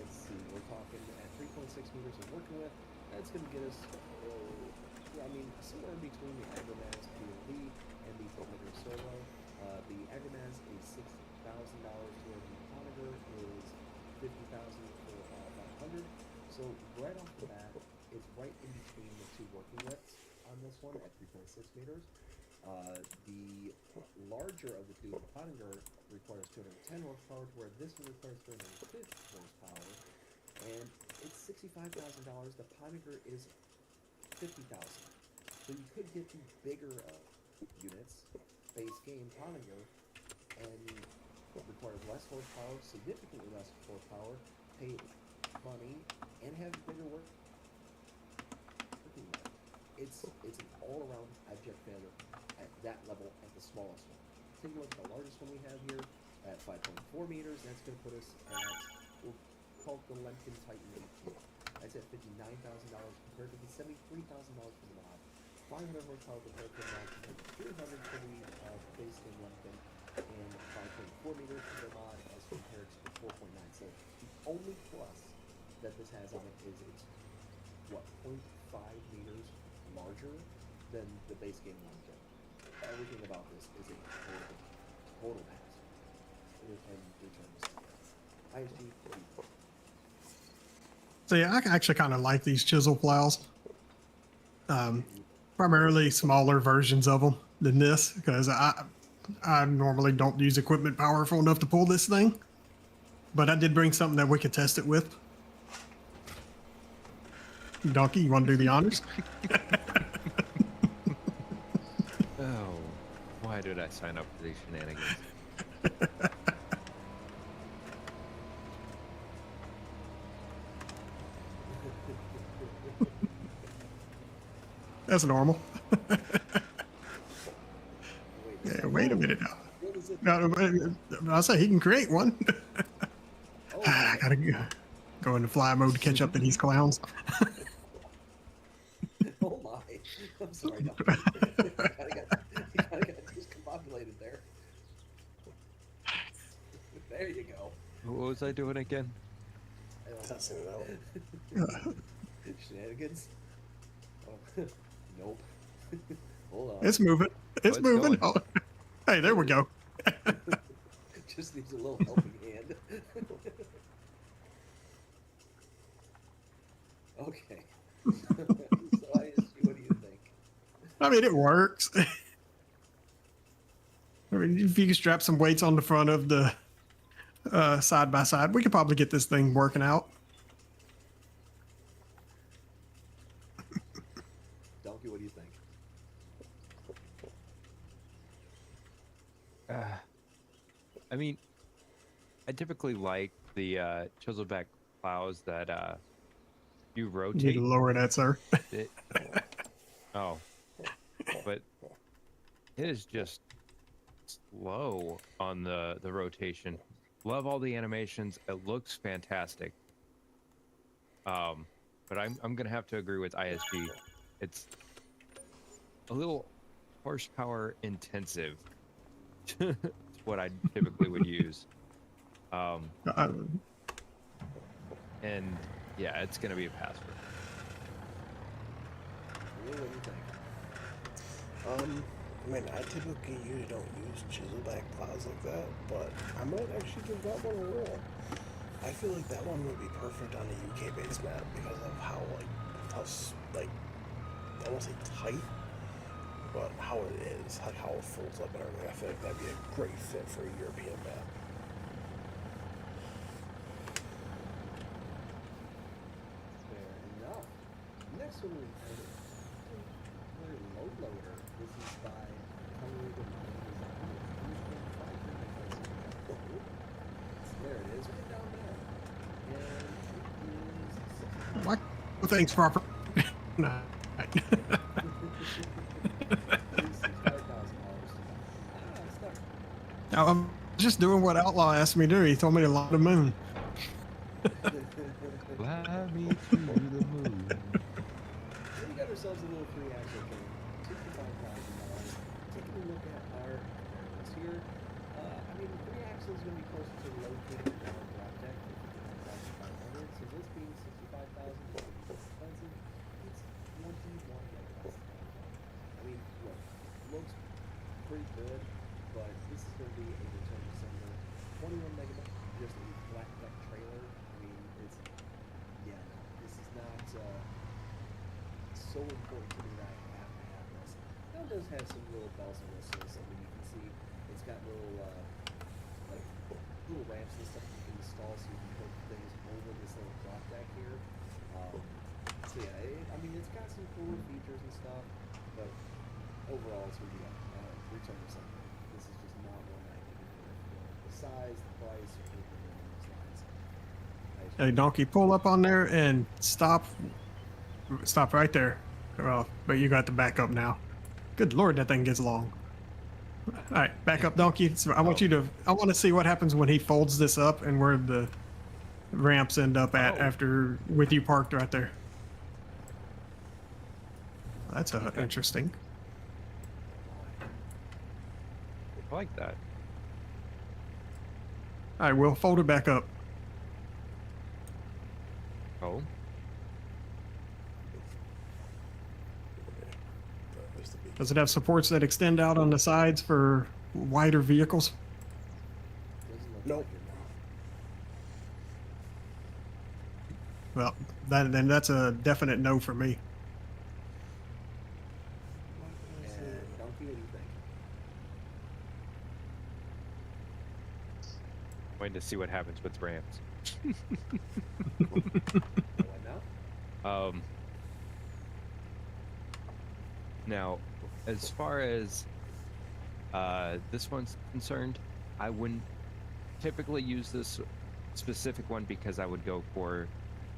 Speaker 2: Let's see, we're talking at 3.6 meters we're working with. That's going to get us, I mean, somewhere between the Agribusiness POV and the Onager Solo. The Agribusiness is $6,000, where the Onager is $50,000 for 500. So right off the bat, it's right in between the two working widths on this one at 3.6 meters. The larger of the two, the Pottinger, requires 210 horsepower, where this one requires 350 horsepower, and it's $65,000. The Pottinger is $50,000. So you could get the bigger units, base game Pottinger, and requires less horsepower, significantly less horsepower, pay money, and have bigger work. It's an all-around abject failure at that level at the smallest one. Take a look at the largest one we have here at 5.4 meters. That's going to put us at, we'll call it the Lemkin Titan 18. That's at $59,000 compared to the $73,000 for the mod. 500 horsepower compared to maximum, 300 for the base game lengthen, and 5.4 meters for the mod as compared to the 4.9. So the only plus that this has on it is it's what 0.5 meters larger than the base game lengthen. Everything about this is a total pass. And return this. ISG, what do you think?
Speaker 3: So yeah, I actually kind of like these chisel plows. Primarily smaller versions of them than this, because I normally don't use equipment powerful enough to pull this thing. But I did bring something that we could test it with. Donkey, you want to do the honors?
Speaker 4: Oh, why did I sign up for these shenanigans?
Speaker 3: That's normal.
Speaker 2: Wait,
Speaker 3: Yeah, wait a minute now.
Speaker 2: what is it?
Speaker 3: No, I'll say he can create one.
Speaker 2: Oh,
Speaker 3: I gotta go into fly mode to catch up to these clowns.
Speaker 2: oh my. I'm sorry. No. You kinda got discombobulated there. There you go.
Speaker 4: What was I doing again?
Speaker 5: Testing it out.
Speaker 2: Shenanigans? Oh, nope. Hold on.
Speaker 3: It's moving. It's
Speaker 4: it's
Speaker 3: moving.
Speaker 4: going.
Speaker 3: Oh, hey, there we go.
Speaker 2: Just needs a little helping hand. Okay. So what do you think?
Speaker 3: I mean, it works. I mean, if you can strap some weights on the front of the side by side, we could probably get this thing working out.
Speaker 2: Donkey, what do you think?
Speaker 4: I mean, I typically like the chisel back plows that you
Speaker 3: You need
Speaker 4: rotate.
Speaker 3: to lower that, sir.
Speaker 4: It, oh, but it is just slow on the rotation. Love all the animations. It looks fantastic. But I'm gonna have to agree with ISG. It's a little horsepower intensive. It's what I typically would use. And yeah, it's gonna be a pass for me.
Speaker 2: What do you think?
Speaker 5: I mean, I typically usually don't use chiselback plows like that, but I might actually give that one a roll. I feel like that one would be perfect on a UK-based map because of how I won't say tight, but how it is, like how it folds up and everything. I feel like that'd be a great fit for a European map.
Speaker 2: Fair enough. Next one we have is Load Loader. This is by Colored Design. There it is, right down there. And it is
Speaker 3: Like things proper. No.
Speaker 2: $65,000.
Speaker 3: I'm just doing what Outlaw asked me to do. He told me to load the moon.
Speaker 4: Fly me to the moon.
Speaker 2: We got ourselves a little free axle kit, $65,000. Taking a look at our comparisons here, I mean, the free axle is going to be closer to the low kit than our drop deck, $59,500. So this being $65,000 is expensive. It's 21 megabytes. I mean, look, looks pretty good, but this is going to be a return to sender 21 megabytes, just a flat deck trailer. I mean, it's, yeah, no, this is not so important to me that I have to have this. Now it does have some little bells and whistles. I mean, you can see it's got little, like, little ramps and stuff you can install so you can put things over this little drop deck here. So yeah, I mean, it's got some cool features and stuff, but overall it's going to be a return to something. This is just not one I can do for the size, the price, or anything along those lines.
Speaker 3: Hey, Donkey, pull up on there and stop. Stop right there. Well, but you got to back up now. Good Lord, that thing gets long. All right, back up, Donkey. So I want you to. I want to see what happens when he folds this up and where the ramps end up at after with you parked right there. That's
Speaker 4: Okay.
Speaker 3: interesting.
Speaker 4: I like that.
Speaker 3: All right, we'll fold it back up.
Speaker 4: Oh,
Speaker 5: There's the beacon.
Speaker 3: Does it have supports that extend out on the sides for wider vehicles?
Speaker 2: Doesn't look
Speaker 5: Nope.
Speaker 2: like it, no.
Speaker 3: Well, then that's a definite no for me.
Speaker 2: And Donkey, what do you think?
Speaker 4: waiting to see what happens with Rams.
Speaker 2: What now?
Speaker 4: Now, as far as this one's concerned, I wouldn't typically use this specific one because I would go for,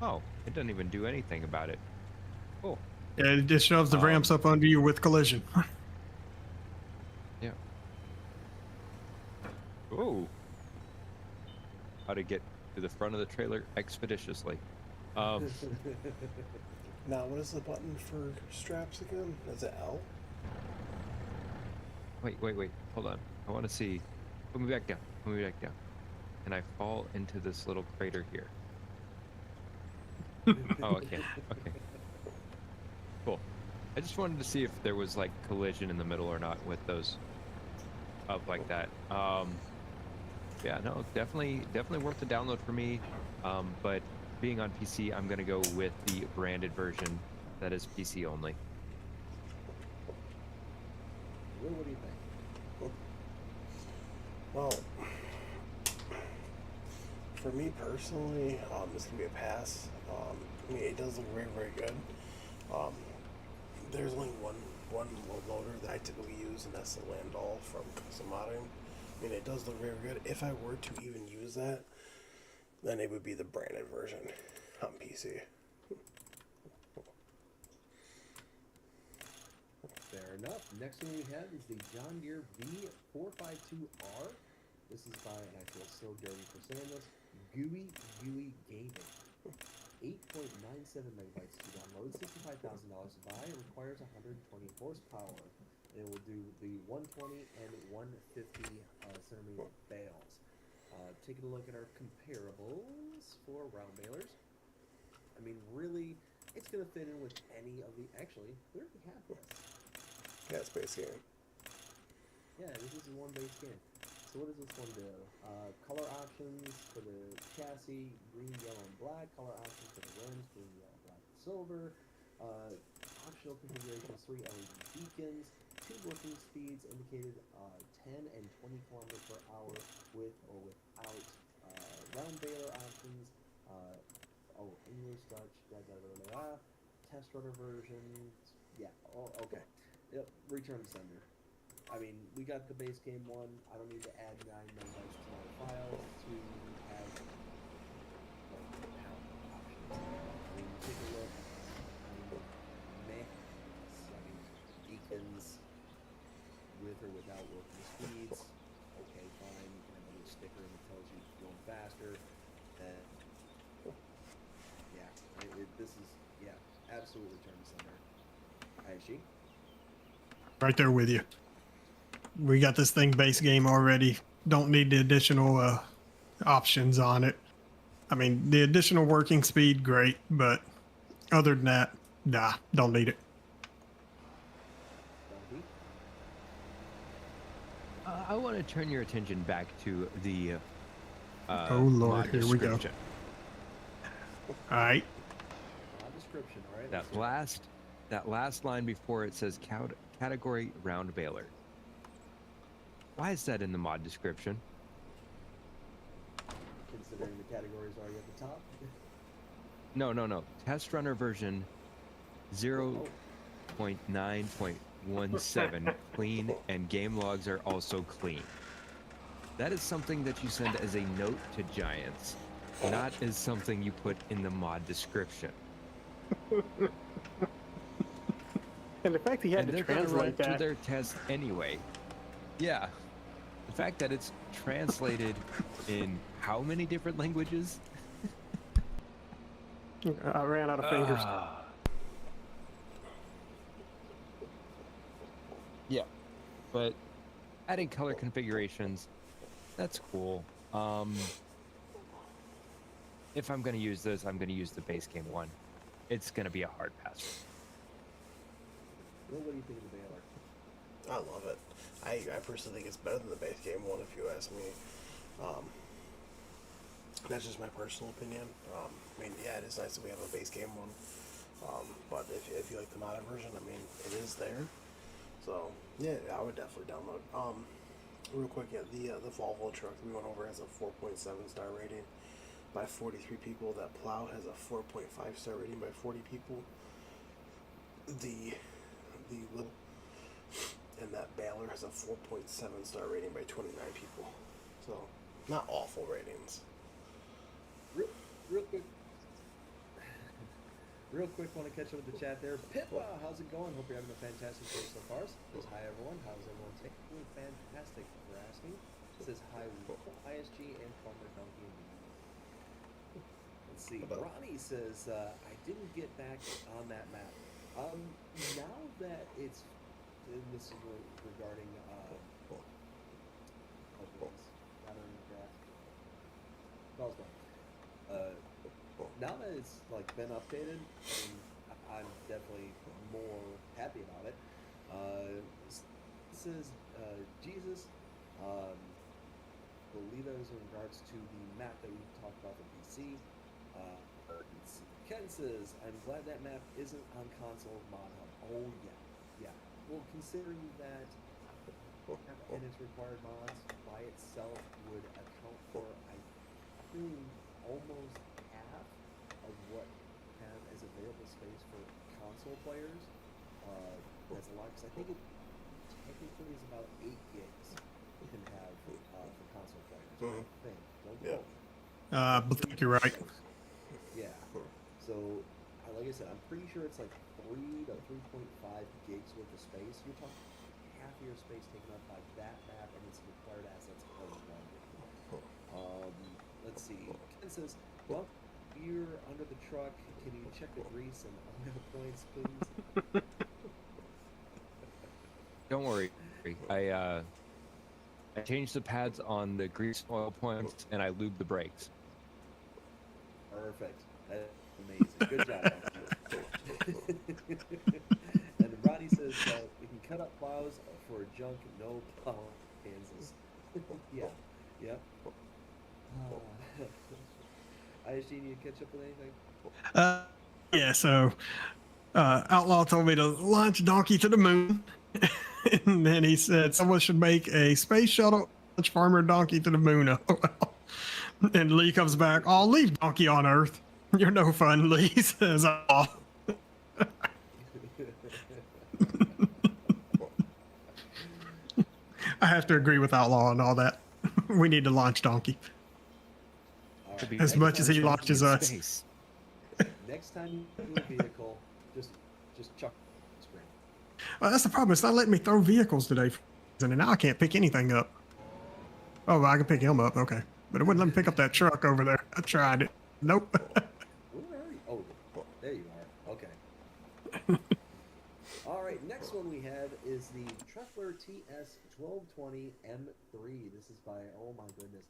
Speaker 4: oh, it doesn't even do anything about it. Cool.
Speaker 3: Yeah, it just shoves the ramps up under you with collision.
Speaker 4: Yeah. Oh. How to get to the front of the trailer expeditiously.
Speaker 5: Now, what is the button for straps again? Is it L?
Speaker 4: Wait. Hold on. I want to see. Put me back down. Put me back down. And I fall into this little crater here. Oh, okay. Okay. Cool. I just wanted to see if there was like collision in the middle or not with those up like that. Yeah, no, definitely worth the download for me. But being on PC, I'm gonna go with the branded version that is PC only.
Speaker 2: Will, what do you think?
Speaker 5: Well, for me personally, it's gonna be a pass. I mean, it does look very, very good. There's only one load loader that I typically use, and that's the Landau from Custom Modding. I mean, it does look very good. If I were to even use that, then it would be the branded version on PC.
Speaker 2: Fair enough. Next one we have is the John Deere V452R. This is by, and I feel so dirty for saying this, Gooey Gaming. 8.97 megabytes to download, $65,000 to buy. It requires 120 horsepower. It will do the 120 and 150 centimeter bales. Taking a look at our comparables for round balers. I mean, really, it's going to fit in with any of the. Actually, we already have this.
Speaker 5: Yeah, Space Game.
Speaker 2: Yeah, this is one base game. So what does this one do? Color options for the chassis, green, yellow, and black. Color options for the rims, green, yellow, black, and silver. Optional configurations, 3 LED beacons. 2 working speeds indicated 10 and 20 kilometers per hour with or without. Round baler options. English, Dutch, test runner version. Yeah, okay. Yep, return to sender. I mean, we got the base game one. I don't need to add 9 megabytes to my files to have like pound options. I mean, take a look. I mean, beacons with or without working speeds. Okay, fine. You can have a little sticker that tells you it's going faster. And yeah, this is absolutely turn to sender. Aishi?
Speaker 3: Right there with you. We got this thing base game already. Don't need the additional options on it. I mean, the additional working speed, great, but other than that, nah, don't need it.
Speaker 2: Donkey?
Speaker 4: I want to turn your attention back to the
Speaker 3: Oh, Lord,
Speaker 4: mod
Speaker 3: here we go.
Speaker 4: description.
Speaker 3: All right.
Speaker 2: Description, all right?
Speaker 4: That last line before it says category round baler. Why is that in the mod description?
Speaker 2: Considering the categories already at the top.
Speaker 4: No. Test runner version 0.9.17 clean, and game logs are also clean. That is something that you send as a note to Giants, not as something you put in the mod description.
Speaker 3: And the fact he had
Speaker 4: And
Speaker 3: to
Speaker 4: they're going to run
Speaker 3: translate
Speaker 4: through
Speaker 3: that.
Speaker 4: their test anyway. Yeah. The fact that it's translated in how many different languages?
Speaker 3: I ran out of fingers.
Speaker 4: but adding color configurations, that's cool. If I'm going to use this, I'm going to use the base game one. It's going to be a hard pass.
Speaker 2: Will, what do you think of the Baylor?
Speaker 5: I love it. I personally think it's better than the base game one, if you ask me. That's just my personal opinion. I mean, yeah, it is nice that we have a base game one. But if you like the modern version, I mean, it is there. So, yeah, I would definitely download. Real quick, yeah, the Volvo truck that we went over has a 4.7 star rating by 43 people. That plow has a 4.5 star rating by 40 people. The little and that baler has a 4.7 star rating by 29 people. So, not awful ratings.
Speaker 2: Real quick. Real quick, want to catch up with the chat there. Pippa, how's it going? Hope you're having a fantastic day so far. Says hi everyone. How's everyone taking? Doing fantastic for asking. Says hi Will, ISG, and Farmer Donkey. Let's see. Ronnie says I didn't get back on that map. Now that it's, and this is regarding now that it's like been updated, I'm definitely more happy about it. This is Jesus. I believe that was in regards to the map that we talked about for PC. Ken says, I'm glad that map isn't on console mod hub. Oh yeah. Well, considering that and its required mods by itself would account for, I think, almost half of what have as available space for console players. That's a lot, because I think it technically is about 8 gigs you can have for console players. I think. Don't quote me.
Speaker 3: But I think you're right.
Speaker 2: Yeah. So, like I said, I'm pretty sure it's like 3 to 3.5 gigs worth of space. You're talking half of your space taken up by that map and its required assets alone. Let's see. Ken says, well, you're under the truck. Can you check the grease and oil points, please?
Speaker 4: Don't worry. I changed the pads on the grease oil points and I lubed the brakes.
Speaker 2: Perfect. That's amazing. Good job. And Roddy says we can cut up plows for junk, no plow, Kansas. Yeah. Yep. ISG, you catch up with anything?
Speaker 3: Yeah, so Outlaw told me to launch Donkey to the moon. And then he said someone should make a space shuttle launch Farmer Donkey to the moon. And Lee comes back, I'll leave Donkey on Earth. You're no fun, Lee says. Oh. I have to agree with Outlaw on all that. We need to launch Donkey.
Speaker 2: Right.
Speaker 3: As much as he launches us.
Speaker 4: Space.
Speaker 2: Next time you do a vehicle, just chuck the screen.
Speaker 3: Well, that's the problem. It's not letting me throw vehicles today. And now I can't pick anything up. Oh, well, I can pick him up. Okay. But it wouldn't let me pick up that truck over there. I tried it. Nope.
Speaker 2: Where are you? Oh, there you are. Okay. All right. Next one we have is the Treffler TS1220 M3. This is by, oh my goodness,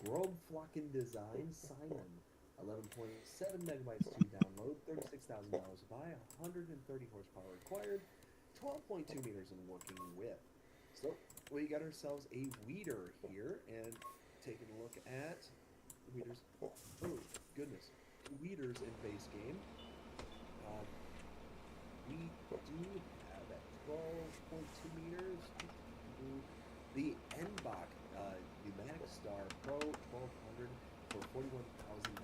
Speaker 2: Grobflocken Design Simon. 11.7 megabytes to download, $36,000 to buy, 130 horsepower required, 12.2 meters in working width. So we got ourselves a weeder here, and taking a look at weeders. Oh goodness, weeders in base game. We do have at 12.2 meters the Enbach Pneumatic Star Pro 1200 for $41,000.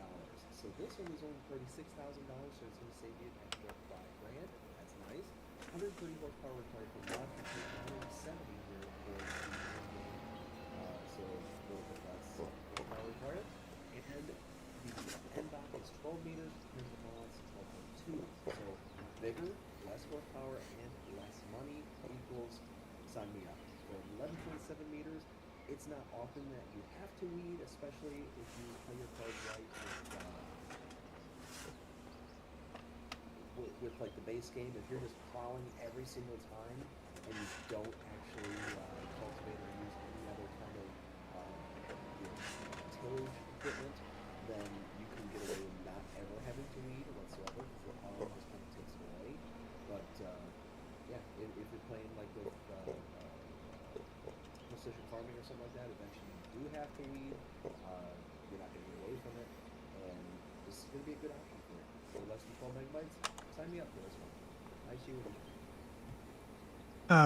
Speaker 2: So this one is only $36,000, so it's going to save you an extra $5,000. That's nice. 130 horsepower required for mod complete, 170 here for the game. So a little bit less horsepower required. And the Enbach is 12 meters, and the mods 12.2. So bigger, less horsepower, and less money equals sign me up. For 11.7 meters, it's not often that you have to weed, especially if you play your cards right with like the base game. If you're just plowing every single time and you don't actually actually cultivate or use any other kind of tillage equipment, then you can get away with not ever having to weed whatsoever because the pollen just kind of takes it away. But yeah, if you're playing like with precision farming or something like that, eventually you do have to weed. You're not going to get away from it, and this is going to be a good option for you. For less than 12 megabytes, sign me up for this one. I see what you mean.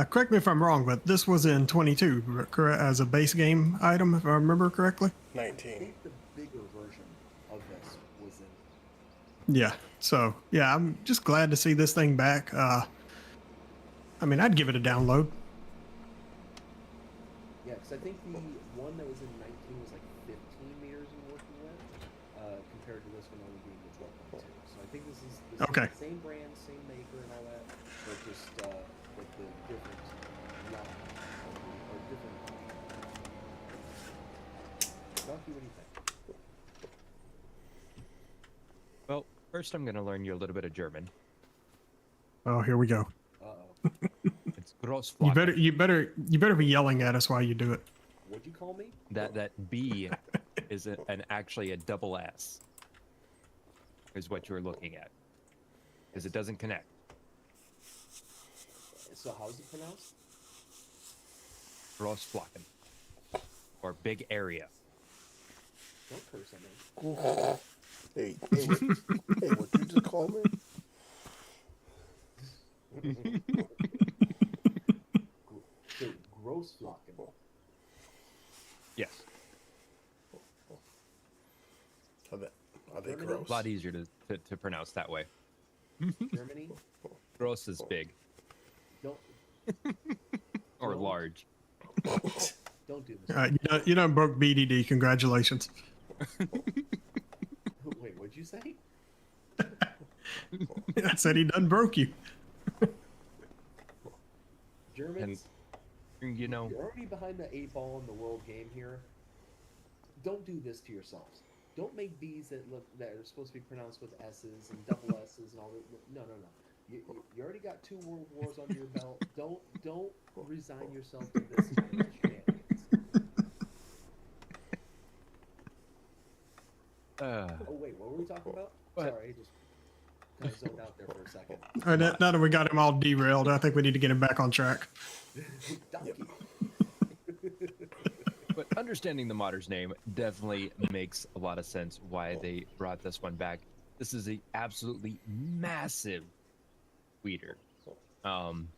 Speaker 3: Correct me if I'm wrong, but this was in 22, correct, as a base game item, if I remember correctly.
Speaker 2: I
Speaker 5: 19.
Speaker 2: think the bigger version of this was in.
Speaker 3: Yeah. So yeah, I'm just glad to see this thing back. I mean, I'd give it a download.
Speaker 2: Yeah, because I think the one that was in 19 was like 15 meters in working with, compared to this one only being the 12.2. So I think this is the
Speaker 3: Okay.
Speaker 2: same brand, same maker, and all that, but just like the different line or different option. Ducky, what do you think?
Speaker 4: Well, first I'm going to learn you a little bit of German.
Speaker 3: Oh, here we go.
Speaker 2: Uh-oh.
Speaker 4: It's Großflocken.
Speaker 3: You better be yelling at us while you do it.
Speaker 2: What'd you call me?
Speaker 4: That B is actually a double S. Is what you're looking at, because it doesn't connect.
Speaker 2: So how's it pronounced?
Speaker 4: Großflocken, or big area.
Speaker 2: Don't curse at me.
Speaker 5: Hey, what you just call me?
Speaker 2: So Großflocken.
Speaker 4: Yes,
Speaker 5: Are they
Speaker 2: Germany?
Speaker 5: gross?
Speaker 4: a lot easier to pronounce that way.
Speaker 2: Germany?
Speaker 4: Gross is big
Speaker 2: Don't
Speaker 4: or
Speaker 2: Don't.
Speaker 4: large.
Speaker 2: don't do this.
Speaker 3: All right, you done broke BDD. Congratulations.
Speaker 2: Wait, what'd you say?
Speaker 3: I said he done broke you.
Speaker 2: Germans?
Speaker 4: You know,
Speaker 2: You're already behind the 8 ball in the world game here. Don't do this to yourselves. Don't make B's that are supposed to be pronounced with S's and double S's and all that. No. You already got 2 world wars under your belt. Don't resign yourself to this kind of shenanigans. Oh wait, what were we talking about?
Speaker 4: What?
Speaker 2: Sorry, I just kind of zoned out there for a second.
Speaker 3: All right, now that we got him all derailed, I think we need to get him back on track.
Speaker 2: Donkey.
Speaker 4: but understanding the modder's name definitely makes a lot of sense why they brought this one back. This is a absolutely massive weeder. And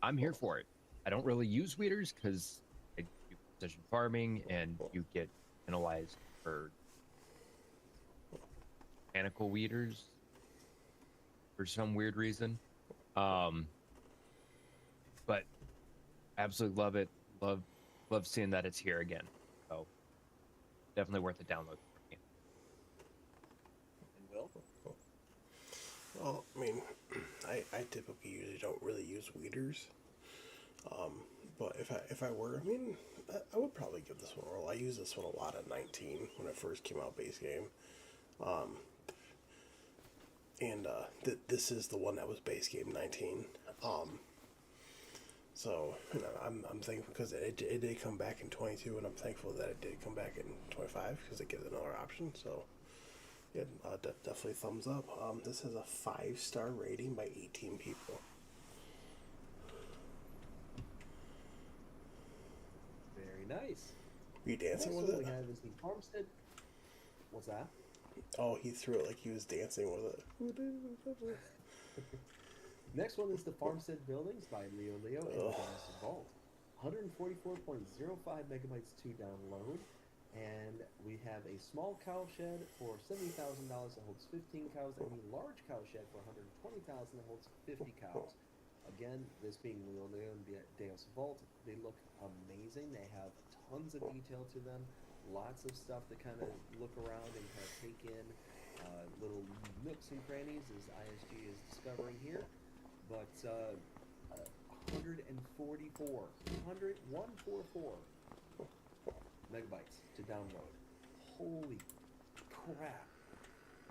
Speaker 4: I'm here for it. I don't really use weeders because I do precision farming and you get penalized for mechanical weeders for some weird reason. But absolutely love it. Love seeing that it's here again. So definitely worth a download.
Speaker 2: And Will?
Speaker 5: Well, I mean, I typically usually don't really use weeders. But if I were, I mean, I would probably give this one a roll. I used this one a lot at 19 when it first came out base game. This is the one that was base game 19. So you know, I'm thankful because it did come back in 22, and I'm thankful that it did come back in 25 because it gives another option. So yeah, definitely thumbs up. This has a 5-star rating by 18 people.
Speaker 2: Very nice.
Speaker 5: Are you dancing
Speaker 2: Next
Speaker 5: with
Speaker 2: one
Speaker 5: it?
Speaker 2: we have is the Farmstead. What's that?
Speaker 5: Oh, he threw it like he was dancing with it.
Speaker 2: Next one is the Farmstead Buildings by Leo and Dennis Vault. 144.05 megabytes to download. And we have a small cow shed for $70,000 that holds 15 cows, and a large cow shed for $120,000 that holds 50 cows. Again, this being Leo and Deus Vault, they look amazing. They have tons of detail to them, lots of stuff to kind of look around and kind of take in, little nooks and crannies as ISG is discovering here. But 144 megabytes to download. Holy crap,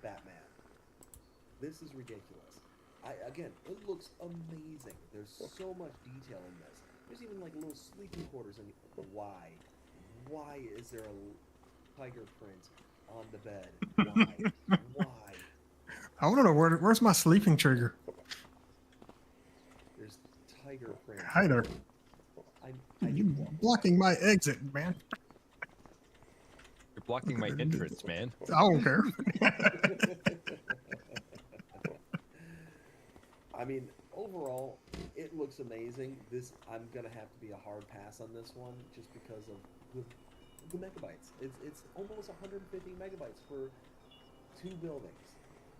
Speaker 2: Batman. This is ridiculous. Again, it looks amazing. There's so much detail in this. There's even like little sleeping quarters. And why? Why is there a tiger print on the bed? Why? Why?
Speaker 3: I want to know where's my sleeping trigger.
Speaker 2: There's tiger print.
Speaker 3: Hi there.
Speaker 2: I
Speaker 3: You
Speaker 2: need one.
Speaker 3: blocking my exit, man.
Speaker 4: You're blocking my entrance, man.
Speaker 3: I don't care.
Speaker 2: I mean, overall, it looks amazing. I'm gonna have to be a hard pass on this one, just because of the megabytes. It's almost 150 megabytes for 2 buildings.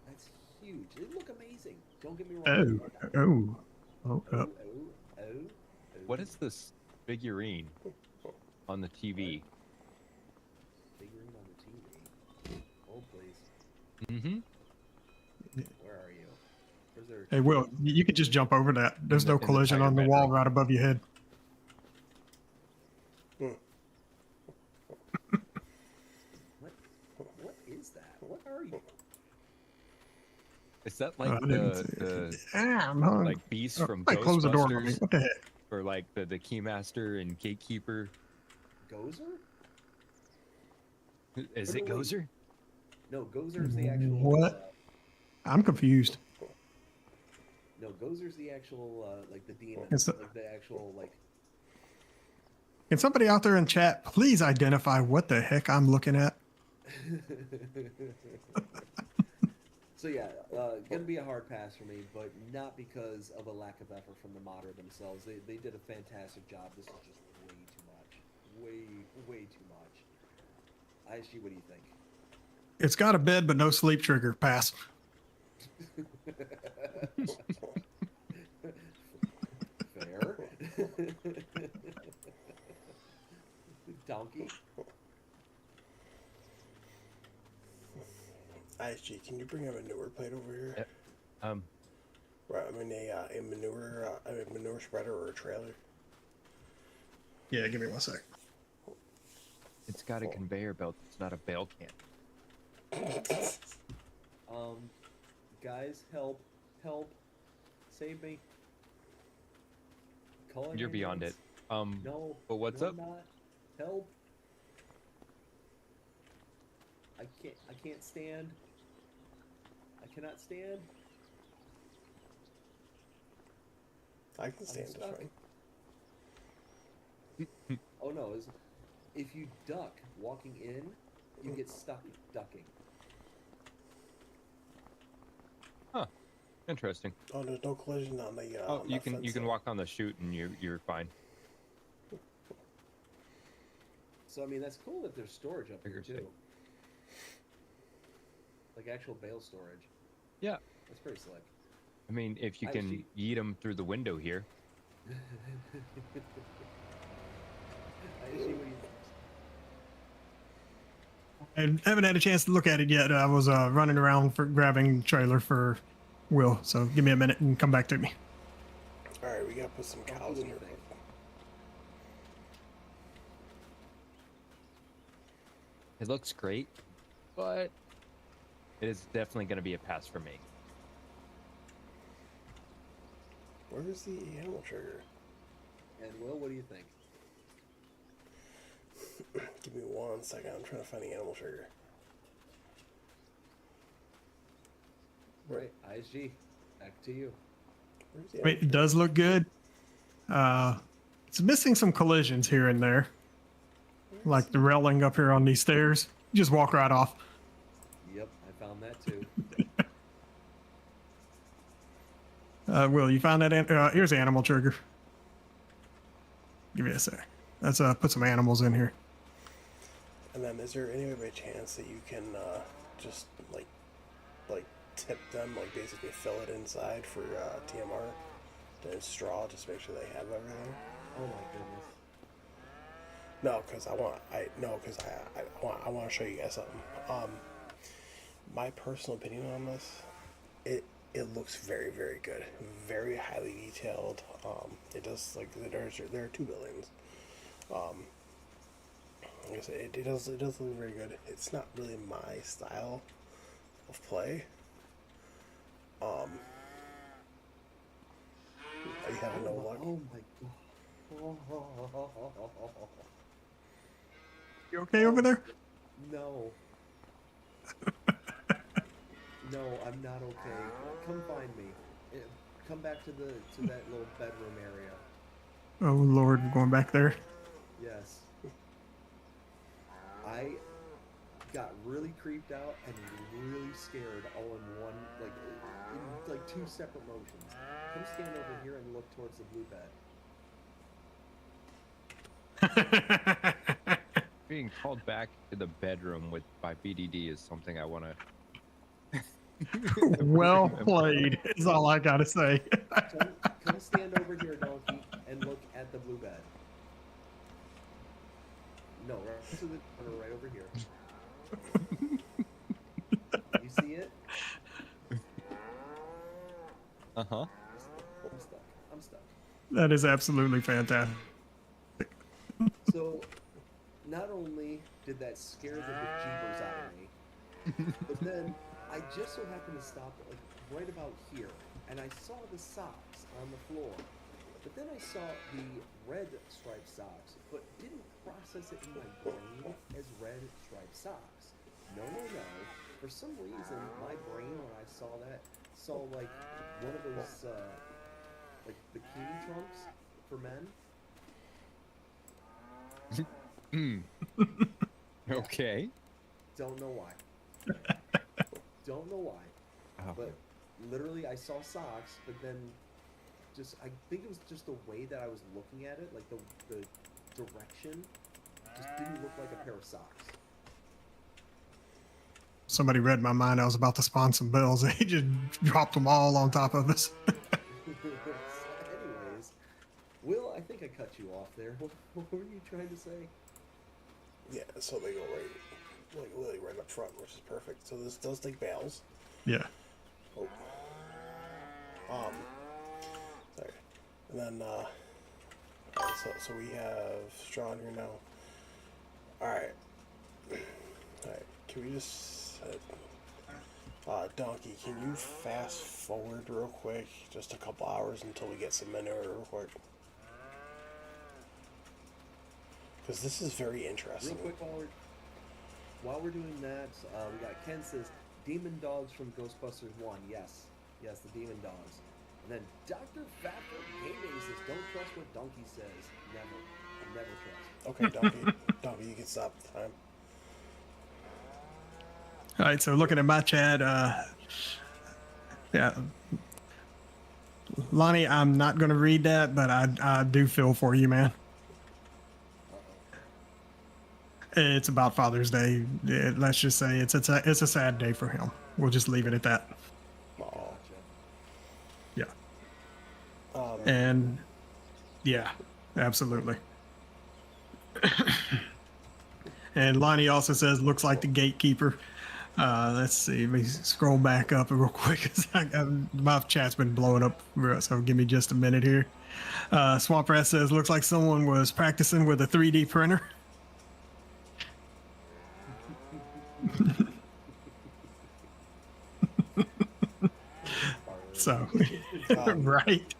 Speaker 2: That's huge. They look amazing. Don't get me wrong. Oh.
Speaker 4: What is this figurine on the TV?
Speaker 2: Figurine on the TV. Oh, please.
Speaker 4: Mm-hmm.
Speaker 2: Where are you? Where's there?
Speaker 3: Hey, Will, you could just jump over that. There's no
Speaker 4: In the
Speaker 3: collision
Speaker 4: tiger
Speaker 3: on the wall
Speaker 4: bedroom.
Speaker 3: right above your head.
Speaker 2: What is that? What are you?
Speaker 4: Is that like
Speaker 3: I didn't see
Speaker 4: the
Speaker 3: I'm hung.
Speaker 4: like beast from
Speaker 3: Somebody close the door on me.
Speaker 4: Ghostbusters,
Speaker 3: What the heck?
Speaker 4: or like the Keymaster and Gatekeeper?
Speaker 2: Gozer?
Speaker 4: Is
Speaker 2: Or
Speaker 4: it
Speaker 2: no, wait.
Speaker 4: Gozer?
Speaker 2: No, Gozer's the actual.
Speaker 3: What? I'm confused.
Speaker 2: No, Gozer's the actual, like the demon,
Speaker 3: It's the-
Speaker 2: like the actual, like.
Speaker 3: Can somebody out there in chat please identify what the heck I'm looking at?
Speaker 2: So yeah, gonna be a hard pass for me, but not because of a lack of effort from the modder themselves. They did a fantastic job. This is just way too much, way too much. ISG, what do you think?
Speaker 3: It's got a bed but no sleep trigger. Pass.
Speaker 2: Fair. Donkey.
Speaker 5: ISG, can you bring a manure plate over here?
Speaker 4: Yep.
Speaker 5: Right, I mean a manure spreader or a trailer.
Speaker 3: Yeah, give me 1 sec.
Speaker 4: It's got a conveyor belt. It's not a bale can.
Speaker 2: Guys, help, save me. Call
Speaker 4: You're beyond it.
Speaker 2: ambulance. No.
Speaker 4: But what's
Speaker 2: no,
Speaker 4: up?
Speaker 2: I'm not. Help. I can't stand. I cannot stand.
Speaker 5: I can stand
Speaker 2: stuck.
Speaker 5: just fine.
Speaker 2: Oh no, if you duck walking in, you get stuck ducking.
Speaker 4: Huh. Interesting.
Speaker 5: Oh, there's no collision on the.
Speaker 4: Oh,
Speaker 5: on
Speaker 4: you
Speaker 5: that
Speaker 4: can
Speaker 5: fence, though.
Speaker 4: walk on the chute and you're fine.
Speaker 2: So I mean, that's cool that there's storage up here
Speaker 4: Figure
Speaker 2: too.
Speaker 4: sake.
Speaker 2: Like actual bale storage.
Speaker 4: Yeah.
Speaker 2: That's pretty slick.
Speaker 4: I mean, if you
Speaker 2: I
Speaker 4: can
Speaker 2: see.
Speaker 4: yeet them through the window here.
Speaker 2: I see what you
Speaker 3: I haven't had a chance to look at it yet. I was running around for grabbing trailer for Will. So give me a minute and come back to me.
Speaker 5: All right, we gotta put some cows in here.
Speaker 2: think?
Speaker 4: It looks great, but it is definitely going to be a pass for me.
Speaker 5: Where's the animal trigger?
Speaker 2: And Will, what do you think?
Speaker 5: Give me 1 second. I'm trying to find the animal trigger.
Speaker 2: Right, ISG, back to you.
Speaker 5: Where's the
Speaker 3: Wait, it does look good. It's missing some collisions here and there. Like the railing up here on these stairs. You just walk right off.
Speaker 2: Yep, I found that too.
Speaker 3: Will, you found that? Here's the animal trigger. Give me a sec. Let's put some animals in here.
Speaker 5: And then, is there any way by chance that you can just like tip them, like basically fill it inside for TMR, then straw, just make sure they have everything?
Speaker 2: Oh my goodness.
Speaker 5: No, because I want to show you guys something. My personal opinion on this, it looks very, very good, very highly detailed. It does, like, there are 2 buildings. Like I said, it does look very good. It's not really my style of play. Are you having no luck?
Speaker 2: Oh my god.
Speaker 3: You okay over there?
Speaker 2: No. No, I'm not okay. Come find me. Come back to that little bedroom area.
Speaker 3: Oh Lord, we're going back there.
Speaker 2: Yes. I got really creeped out and really scared all in one, in like two separate motions. Come stand over here and look towards the blue bed.
Speaker 4: Being called back to the bedroom by BDD is something I want to.
Speaker 3: Well played is all I gotta say.
Speaker 2: Come stand over here, donkey, and look at the blue bed. No, right to the corner, right over here. You see it?
Speaker 4: Uh-huh.
Speaker 2: I'm stuck.
Speaker 3: That is absolutely fantastic.
Speaker 2: So, not only did that scare the bejeebers out of me, but then I just so happened to stop right about here, and I saw the socks on the floor. But then I saw the red striped socks, but didn't process it in my brain as red striped socks. No. For some reason, my brain, when I saw that, saw like one of those like bikini trunks for men.
Speaker 4: Okay.
Speaker 2: Don't know why. Don't know why.
Speaker 4: Oh.
Speaker 2: But literally, I saw socks, but then I think it was just the way that I was looking at it, like the direction, just didn't look like a pair of socks.
Speaker 3: Somebody read my mind. I was about to spawn some bills. They just dropped them all on top of us.
Speaker 2: Anyways, Will, I think I cut you off there. What were you trying to say?
Speaker 5: Yeah, so they go literally right up front, which is perfect. So this does take bales.
Speaker 3: Yeah.
Speaker 5: Oh. Sorry. And then, so we have straw in here now. Alright. Alright, can we just... Donkey, can you fast forward real quick? Just a couple hours until we get some manure real quick. Because this is very interesting.
Speaker 2: Real quick, while we're doing that, we got Ken says, Demon Dogs from Ghostbusters 1. Yes, the Demon Dogs. And then Dr. Fatfoot Gaming says, don't trust what Donkey says. Never trust.
Speaker 5: Okay, Donkey, you can stop the time.
Speaker 3: All right, so looking at my chat, yeah, Lonnie, I'm not going to read that, but I do feel for you, man. It's about Father's Day. Let's just say it's a sad day for him. We'll just leave it at that.
Speaker 5: Oh.
Speaker 3: Yeah. And yeah, absolutely. And Lonnie also says, looks like the gatekeeper. Let's see. Let me scroll back up real quick. My chat's been blowing up, so give me just a minute here. Swamp Rat says, looks like someone was practicing with a 3D printer. So, right.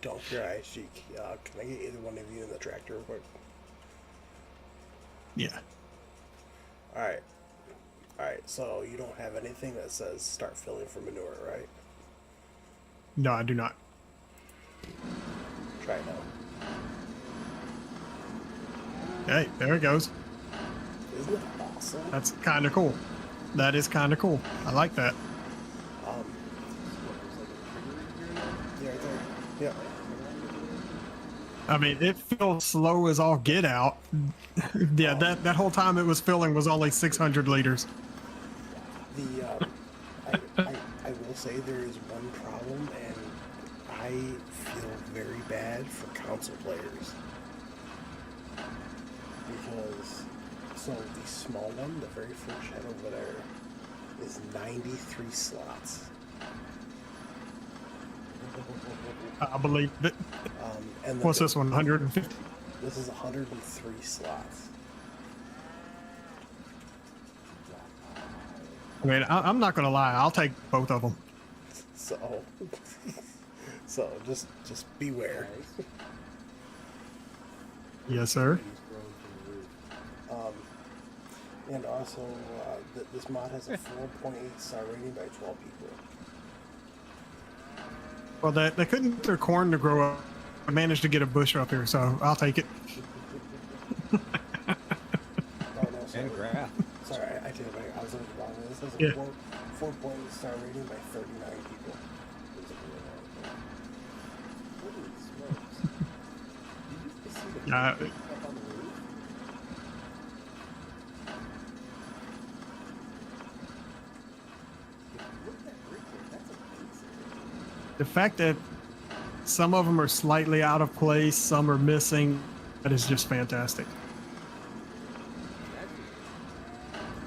Speaker 5: Don't your eyes, cheek. Can I get either one of you in the tractor real quick?
Speaker 3: Yeah.
Speaker 5: Alright, so you don't have anything that says start filling for manure, right?
Speaker 3: No, I do not.
Speaker 5: Try it now.
Speaker 3: Hey, there it goes.
Speaker 5: Isn't it awesome?
Speaker 3: That's kind of cool. That is kind of cool. I like that.
Speaker 5: Yeah, right there. Yeah.
Speaker 3: I mean, it feels slow as all get out. Yeah, that whole time it was filling was only 600 liters.
Speaker 5: I will say there is one problem, and I feel very bad for console players. Because, so the small one, the very first shed over there, is 93 slots.
Speaker 3: I believe it.
Speaker 5: And
Speaker 3: What's this one? 150?
Speaker 5: This is 103 slots.
Speaker 3: I mean, I'm not going to lie. I'll take both of them.
Speaker 5: So, So just beware.
Speaker 2: Guys,
Speaker 3: Yes, sir.
Speaker 2: trees growing from the roof.
Speaker 5: And also, this mod has a 4.8 star rating by 12 people.
Speaker 3: Well, they couldn't get their corn to grow up. I managed to get a bush up here, so I'll take it.
Speaker 5: Oh, no, sorry.
Speaker 4: And grass.
Speaker 5: Sorry, I take it back. I was looking at the bottom. This has a
Speaker 3: Yeah.
Speaker 5: 4.8 star rating by 39 people.
Speaker 2: Holy smokes. Did you just see the
Speaker 3: Uh,
Speaker 2: up on the roof? Look at that brick there. That's amazing.
Speaker 3: The fact that some of them are slightly out of place, some are missing, that is just fantastic.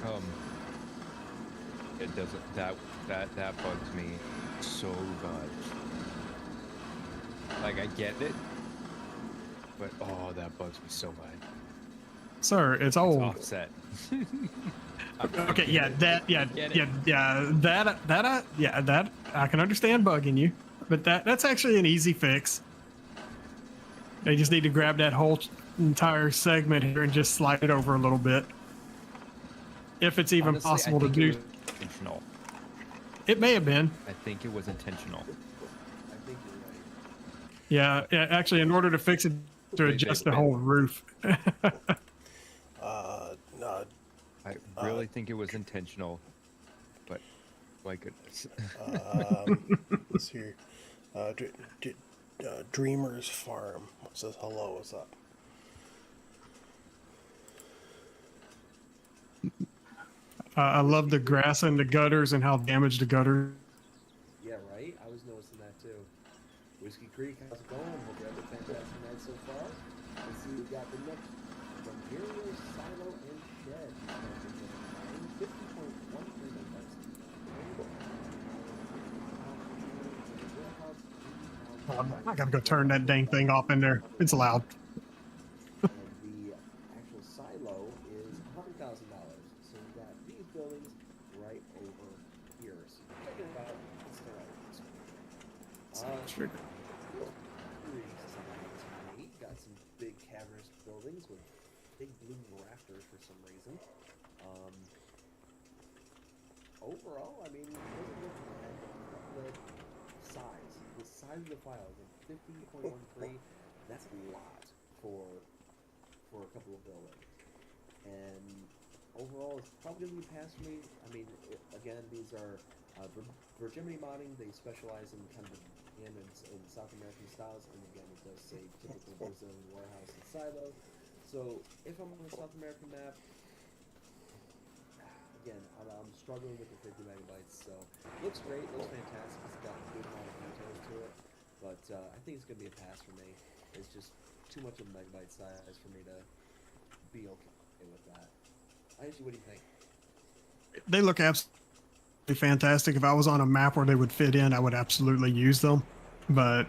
Speaker 2: That's
Speaker 4: It doesn't. That bugs me so much. Like I get it, but oh, that bugs me so much.
Speaker 3: Sir, it's
Speaker 4: It's
Speaker 3: old.
Speaker 4: offset.
Speaker 3: Okay, yeah, that, yeah,
Speaker 4: Get it.
Speaker 3: yeah, that I can understand bugging you, but that's actually an easy fix. They just need to grab that whole entire segment here and just slide it over a little bit, if it's even
Speaker 4: Honestly,
Speaker 3: possible
Speaker 4: I
Speaker 3: to
Speaker 4: think
Speaker 3: do.
Speaker 4: it was intentional.
Speaker 3: It may have been.
Speaker 4: I think it was intentional.
Speaker 2: I think you're right.
Speaker 3: Yeah, actually, in order to fix it, to
Speaker 4: Wait,
Speaker 3: adjust
Speaker 4: wait,
Speaker 3: the
Speaker 4: wait.
Speaker 3: whole roof.
Speaker 5: No,
Speaker 4: I really think it was intentional, but my goodness.
Speaker 5: Let's hear. Dreamer's Farm says hello. What's up?
Speaker 3: I love the grass and the gutters and how damaged the gutter.
Speaker 2: Yeah, right? I was noticing that too. Whiskey Creek, how's it going? Hope you have a fantastic night so far. Let's see, we got the next from Gario, Silo, and Shed. 50.13
Speaker 3: I gotta go turn that dang thing off in there. It's loud.
Speaker 2: And the actual silo is $100,000. So we got these buildings right over here. So check it out. Let's start out with this one.
Speaker 3: Sure.
Speaker 2: Pretty exciting to me. Got some big cavernous buildings with big blue rafters for some reason. Overall, I mean, it doesn't look bad. The size of the file is 50.13. That's a lot for a couple of buildings. And overall, it's probably gonna be a pass for me. I mean, again, these are Virginia modding. They specialize in kind of in South American styles, and again, it does say typical Brazilian warehouse and silo. So if I'm on a South American map, again, I'm struggling with the 50 megabytes. So looks great, looks fantastic. It's got a good amount of details to it, but I think it's gonna be a pass for me. It's just too much of a megabyte size for me to be okay with that. Actually, what do you think?
Speaker 3: They look absolutely fantastic. If I was on a map where they would fit in, I would absolutely use them. But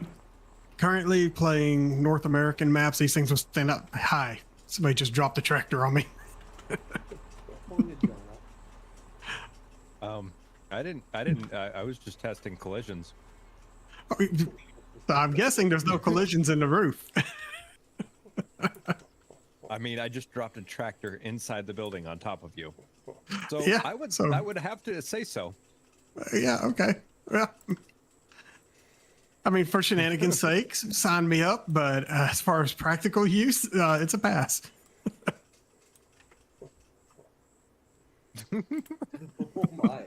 Speaker 3: currently playing North American maps, these things will stand up high. Somebody just dropped the tractor on me.
Speaker 2: Pulling a donut.
Speaker 4: I was just testing collisions.
Speaker 3: I'm guessing there's no collisions in the roof.
Speaker 4: I mean, I just dropped a tractor inside the building on top of you. So
Speaker 3: Yeah,
Speaker 4: I would
Speaker 3: so-
Speaker 4: I would have to say so.
Speaker 3: Yeah, okay. Yeah. I mean, for shenanigans' sake, sign me up. But as far as practical use, it's a pass.
Speaker 2: Oh my.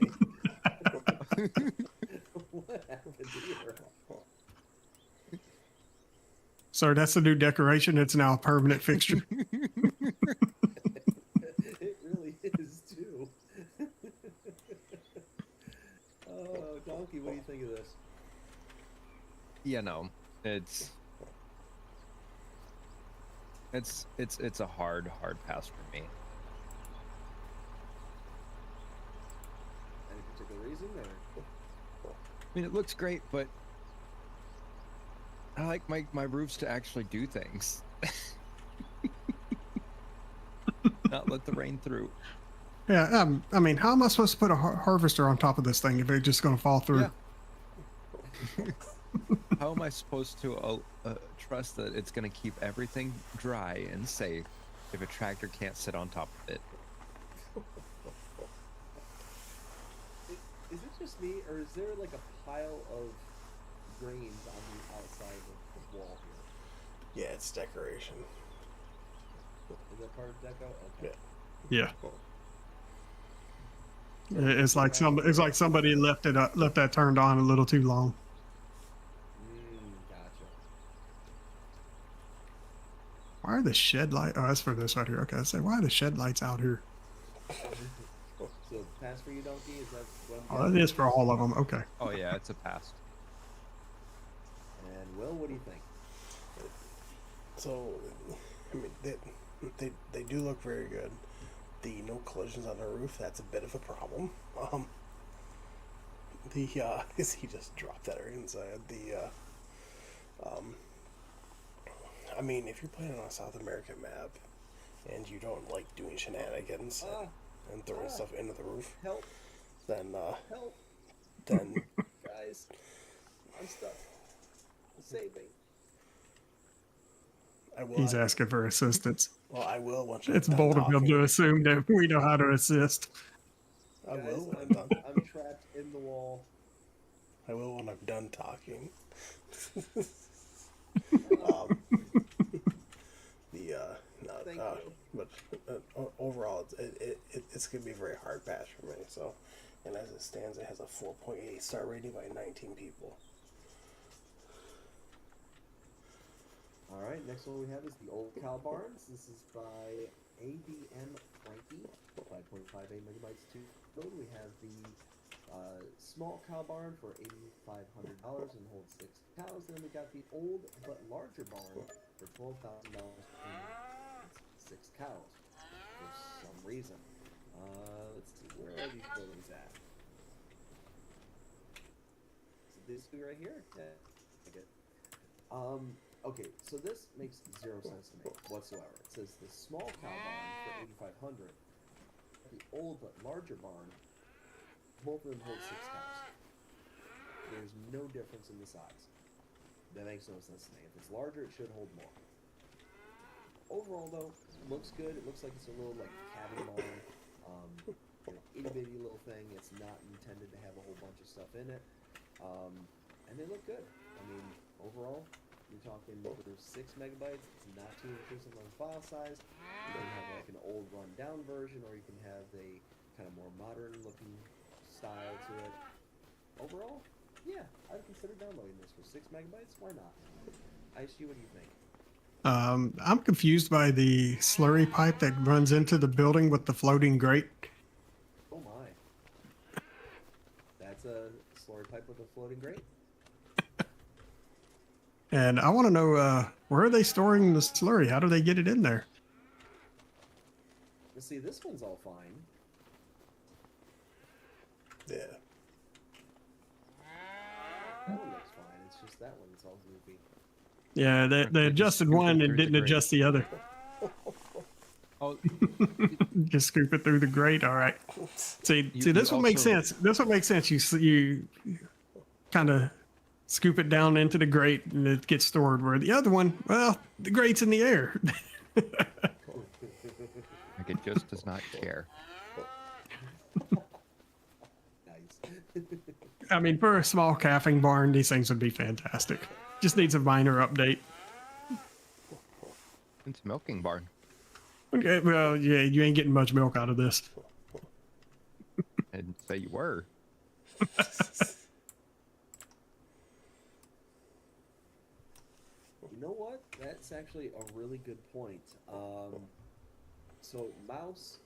Speaker 2: What happened here?
Speaker 3: Sir, that's the new decoration. It's now a permanent fixture.
Speaker 2: It really is too. Oh, Donkey, what do you think of this?
Speaker 4: You know, it's a hard pass for me.
Speaker 2: Any particular reason, or?
Speaker 4: I mean, it looks great, but I like my roofs to actually do things. Not let the rain through.
Speaker 3: Yeah, I mean, how am I supposed to put a harvester on top of this thing if it's just going to fall through?
Speaker 4: Yeah. How am I supposed to trust that it's going to keep everything dry and safe if a tractor can't sit on top of it?
Speaker 2: Is it just me, or is there like a pile of grains on the outside of the wall here?
Speaker 5: Yeah, it's decoration.
Speaker 2: Is that part of deco? Okay.
Speaker 5: Yeah.
Speaker 3: Yeah. It's like somebody left that turned on a little too long.
Speaker 2: Gotcha.
Speaker 3: Why are the shed light? Oh, that's for this right here. Okay, I say, why are the shed lights out here?
Speaker 2: So pass for you, donkey. Is that what I'm
Speaker 3: Oh, that
Speaker 2: getting?
Speaker 3: is for all of them. Okay.
Speaker 4: Oh yeah, it's a pass.
Speaker 2: And Will, what do you think?
Speaker 5: So, I mean, they do look very good. The no collisions on the roof, that's a bit of a problem. He just dropped that right inside. I mean, if you're playing on a South American map and you don't like doing shenanigans and throwing stuff into the roof,
Speaker 2: Help!
Speaker 5: then
Speaker 2: Help!
Speaker 5: then
Speaker 2: Guys, I'm stuck. Save me.
Speaker 5: I will.
Speaker 3: He's asking for assistance.
Speaker 5: Well, I will once
Speaker 3: It's
Speaker 5: I'm done
Speaker 3: bold of him
Speaker 5: talking.
Speaker 3: to assume that we know how to assist.
Speaker 5: I
Speaker 2: Guys,
Speaker 5: will when I'm done.
Speaker 2: I'm trapped in the wall.
Speaker 5: I will when I'm done talking. No,
Speaker 2: Thank you.
Speaker 5: but overall, it's gonna be a very hard pass for me. So, and as it stands, it has a 4.8 star rating by 19 people.
Speaker 2: All right, next one we have is the Old Cow Barns. This is by ABM Frankie, 5.58 megabytes to load. We have the small cow barn for $8,500 and holds 6 cows. Then we got the old but larger barn for $12,000 and 6 cows for some reason. Let's see, where are these buildings at? Is it this two right here? Yeah, I get. Okay, so this makes 0 sense to me whatsoever. It says the small cow barn for $8,500. The old but larger barn, both of them hold 6 cows. There's no difference in the size. That makes no sense to me. If it's larger, it should hold more. Overall, though, it looks good. It looks like it's a little like cabin barn, an itty bitty little thing. It's not intended to have a whole bunch of stuff in it, and they look good. I mean, overall. You're talking for 6 megabytes. It's not too intrusive on file size. You can have like an old run-down version, or you can have a kind of more modern-looking style to it. Overall, yeah, I'd consider downloading this for 6 megabytes. Why not? ISG, what do you think?
Speaker 3: I'm confused by the slurry pipe that runs into the building with the floating grate.
Speaker 2: Oh my! That's a slurry pipe with a floating grate.
Speaker 3: And I want to know where are they storing the slurry? How do they get it in there?
Speaker 2: Let's see, this one's all fine.
Speaker 5: Yeah.
Speaker 2: That one looks fine. It's just that one that's all goofy.
Speaker 3: Yeah, they adjusted one and didn't adjust the other.
Speaker 4: Oh,
Speaker 3: Just scoop it through the grate. All right. See, this one makes sense. This one makes sense. You kind of scoop it down into the grate and it gets stored. Where the other one, well, the grate's in the air.
Speaker 4: like it just does not care.
Speaker 2: Nice.
Speaker 3: I mean, for a small calving barn, these things would be fantastic. Just needs a minor update.
Speaker 4: It's a milking barn.
Speaker 3: Okay, well, yeah, you ain't getting much milk out of this.
Speaker 4: I didn't say you were.
Speaker 2: You know what? That's actually a really good point. So Mouse,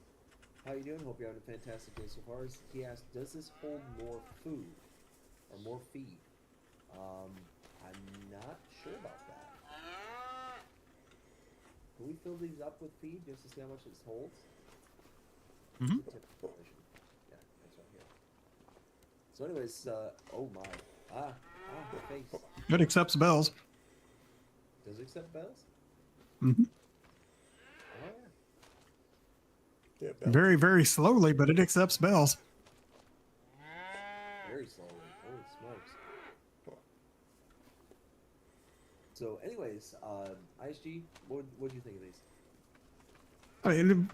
Speaker 2: how you doing? Hope you're having a fantastic day so far. He asked, does this hold more food or more feed? I'm not sure about that. Can we fill these up with feed just to see how much this holds?
Speaker 3: Mhm.
Speaker 2: Yeah, that's right here. So anyways, oh my. The face.
Speaker 3: It accepts bells.
Speaker 2: Does it accept bells?
Speaker 3: Hmm.
Speaker 2: Oh yeah.
Speaker 5: Yeah.
Speaker 3: Very, very slowly, but it accepts bells.
Speaker 2: Very slowly. Holy smokes. So, anyways, ISG, what do you think of these?
Speaker 3: I mean,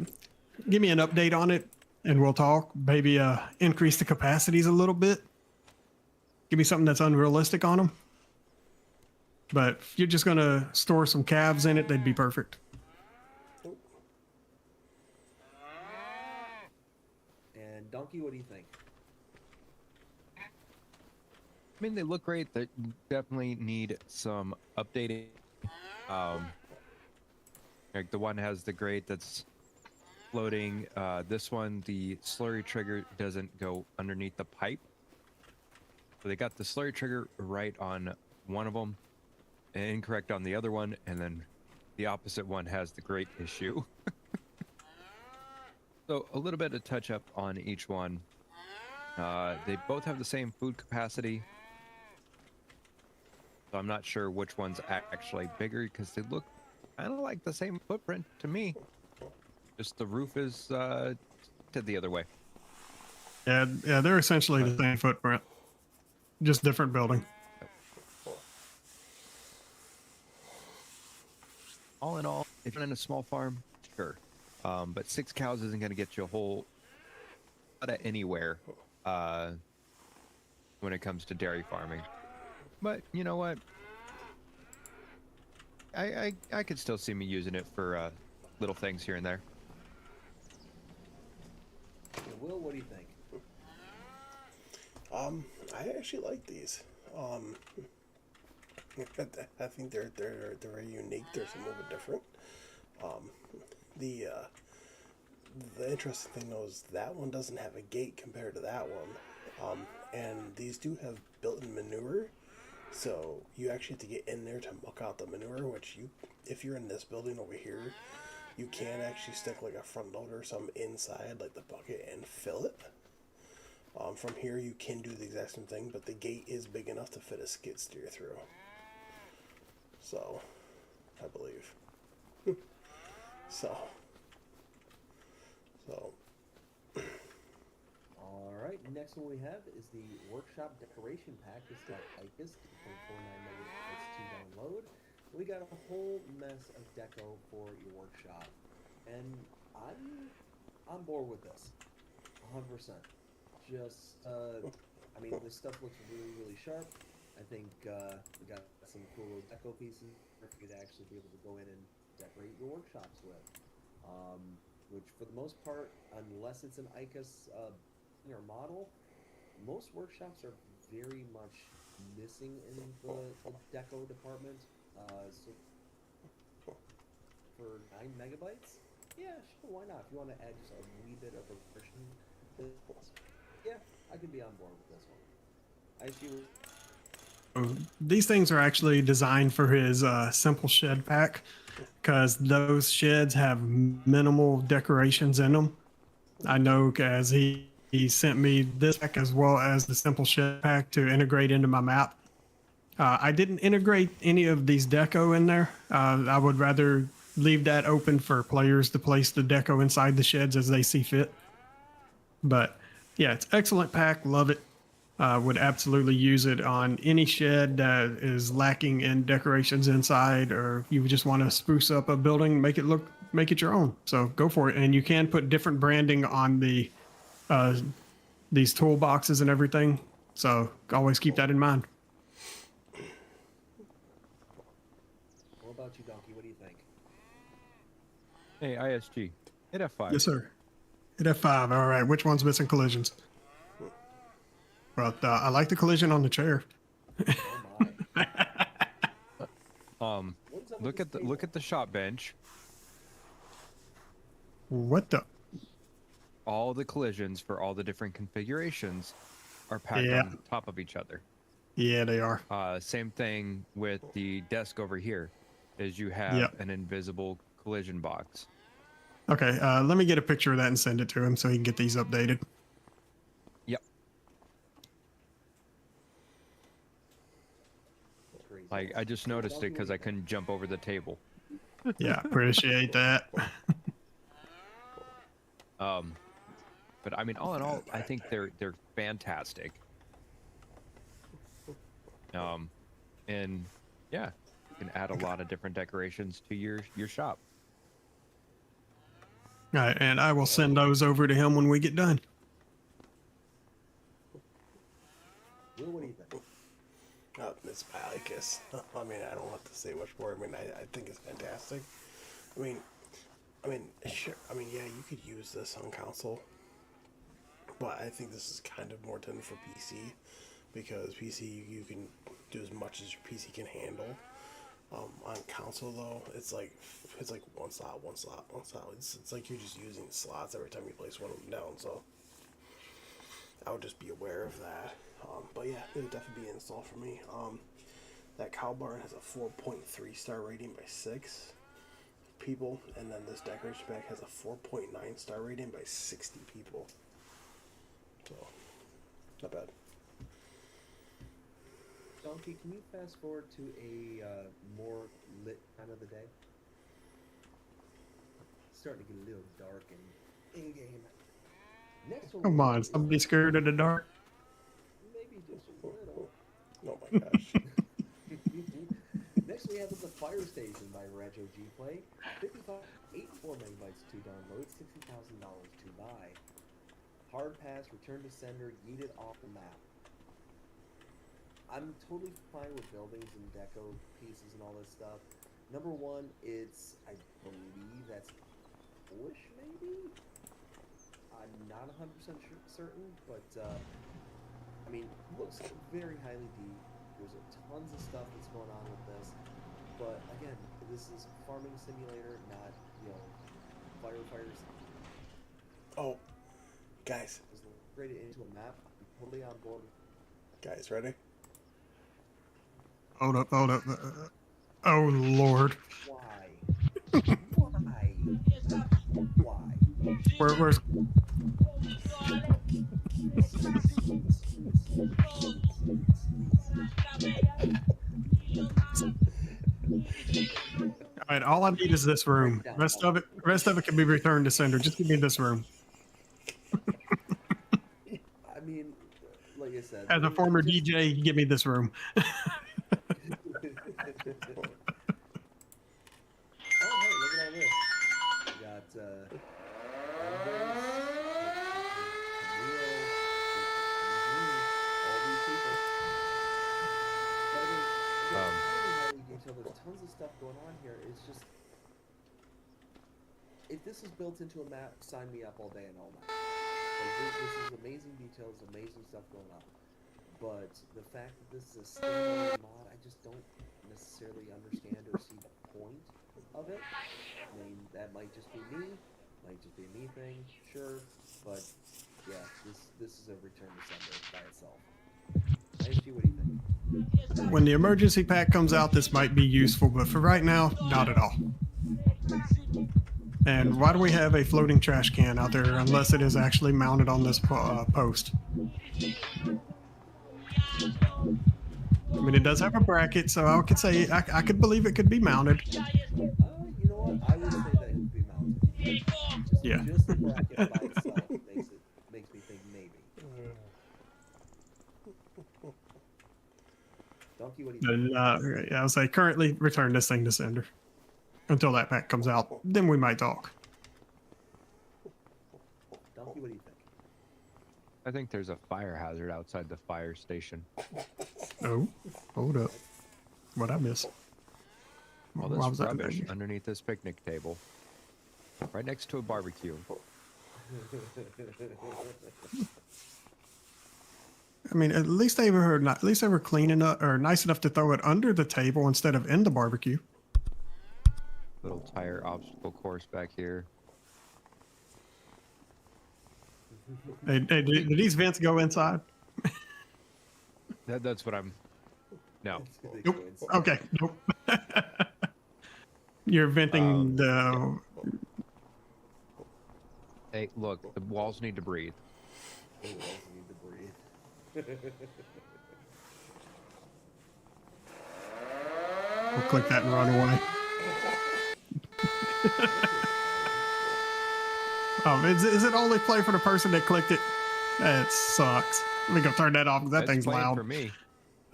Speaker 3: give me an update on it, and we'll talk. Maybe increase the capacities a little bit. Give me something that's unrealistic on them. But if you're just gonna store some calves in it, they'd be perfect.
Speaker 2: And Donkey, what do you think?
Speaker 4: I mean, they look great. They definitely need some updating. Like the one has the grate that's floating. This one, the slurry trigger doesn't go underneath the pipe. So they got the slurry trigger right on one of them, and incorrect on the other one, and then the opposite one has the grate issue. So a little bit of touch up on each one. They both have the same food capacity. So I'm not sure which one's actually bigger because they look kind of like the same footprint to me. Just the roof is to the other way.
Speaker 3: Yeah, they're essentially the same footprint, just different building.
Speaker 4: All in all, if you're in a small farm, sure. But 6 cows isn't going to get you a whole lot of anywhere when it comes to dairy farming. But you know what? I could still see me using it for little things here and there.
Speaker 2: Okay, Will, what do you think?
Speaker 5: I actually like these. I think they're very unique. They're a little bit different. The interesting thing though is that one doesn't have a gate compared to that one. And these do have built-in manure, so you actually have to get in there to muck out the manure. Which if you're in this building over here, you can actually stick like a front loader or something inside, like the bucket, and fill it. From here, you can do the exact same thing, but the gate is big enough to fit a skid steer through. So, I believe. So.
Speaker 2: Alright, next one we have is the Workshop Decoration Pack. It's got ICUS, 2.49 megabytes to download. We got a whole mess of deco for your workshop. And I'm on board with this. 100%. Just, I mean, this stuff looks really, really sharp. I think we got some cool little deco pieces for you to actually be able to go in and decorate your workshops with. Which, for the most part, unless it's an ICUS or model, most workshops are very much missing in the deco department. So for 9 megabytes, yeah, sure, why not? If you want to add just a wee bit of a version, yeah, I could be on board with this one. I see.
Speaker 3: These things are actually designed for his simple shed pack because those sheds have minimal decorations in them. I know as he sent me this pack as well as the simple shed pack to integrate into my map. I didn't integrate any of these deco in there. I would rather leave that open for players to place the deco inside the sheds as they see fit. But yeah, it's excellent pack. Love it. Would absolutely use it on any shed that is lacking in decorations inside, or you just want to spruce up a building, make it your own. So go for it. And you can put different branding on the these toolboxes and everything. So always keep that in mind.
Speaker 2: What about you, Donkey? What do you think?
Speaker 4: Hey, ISG, hit F5.
Speaker 3: Yes, sir. Hit F5. All right. Which one's missing collisions? Well, I like the collision on the chair.
Speaker 2: Oh my.
Speaker 4: Look at the shop bench.
Speaker 3: What the?
Speaker 4: All the collisions for all the different configurations are packed on top of each other.
Speaker 3: Yeah, they are.
Speaker 4: Same thing with the desk over here, is you have an invisible collision box.
Speaker 3: Okay, let me get a picture of that and send it to him so he can get these updated.
Speaker 4: Yep. Like, I just noticed it because I couldn't jump over the table.
Speaker 3: Yeah, appreciate that.
Speaker 4: But I mean, all in all, I think they're fantastic. And yeah, can add a lot of different decorations to your shop.
Speaker 3: All right, and I will send those over to him when we get done.
Speaker 2: Will, what do you think?
Speaker 5: I guess. I mean, I don't have to say much more. I mean, I think it's fantastic. I mean, sure. I mean, yeah, you could use this on console, but I think this is kind of more intended for PC, because PC you can do as much as your PC can handle. On console though, it's like one slot, one slot, one slot. It's like you're just using slots every time you place one of them down. So I would just be aware of that. But yeah, it would definitely be installed for me. That cow barn has a 4.3 star rating by 6 people, and then this decoration pack has a 4.9 star rating by 60 people. So, not bad.
Speaker 2: Donkey, can you fast forward to a more lit time of the day? It's starting to get a little dark and in-game. Next one.
Speaker 3: Come on, somebody scared of the dark.
Speaker 2: Maybe just a little.
Speaker 5: Oh my gosh.
Speaker 2: Next we have is the Fire Station by Rego G Play. 84 megabytes to download, $60,000 to buy. Hard pass, return to sender, yeeted off the map. I'm totally fine with buildings and deco pieces and all this stuff. Number one, it's, I believe that's Polish, maybe? I'm not 100% certain, but, I mean, looks very highly deep. There's tons of stuff that's going on with this. But, again, this is farming simulator, not, firefighters.
Speaker 5: Oh, guys.
Speaker 2: Integrated into a map. I'm totally on board.
Speaker 5: Guys, ready?
Speaker 3: Hold up. Oh, Lord.
Speaker 2: Why? Why? Why?
Speaker 3: Where's... All right, all I need is this room. Rest of it can be returned to sender. Just give me this room.
Speaker 2: I mean, like I said,
Speaker 3: As a former DJ, give me this room.
Speaker 2: Oh, hey, look at all this. We got, all these people. But I mean, highly detailed. There's tons of stuff going on here. It's just, if this is built into a map, sign me up all day and all night. Like, this is amazing details, amazing stuff going on. But the fact that this is a standalone mod, I just don't necessarily understand or see the point of it. I mean, that might just be me, might just be a me thing, sure, but yeah, this is a return to sender by itself. ISG, what do you think?
Speaker 3: When the emergency pack comes out, this might be useful, but for right now, not at all. And why do we have a floating trash can out there unless it is actually mounted on this post? I mean, it does have a bracket, so I could say I could believe it could be mounted.
Speaker 2: You know what? I would say that it would be mounted. Just the bracket by itself makes me think maybe. Donkey, what do you think?
Speaker 3: Yeah, I would say currently return this thing to sender until that pack comes out. Then we might talk.
Speaker 2: Donkey, what do you think?
Speaker 4: I think there's a fire hazard outside the fire station.
Speaker 3: Oh, hold up. What'd I miss?
Speaker 4: All
Speaker 3: Why
Speaker 4: this
Speaker 3: was that
Speaker 4: rubbish
Speaker 3: there?
Speaker 4: underneath this picnic table, right next to a barbecue.
Speaker 3: I mean, at least they were clean enough or nice enough to throw it under the table instead of in the barbecue.
Speaker 4: Little tire obstacle course back here.
Speaker 3: Hey, do these vents go inside?
Speaker 4: That's what I'm. No.
Speaker 3: Nope. Okay. Nope. You're venting the.
Speaker 4: Hey, look, the walls need to breathe.
Speaker 2: Who else need to breathe?
Speaker 3: We'll click that and run away. Is it only play for the person that clicked it? That sucks. Let me go turn that off. That
Speaker 4: That's
Speaker 3: thing's
Speaker 4: playing
Speaker 3: loud.
Speaker 4: for me.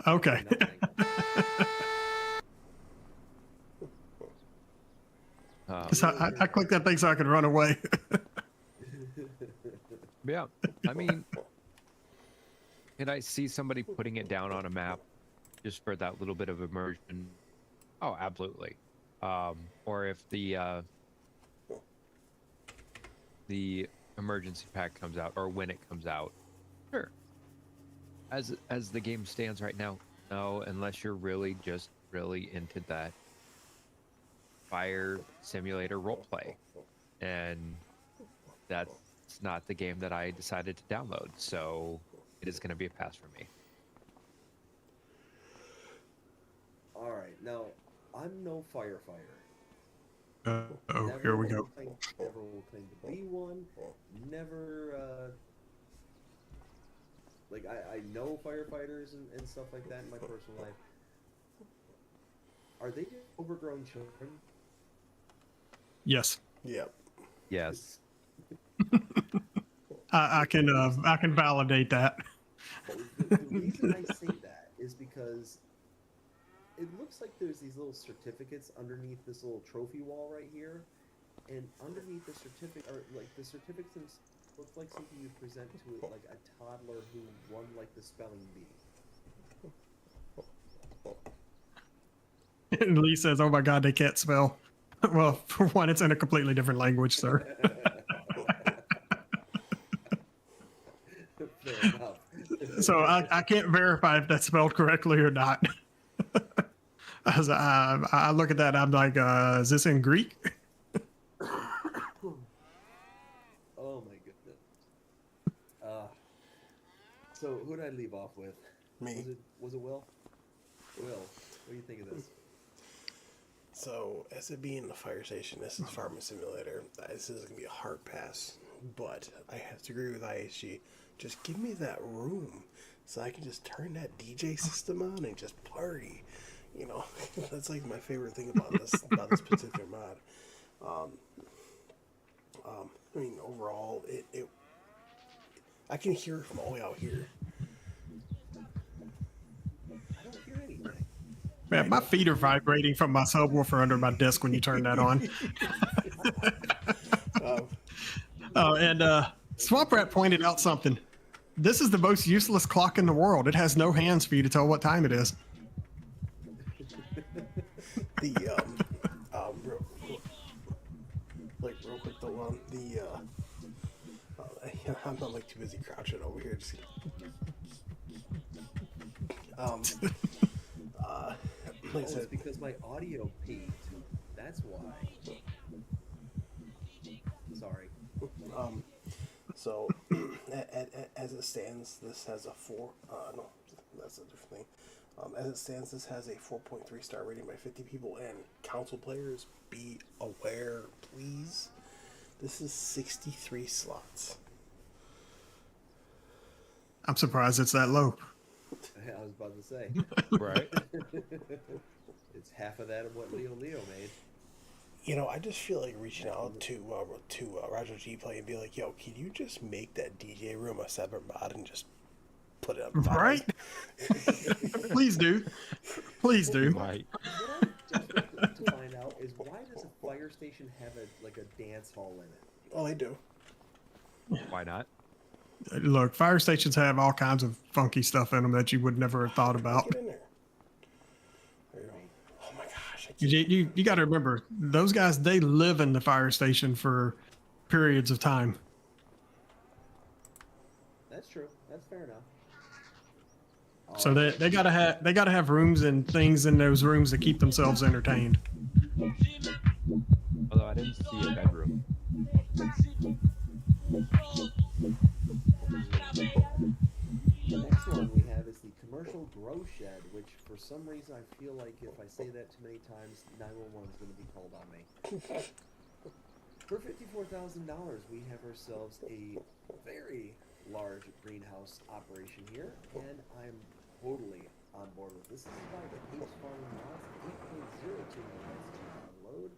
Speaker 3: Okay. So I clicked that thing so I could run away.
Speaker 4: Yeah, I mean, can I see somebody putting it down on a map just for that little bit of immersion? Oh, absolutely. Or if the emergency pack comes out, or when it comes out, sure. As the game stands right now, no, unless you're really into that fire simulator roleplay, and that's not the game that I decided to download, so it is going to be a pass for me.
Speaker 2: All right, now I'm no firefighter.
Speaker 3: Oh, here we go.
Speaker 2: Never will claim to be one. Never, like I know firefighters and stuff like that in my personal life. Are they just overgrown children?
Speaker 3: Yes.
Speaker 5: Yep.
Speaker 4: Yes.
Speaker 3: I can validate that.
Speaker 2: The reason I say that is because it looks like there's these little certificates underneath this little trophy wall right here, and underneath the certificate, or like the certificates look like something you present to like a toddler who won like the spelling bee.
Speaker 3: And Lee says, "Oh my God, they can't spell." Well, for one, it's in a completely different language, sir.
Speaker 2: Fair enough.
Speaker 3: So I can't verify if that's spelled correctly or not. As I look at that, I'm like, is this in Greek?
Speaker 2: Oh my goodness. So who did I leave off with?
Speaker 5: Me.
Speaker 2: Was it Will? Will, what do you think of this?
Speaker 5: So, as it being the fire station, this is Farming Simulator. This is going to be a hard pass. But I have to agree with ISG. Just give me that room so I can just turn that DJ system on and just party. You know, that's like my favorite thing about this particular mod. I mean, overall, I can hear it from all the way out here.
Speaker 2: I don't hear anything.
Speaker 3: Man, my feet are vibrating from my subwoofer under my desk when you turn that on. And Swamp Rat pointed out something. This is the most useless clock in the world. It has no hands for you to tell what time it is.
Speaker 5: Real quick though, I'm not like too busy crouching over here. Just, like I said,
Speaker 2: It's because my audio peaked. That's why. Sorry.
Speaker 5: So, as it stands, this has a 4. No, that's a different thing. As it stands, this has a 4.3 star rating by 50 people. And console players, be aware, please. This is 63 slots.
Speaker 3: I'm surprised it's that low.
Speaker 2: I was about to say.
Speaker 4: Right.
Speaker 2: It's half of that of what Leo made.
Speaker 5: You know, I just feel like reaching out to Roger G Play and be like, "Yo, can you just make that DJ room a separate mod and just put it up?"
Speaker 3: Right? Please do. Please do.
Speaker 4: Right.
Speaker 2: What I just want to find out is why does a fire station have a dance hall in it?
Speaker 5: Oh, they do.
Speaker 4: Why not?
Speaker 3: Look, fire stations have all kinds of funky stuff in them that you would never have thought about.
Speaker 5: Get in there. There you go. Oh my gosh.
Speaker 3: You got to remember, those guys, they live in the fire station for periods of time.
Speaker 2: That's true. That's fair enough.
Speaker 3: So they gotta have rooms and things in those rooms to keep themselves entertained.
Speaker 4: Although I didn't see a bedroom.
Speaker 2: The next one we have is the commercial grow shed, which for some reason I feel like if I say that too many times, 911 is going to be called on me. For $54,000, we have ourselves a very large greenhouse operation here, and I'm totally on board with this. This is by the Apes Farming Mods 8.02 megabytes to download,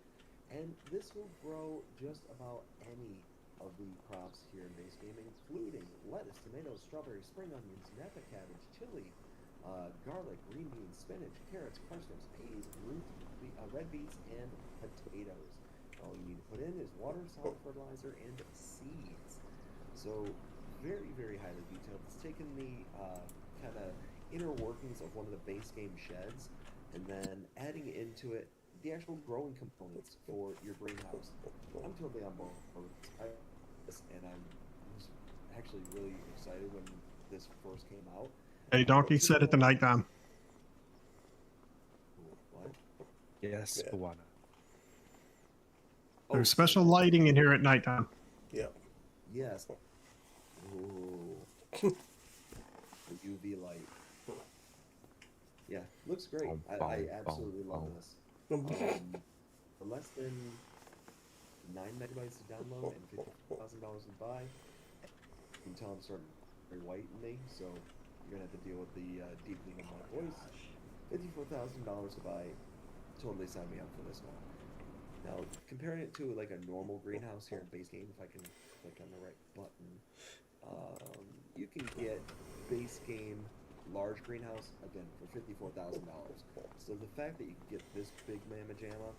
Speaker 2: and this will grow just about any of the crops here in base game, including lettuce, tomatoes, strawberries, spring onions, napa cabbage, chili, garlic, green beans, spinach, carrots, parsnips, peas, red beets, and potatoes. All you need to put in is water, solid fertilizer, and seeds. So very, very highly detailed. It's taken the kind of inner workings of one of the base game sheds and then adding into it the actual growing components for your greenhouse. I'm totally on board with this, and I'm was actually really excited when this first came out.
Speaker 3: Hey, Donkey, set it to nighttime.
Speaker 2: What?
Speaker 4: Yes,
Speaker 5: Yeah.
Speaker 4: Tawana.
Speaker 2: Oh,
Speaker 3: There's special lighting in here at nighttime.
Speaker 5: Yep.
Speaker 2: yes. Ooh. The UV light. Yeah, looks great. I absolutely love this. For less than 9 megabytes to download and $50,000 to buy, you can tell I'm starting very white in me, so you're gonna have to deal with the deepening of my voice. $54,000 to buy, totally sign me up for this one. Now, comparing it to like a normal greenhouse here in base game, if I can click on the right button, you can get base game large greenhouse again for $54,000. So the fact that you can get this big mamma jamma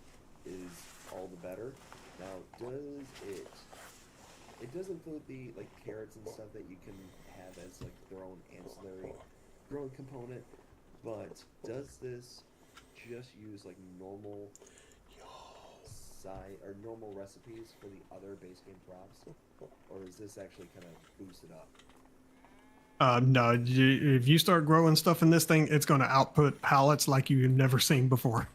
Speaker 2: is all the better. Now, it does include the like carrots and stuff that you can have as like their own ancillary growing component, but does this just use like normal or normal recipes for the other base game crops, or is this actually kind of boosted up?
Speaker 3: No, if you start growing stuff in this thing, it's going to output pallets like you've never seen before.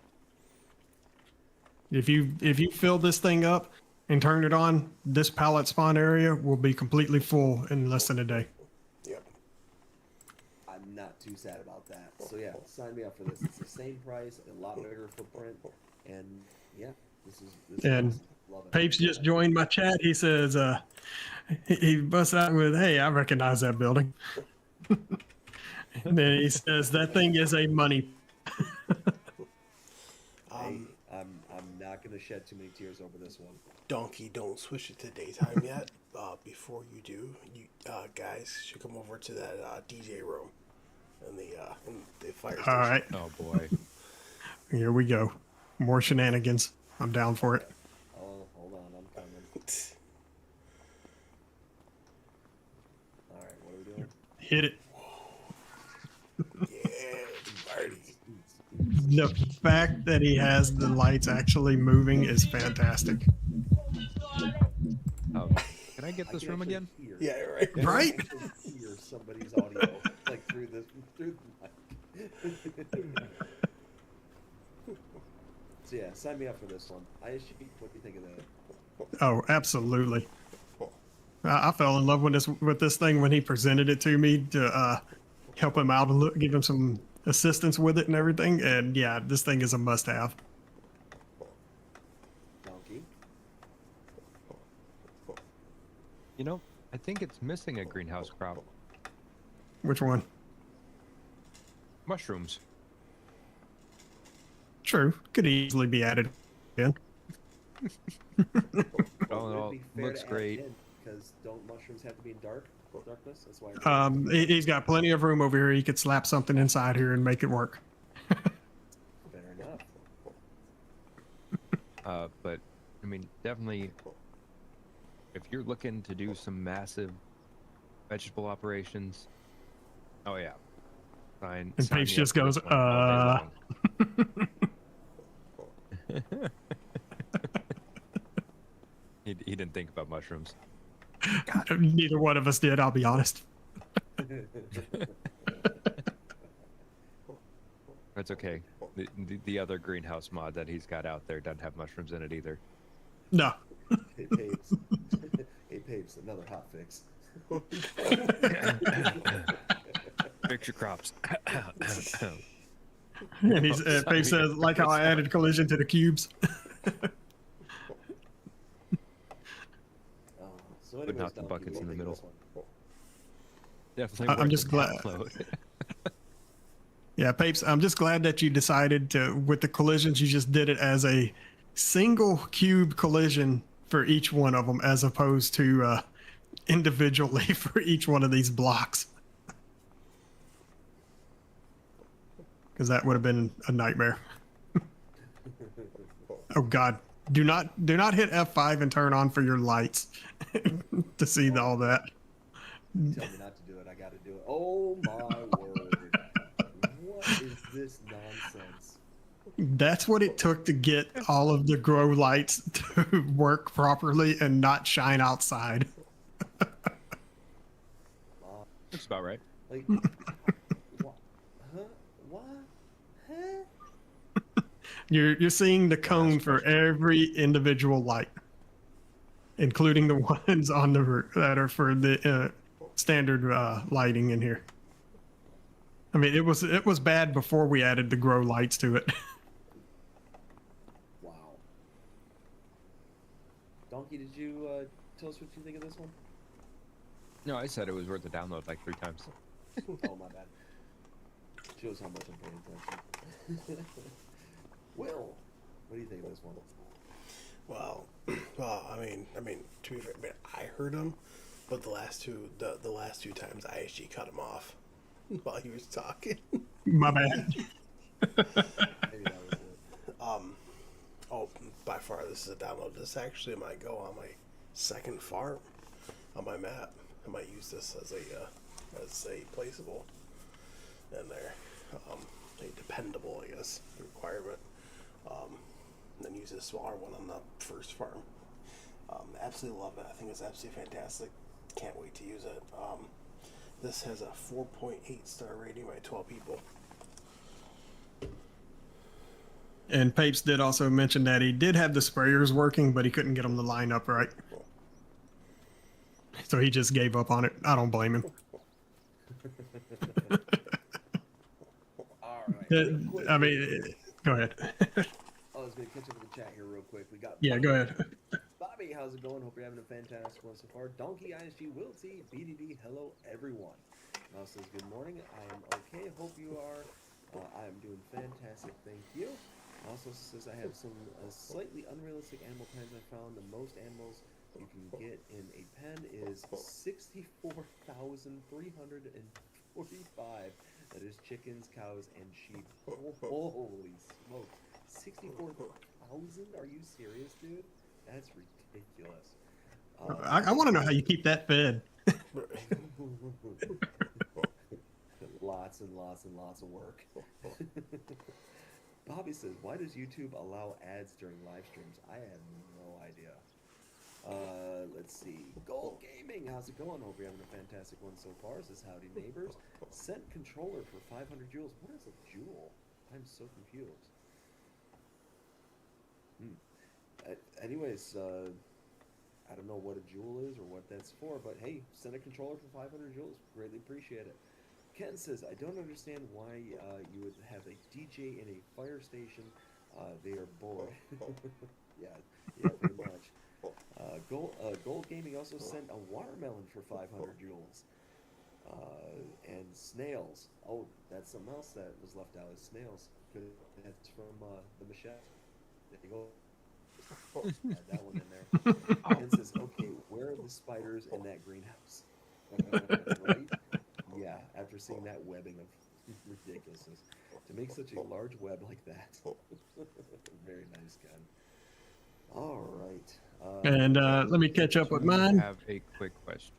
Speaker 3: If you fill this thing up and turn it on, this pallet spawn area will be completely full in less than a day.
Speaker 5: Yep.
Speaker 2: I'm not too sad about that. So yeah, sign me up for this. It's the same price, a lot bigger footprint, and yeah, this is
Speaker 3: And
Speaker 2: awesome. Love it.
Speaker 3: Papes just joined my chat. He says, he busts out with, "Hey, I recognize that building." And then he says, "That thing is a money."
Speaker 2: Hey, I'm not gonna shed too many tears over this one.
Speaker 5: Donkey, don't switch it to daytime yet. Before you do, you guys should come over to that DJ room in the fire station.
Speaker 3: All right,
Speaker 4: Oh boy.
Speaker 3: here we go. More shenanigans. I'm down for it.
Speaker 2: Oh, hold on, I'm coming. All right, what are we doing?
Speaker 3: Hit it.
Speaker 5: Yeah, party.
Speaker 3: The fact that he has the lights actually moving is fantastic.
Speaker 4: Can I get this
Speaker 2: can
Speaker 4: room
Speaker 2: actually
Speaker 4: again?
Speaker 2: hear-
Speaker 5: Yeah, right.
Speaker 2: I can
Speaker 3: Right?
Speaker 2: actually hear somebody's audio like through the mic. So yeah, sign me up for this one. ISG, what do you think of that?
Speaker 3: Oh, absolutely. I fell in love with this thing when he presented it to me to help him out and give him some assistance with it and everything. And yeah, this thing is a must-have.
Speaker 2: Donkey?
Speaker 4: You know, I think it's missing a greenhouse crop.
Speaker 3: Which one?
Speaker 4: Mushrooms.
Speaker 3: True, could easily be added in.
Speaker 4: Oh,
Speaker 2: Would it be fair
Speaker 4: looks
Speaker 2: to add
Speaker 4: great.
Speaker 2: in, because don't mushrooms have to be in darkness? That's why.
Speaker 3: He's got plenty of room over here. He could slap something inside here and make it work.
Speaker 2: Fair enough.
Speaker 4: But I mean, definitely, if you're looking to do some massive vegetable operations, oh yeah, fine.
Speaker 3: And
Speaker 4: sign
Speaker 3: Paige
Speaker 4: me up
Speaker 3: just
Speaker 4: for
Speaker 3: goes,
Speaker 4: this one all day long. He didn't think about mushrooms.
Speaker 3: Neither one of us did, I'll be honest.
Speaker 4: That's okay. The other greenhouse mod that he's got out there doesn't have mushrooms in it either.
Speaker 3: No.
Speaker 2: Hey, Papes. Hey, Papes, another hot fix.
Speaker 4: Fix your crops.
Speaker 3: And he's Paige says, like how I added collision to the cubes.
Speaker 2: So
Speaker 4: But
Speaker 2: anyways,
Speaker 4: not the
Speaker 2: Donkey,
Speaker 4: buckets
Speaker 2: what
Speaker 4: in
Speaker 2: do
Speaker 4: the
Speaker 2: you think of
Speaker 4: middle.
Speaker 2: this one?
Speaker 4: Definitely.
Speaker 3: I'm
Speaker 4: worth
Speaker 3: just
Speaker 4: the
Speaker 3: glad-
Speaker 4: download.
Speaker 3: Yeah, Papes, I'm just glad that you decided to, with the collisions, you just did it as a single cube collision for each one of them, as opposed to individually for each one of these blocks. Because that would have been a nightmare. Oh God, Do not hit F5 and turn on for your lights to see all that.
Speaker 2: You tell me not to do it, I got to do it. Oh my word! What is this nonsense?
Speaker 3: That's what it took to get all of the grow lights to work properly and not shine outside.
Speaker 4: That's about right.
Speaker 2: Like, what? Huh? What? Huh?
Speaker 3: You're seeing the cone for every individual light, including the ones on the roof that are for the standard lighting in here. I mean, it was bad before we added the grow lights to it.
Speaker 2: Wow. Donkey, did you tell us what you think of this one?
Speaker 4: No, I said it was worth the download like 3 times.
Speaker 2: Oh, my bad. Shows how much I'm paying attention. Will, what do you think of this one?
Speaker 5: Well, I mean, to be fair, I heard him, but the last two times I actually cut him off while he was talking.
Speaker 3: My bad.
Speaker 2: Maybe that was it.
Speaker 5: Oh, by far this is a download. This actually might go on my second farm on my map. I might use this as a placeable in there, a dependable, I guess, requirement. Then use a smaller one on the first farm. Absolutely love it. I think it's absolutely fantastic. Can't wait to use it. This has a 4.8 star rating by 12 people.
Speaker 3: And Papes did also mention that he did have the sprayers working, but he couldn't get them to line up right. So he just gave up on it. I don't blame him.
Speaker 2: All right.
Speaker 3: I mean, go ahead.
Speaker 2: I was going to catch up with the chat here real quick. We got
Speaker 3: Yeah, go ahead.
Speaker 2: Bobby, how's it going? Hope you're having a fantastic one so far. Donkey, ISG, Will T, BDD, hello everyone. Now says good morning. I am okay. Hope you are. I am doing fantastic. Thank you. Also says I have some slightly unrealistic animal times I found. The most animals you can get in a pen is 64,345. That is chickens, cows, and sheep. Holy smoke. 64,000? Are you serious, dude? That's ridiculous.
Speaker 3: I want to know how you keep that fed.
Speaker 2: Lots and lots and lots of work. Bobby says, why does YouTube allow ads during live streams? I have no idea. Let's see. Gold Gaming, how's it going? Hope you're having a fantastic one so far. This is Howdy Neighbors. Sent controller for 500 joules. What is a joule? I'm so confused. Anyways, I don't know what a joule is or what that's for, but hey, send a controller for 500 joules. Greatly appreciate it. Ken says, I don't understand why you would have a DJ in a fire station. They are bored. yeah, pretty much. Gold Gaming also sent a watermelon for 500 joules. And snails. Oh, that's something else that was left out, is snails. That's from the machete. There you go. Add that one in there. And says, okay, where are the spiders in that greenhouse? Right? Yeah, after seeing that webbing of ridiculousness. To make such a large web like that. Very nice, Ken. All right.
Speaker 3: And let me catch up with
Speaker 4: I
Speaker 3: mine.
Speaker 4: have a quick question.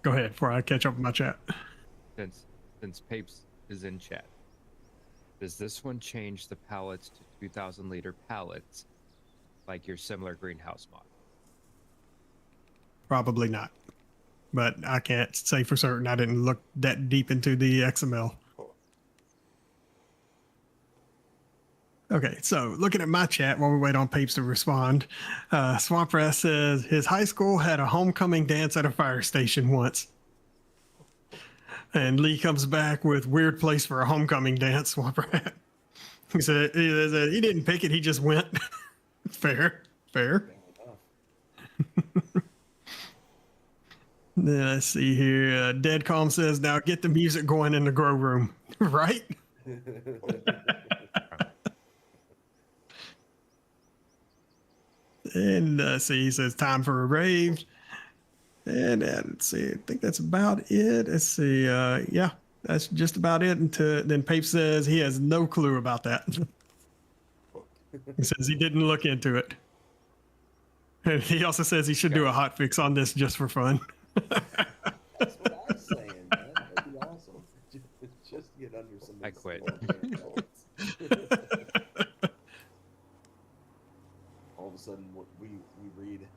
Speaker 3: Go ahead before I catch up with my chat.
Speaker 4: Since Papes is in chat, does this one change the pallets to 2,000 liter pallets like your similar greenhouse mod?
Speaker 3: Probably not. But I can't say for certain. I didn't look that deep into the XML. Okay, so looking at my chat while we wait on Papes to respond, Swamp Rat says his high school had a homecoming dance at a fire station once. And Lee comes back with weird place for a homecoming dance, Swamp Rat. He said he didn't pick it, he just went. Fair. Let's see here. Dead Calm says, now get the music going in the grow room. Right? And see, he says, time for a rave. And let's see, I think that's about it. Let's see. Yeah, that's just about it. Then Pape says he has no clue about that. He says he didn't look into it. And he also says he should do a hot fix on this just for fun.
Speaker 2: That's what I'm saying, man. That'd be awesome. Just get under some.
Speaker 4: I quit.
Speaker 2: All of a sudden, we read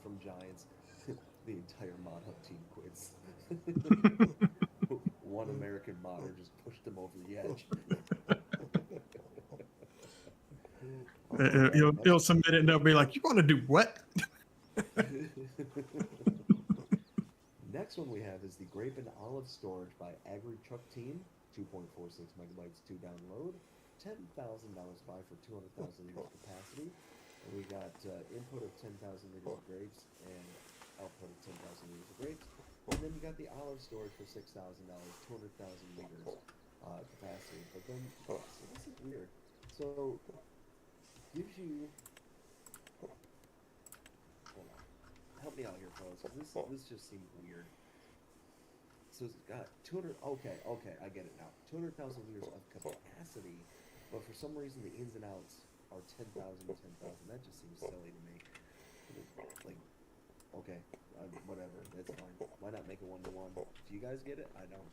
Speaker 2: from Giants. The entire mod hub team quits. One American modder just pushed them over the edge.
Speaker 3: He'll submit it and they'll be like, "You want to do what?"
Speaker 2: Next one we have is the Grape and Olive Storage by Agribusiness Team, 2.46 megabytes to download, $10,000 buy for 200,000 liters capacity. And we got input of 10,000 liters of grapes and output of 10,000 liters of grapes. And then you got the olive storage for $6,000, 200,000 liters capacity. But then, so this is weird. So, gives you. Hold on. Help me out here, fellas. 'Cause this just seems weird. So it's got 200. Okay, I get it now. 200,000 liters of capacity, but for some reason the ins and outs are 10,000, 10,000. That just seems silly to me. Like, okay, whatever. That's fine. Why not make it 1-to-1? Do you guys get it? I don't.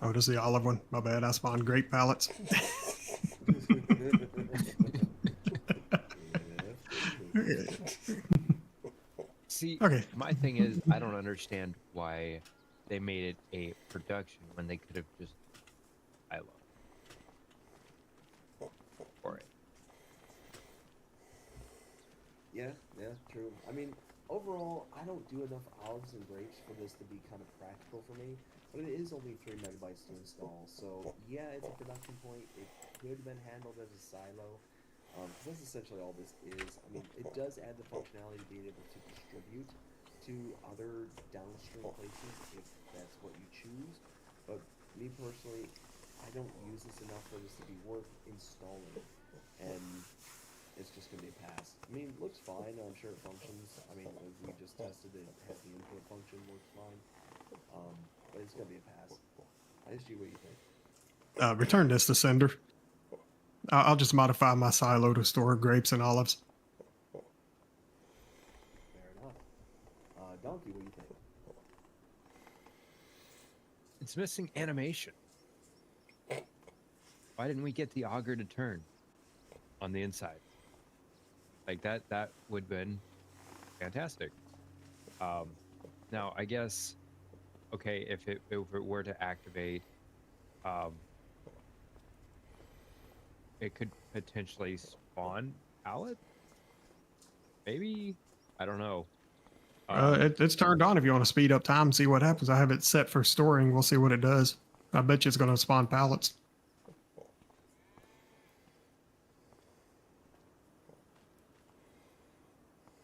Speaker 3: Oh, this is the olive one. My bad. I spawned grape pallets.
Speaker 4: See,
Speaker 3: Okay.
Speaker 4: my thing is, I don't understand why they made it a production when they could have just silo for it.
Speaker 2: Yeah, true. I mean, overall, I don't do enough olives and grapes for this to be kind of practical for me, but it is only 3 megabytes to install, so yeah, it's a production point. It could have been handled as a silo, because that's essentially all this is. I mean, it does add the functionality to being able to distribute to other downstream places if that's what you choose, but me personally, I don't use this enough for this to be worth installing, and it's just going to be a pass. I mean, it looks fine. I'm sure it functions. I mean, we just tested it. It has the input function, works fine. But it's going to be a pass. ISG, what do you think?
Speaker 3: Return this to sender. I'll just modify my silo to store grapes and olives.
Speaker 2: Fair enough. Donkey, what do you think?
Speaker 4: It's missing animation. Why didn't we get the auger to turn on the inside? Like that would have been fantastic. Now I guess, okay, if it were to activate, it could potentially spawn pallet. Maybe, I don't know.
Speaker 3: It's turned on if you want to speed up time and see what happens. I have it set for storing. We'll see what it does. I bet you it's going to spawn pallets.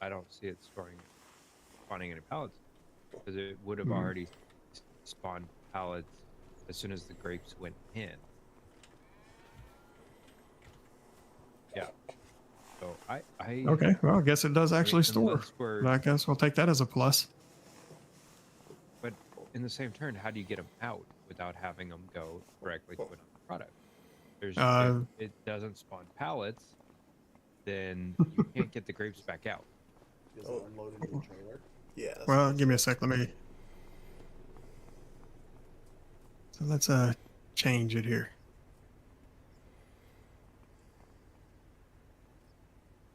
Speaker 4: I don't see it spawning any pallets because it would have already spawned pallets as soon as the grapes went in. Yeah. So I
Speaker 3: Okay, well, I guess it does actually store.
Speaker 4: unless we're-
Speaker 3: I guess we'll take that as a plus.
Speaker 4: But in the same turn, how do you get them out without having them go directly to another product? There's if it doesn't spawn pallets, then you can't get the grapes back out.
Speaker 2: Does it unload into the trailer?
Speaker 5: Yeah. that's
Speaker 3: Well,
Speaker 5: what
Speaker 3: give me a
Speaker 5: it
Speaker 3: sec. Let me. So let's change it here.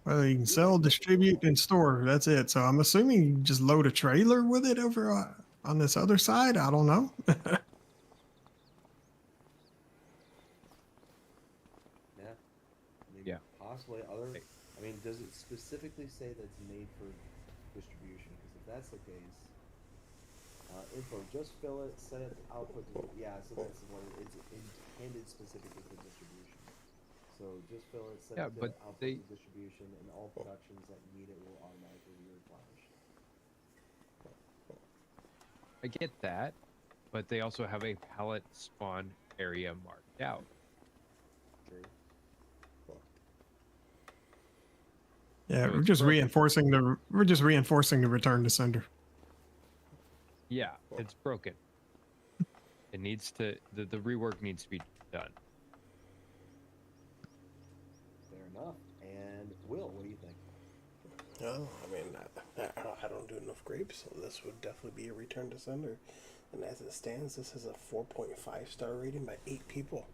Speaker 3: Well, you can sell, distribute, and store. That's it. So I'm assuming you just load a trailer with it over on this other side. I don't know.
Speaker 2: Yeah. I mean,
Speaker 4: Yeah.
Speaker 2: possibly other. I mean, does it specifically say that it's made for distribution? Because if that's the case, info, just fill it, set it output. Yeah, so that's what it's intended specifically for distribution. So just fill it, set
Speaker 4: Yeah,
Speaker 2: it to
Speaker 4: but
Speaker 2: output
Speaker 4: they-
Speaker 2: to distribution, and all productions that need it will automatically replenish.
Speaker 4: I get that, but they also have a pallet spawn area marked out.
Speaker 2: True.
Speaker 3: Yeah,
Speaker 4: So
Speaker 3: we're
Speaker 4: it's
Speaker 3: just
Speaker 4: broken.
Speaker 3: reinforcing the return to sender.
Speaker 4: Yeah, it's broken. It needs to the rework needs to be Done.
Speaker 2: Fair enough. And Will, what do you think?
Speaker 5: No, I mean, I don't do enough grapes, so this would definitely be a return to sender. And as it stands, this is a 4.5 star rating by 8 people.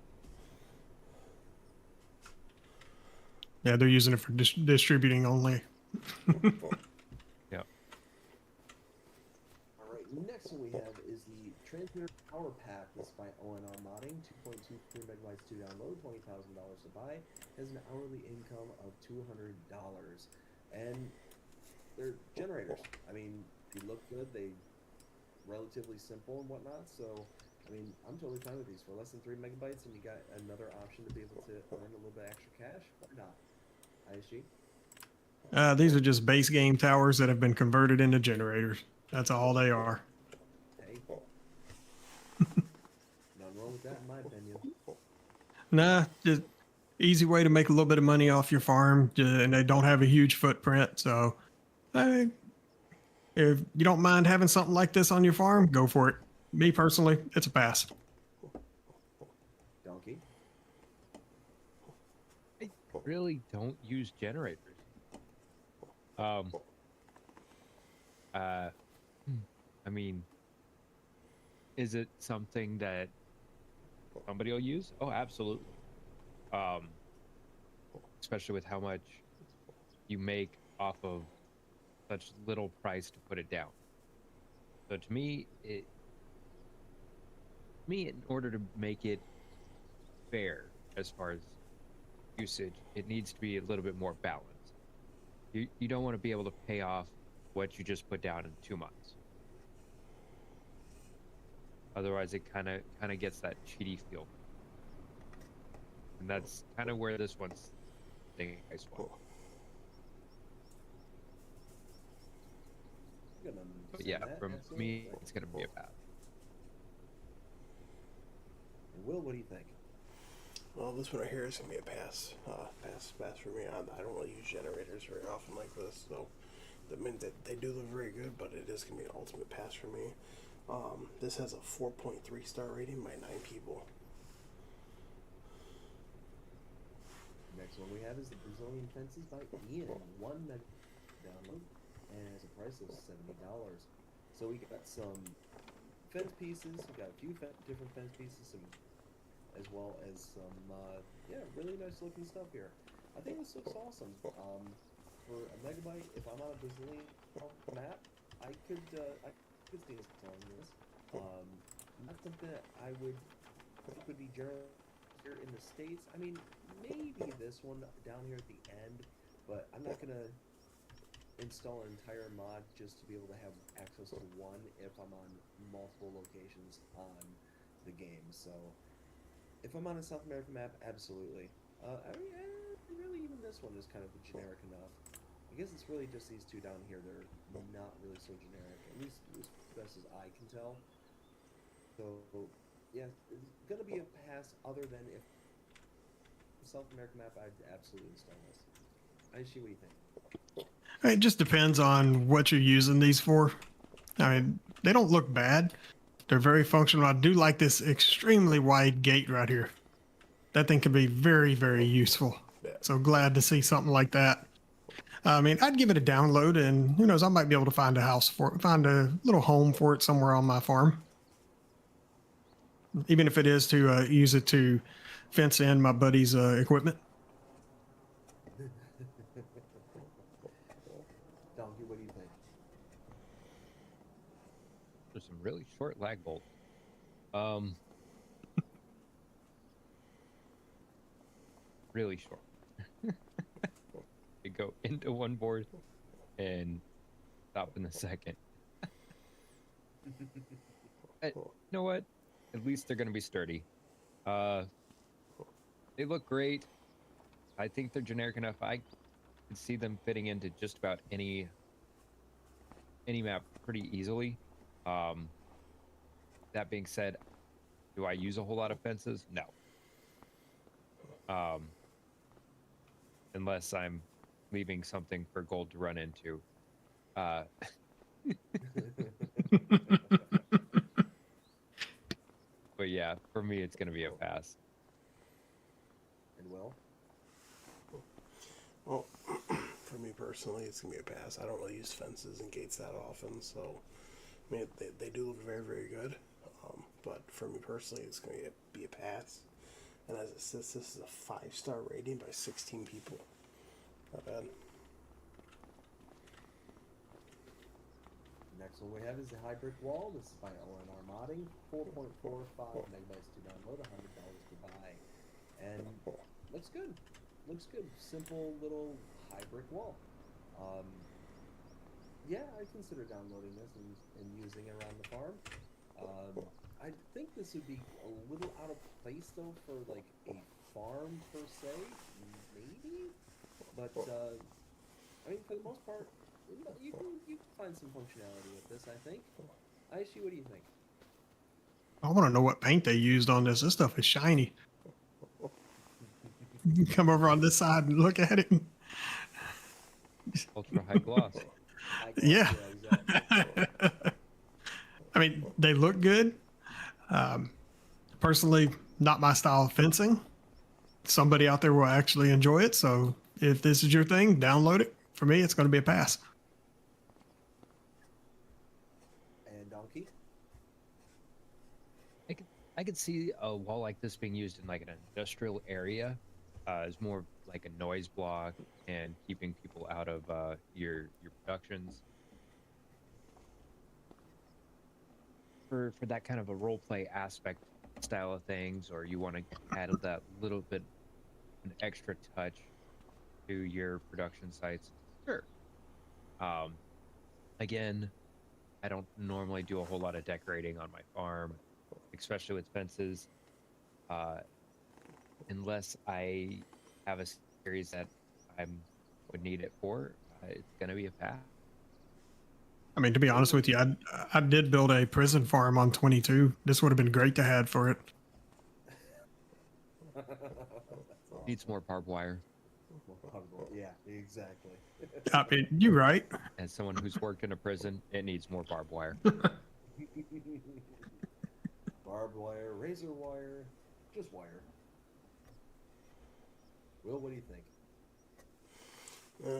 Speaker 3: Yeah, they're using it for distributing only.
Speaker 4: Yeah.
Speaker 2: All right, next one we have is the Transmitter Power Pack. This is by ONR Modding, 2.23 megabytes to download, $20,000 to buy. Has an hourly income of $200, and they're generators. I mean, they look good. They relatively simple and whatnot. So, I mean, I'm totally fine with these for less than 3 megabytes, and you got another option to be able to earn a little bit extra cash. Why not? ISG.
Speaker 3: These are just base game towers that have been converted into generators. That's all they are.
Speaker 2: Hey, nothing wrong with that, in my opinion.
Speaker 3: Nah, just easy way to make a little bit of money off your farm, and they don't have a huge footprint. So, if you don't mind having something like this on your farm, go for it. Me personally, it's a pass.
Speaker 2: Donkey.
Speaker 4: I really don't use generators. I mean, is it something that somebody will use? Oh, absolutely. Especially with how much you make off of such little price to put it down. So to me, in order to make it fair as far as usage, it needs to be a little bit more balanced. You don't want to be able to pay off what you just put down in 2 months. Otherwise, it kind of gets that cheaty feel, and that's kind of where this one's thinking I swap. But yeah, from me, it's gonna be a pass.
Speaker 2: And Will, what do you think?
Speaker 5: Well, this one right here is gonna be a pass. Pass for me. I don't really use generators very often like this, so that means that they do look very good, but it is gonna be an ultimate pass for me. This has a 4.3 star rating by 9 people.
Speaker 2: Next one we have is the Brazilian Fences by Ian. 1 meg download and has a price of $70. So we got some fence pieces. We got a few different fence pieces, as well as some really nice looking stuff here. I think this looks awesome. For a megabyte, if I'm on a Brazilian map, I could see us selling this. Not something that I would think would be general here in the States. I mean, maybe this one down here at the end, but I'm not gonna install an entire mod just to be able to have access to one if I'm on multiple locations on the game. So if I'm on a South American map, absolutely. I mean, really, even this one is kind of generic enough. I guess it's really just these two down here that are not really so generic, at least as best as I can tell. So, yeah, it's gonna be a pass. Other than if South American map, I'd absolutely install this. I see what you think.
Speaker 3: It just depends on what you're using these for. I mean, they don't look bad. They're very functional. I do like this extremely wide gate right here. That thing can be very, very useful. So glad to see something like that. I mean, I'd give it a download, and who knows, I might be able to find a little home for it somewhere on my farm. Even if it is to use it to fence in my buddy's equipment.
Speaker 2: Donkey, what do you think?
Speaker 4: There's some really short lag bolts. Really short. You go into one board and stop in the second. You know what? At least they're gonna be sturdy. They look great. I think they're generic enough. I can see them fitting into just about any map pretty easily. That being said, do I use a whole lot of fences? No. Unless I'm leaving something for gold to run into. But yeah, for me, it's going to be a pass.
Speaker 5: personally, it's gonna be a pass. I don't really use fences and gates that often, so I mean they do look very very good. But for me personally, it's gonna be a pass. And as it says, this is a 5-star rating by 16 people. Not bad.
Speaker 2: Next one we have is the High Brick Wall. This is by ONR Modding. 4.45 megabytes to download, $100 to buy. And looks good. Looks good. Simple little high brick wall. Yeah, I consider downloading this and using it around the farm. I think this would be a little out of place though for like a farm per se, maybe. But I mean, for the most part, you can find some functionality with this. I think. Aishi, what do you think?
Speaker 3: I want to know what paint they used on this. This stuff is shiny. You can come over on this side and look at it.
Speaker 4: Ultra high gloss.
Speaker 3: Yeah.
Speaker 2: Exactly.
Speaker 3: I mean, they look good. Personally, not my style of fencing. Somebody out there will actually enjoy it. So if this is your thing, download it. For me, it's going to be a pass.
Speaker 2: And Donkey.
Speaker 4: I could see a wall like this being used in like an industrial area as more like a noise block and keeping people out of your productions. For that kind of a role play aspect style of things, or you want to add that little bit an extra touch to your production sites, sure. Again, I don't normally do a whole lot of decorating on my farm, especially with fences, unless I have a series that I would need it for. It's gonna be a pass.
Speaker 3: I mean, to be honest with you, I did build a prison farm on 22. This would have been great to have for it.
Speaker 4: Needs more barbed wire.
Speaker 2: Yeah, exactly.
Speaker 3: I mean, you're right.
Speaker 4: As someone who's worked in a prison, it needs more barbed wire.
Speaker 2: Barbed wire, razor wire, just wire. Will, what do you think?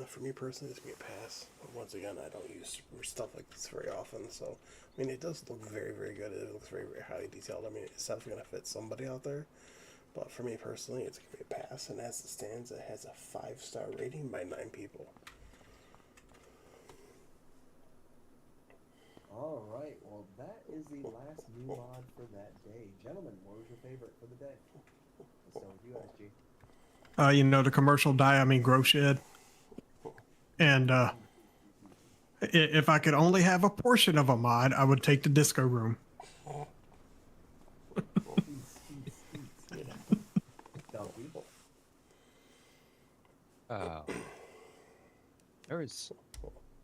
Speaker 5: For me personally, it's gonna be a pass. Once again, I don't use stuff like this very often, so I mean, it does look very, very good. It looks very, very highly detailed. I mean, it's definitely gonna fit somebody out there. But for me personally, it's gonna be a pass. And as it stands, it has a 5-star rating by 9 people.
Speaker 2: All right, well, that is the last new mod for that day. Gentlemen, what was your favorite for the day? Let's start with you, SG.
Speaker 3: You know, the commercial grow shed. And if I could only have a portion of a mod, I would take the disco room.
Speaker 2: Donkey.
Speaker 4: There's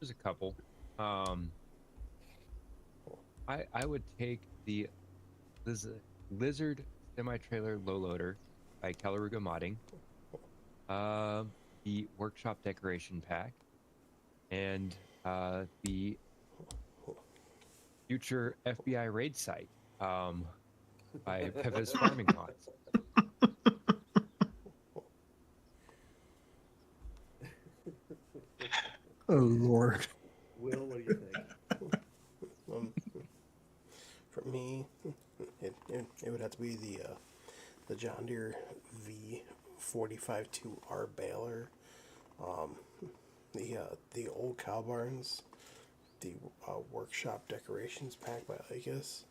Speaker 4: a couple. I would take the Lizard semi-trailer low loader by Calaruga Modding. The workshop decoration pack, and the future FBI raid site by Pepe's Farming Mods.
Speaker 3: Oh, Lord.
Speaker 2: Will, what do you think?
Speaker 5: For me, it would have to be the John Deere V45-2R baler, the old cow barns, the workshop decorations pack by Icus,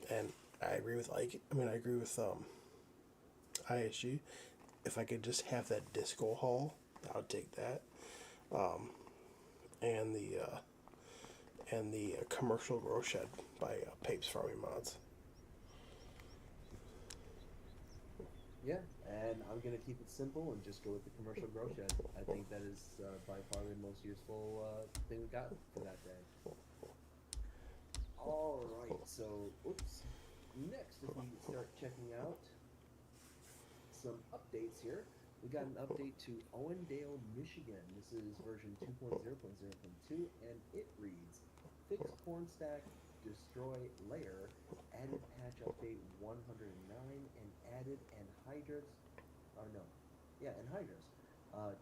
Speaker 5: and I agree with ISG. If I could just have that disco hall, I would take that, and the commercial grow shed by Pape's Farming Mods.
Speaker 2: Yeah, and I'm going to keep it simple and just go with the commercial grow shed. I think that is by far the most useful thing we got for that day. All right, so, next, if we start checking out some updates here, we got an update to Owendale, Michigan. This is version 2.0.0.2, and it reads, Fix corn stack, destroy layer, added patch update 109, and added anhydrous,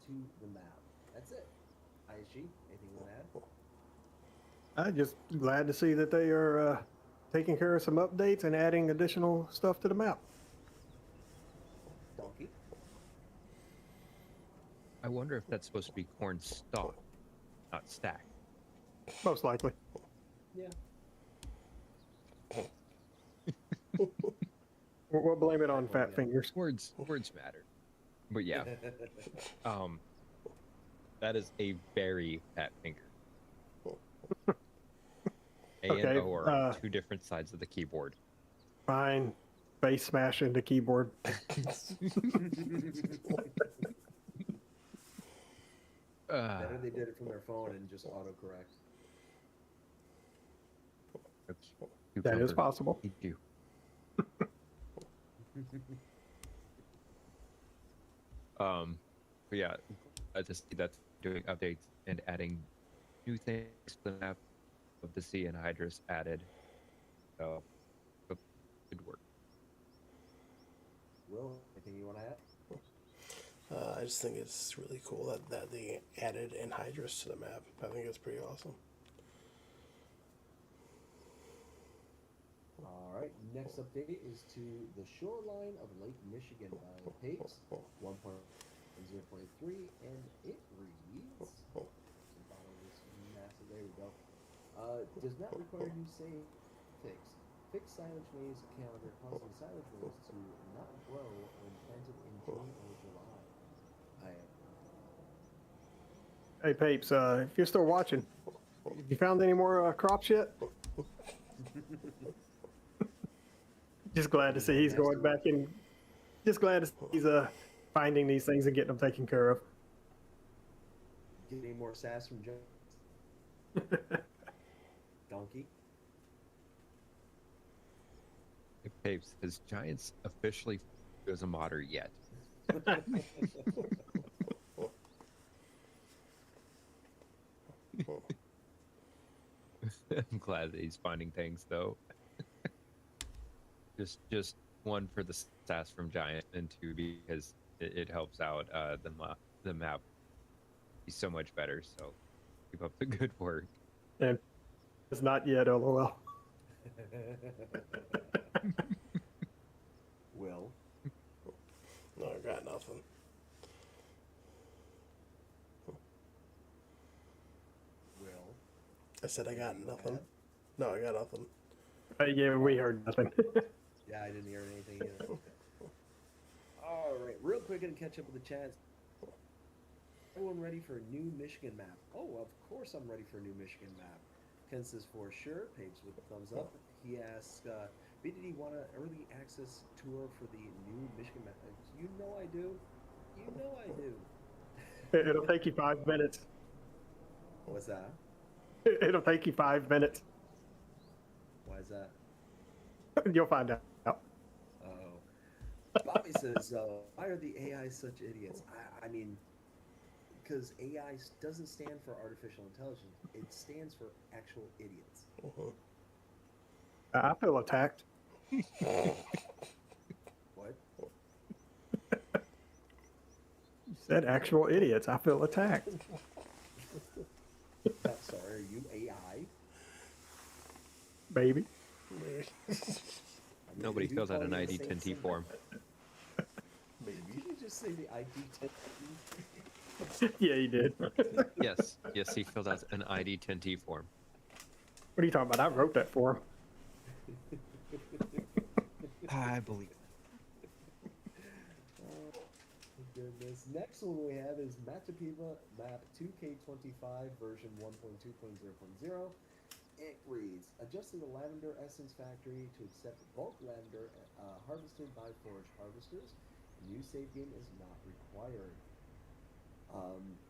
Speaker 2: to the map. That's it. ISG, anything you want to add?
Speaker 3: I'm just glad to see that they are taking care of some updates and adding additional stuff to the map.
Speaker 2: Donkey?
Speaker 4: I wonder if that's supposed to be corn stalk, not stack.
Speaker 3: Most likely.
Speaker 2: Yeah.
Speaker 3: We'll blame it on fat fingers.
Speaker 4: Words matter. But yeah, that is a very fat finger. A and
Speaker 3: Okay,
Speaker 4: O are on two different sides of the keyboard.
Speaker 3: Fine. Face smash into keyboard.
Speaker 2: Better they did it from their phone and just autocorrect.
Speaker 3: That is possible.
Speaker 4: Thank you. But yeah, I just see that doing updates and adding new things to the map of the sea and Hydrus added. So, good work.
Speaker 2: Will, anything you want to add?
Speaker 5: I just think it's really cool that they added anhydrous to the map. I think it's pretty awesome.
Speaker 2: All right, next update is to the shoreline of Lake Michigan by Papes 1.0.3, and it reads, massive, there we go. Does not require new save fix. Fix silage maize calendar causing silage maize to not grow when planted in June or July.
Speaker 3: Hey, Papes, if you're still watching, have you found any more crops yet? Just glad to see he's going back and just glad to see he's finding these things and getting them taken care of.
Speaker 2: Get any more sass from Joe? Donkey?
Speaker 4: Papes, has Giants officially as a modder yet? I'm glad that he's finding things though. just one for the stats from Giant, and two because it helps out the map. He's so much better. So keep up the good work.
Speaker 3: And it's not yet, LOL.
Speaker 2: Will?
Speaker 5: No, I got nothing.
Speaker 2: Will?
Speaker 5: I said I got nothing. No, I got nothing.
Speaker 3: Yeah, we heard nothing.
Speaker 2: Yeah, I didn't hear anything either. All right, real quick, gonna catch up with the chat. Everyone ready for a new Michigan map? Oh, of course I'm ready for a new Michigan map. Ken says for sure. Papes with a thumbs up. He asks, BDD want an early access tour for the new Michigan map? You know I do. You know I do.
Speaker 3: It'll take you 5 minutes.
Speaker 2: What's that?
Speaker 3: It'll take you 5 minutes.
Speaker 2: Why is that?
Speaker 3: You'll find out.
Speaker 2: Oh. Bobby says, why are the AI such idiots? I mean, because AI doesn't stand for artificial intelligence. It stands for actual idiots.
Speaker 3: I feel attacked.
Speaker 2: What?
Speaker 3: You said actual idiots. I feel attacked.
Speaker 2: Sorry, are you AI?
Speaker 3: Baby.
Speaker 4: Nobody fills out an ID 10T form.
Speaker 2: Did you just say the ID 10?
Speaker 3: Yeah, he did.
Speaker 4: Yes, he filled out an ID 10T form.
Speaker 3: What are you talking about? I wrote that for him.
Speaker 4: I believe it.
Speaker 2: Oh, goodness. Next one we have is Matapiva map 2K25 version 1.2.0.0. It reads, adjusting the lavender essence factory to accept bulk lavender harvested by forage harvesters. A new save game is not required.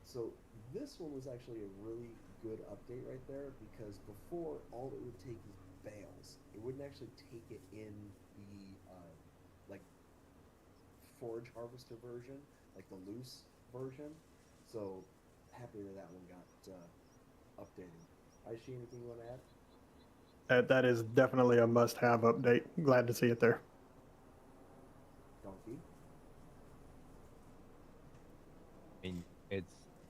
Speaker 2: So this one was actually a really good update right there, because before all it would take is bales. It wouldn't actually take it in the like forage harvester version, like the loose version. So happy that one got updated. Aishi, anything you want to add?
Speaker 3: That is definitely a must-have update. Glad to see it there.
Speaker 2: Donkey?
Speaker 4: I mean,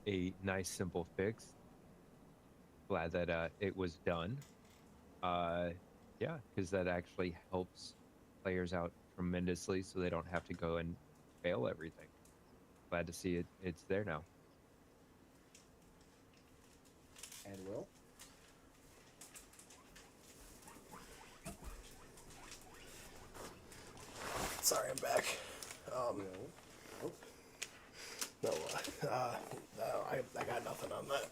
Speaker 4: a nice simple fix. Glad that it was done. Yeah, because that actually helps players out tremendously, so they don't have to go and fail everything. Glad to see it's there now.
Speaker 2: And Will?
Speaker 5: Sorry, I'm back.
Speaker 2: Will? Oh,
Speaker 5: No, I got nothing on that.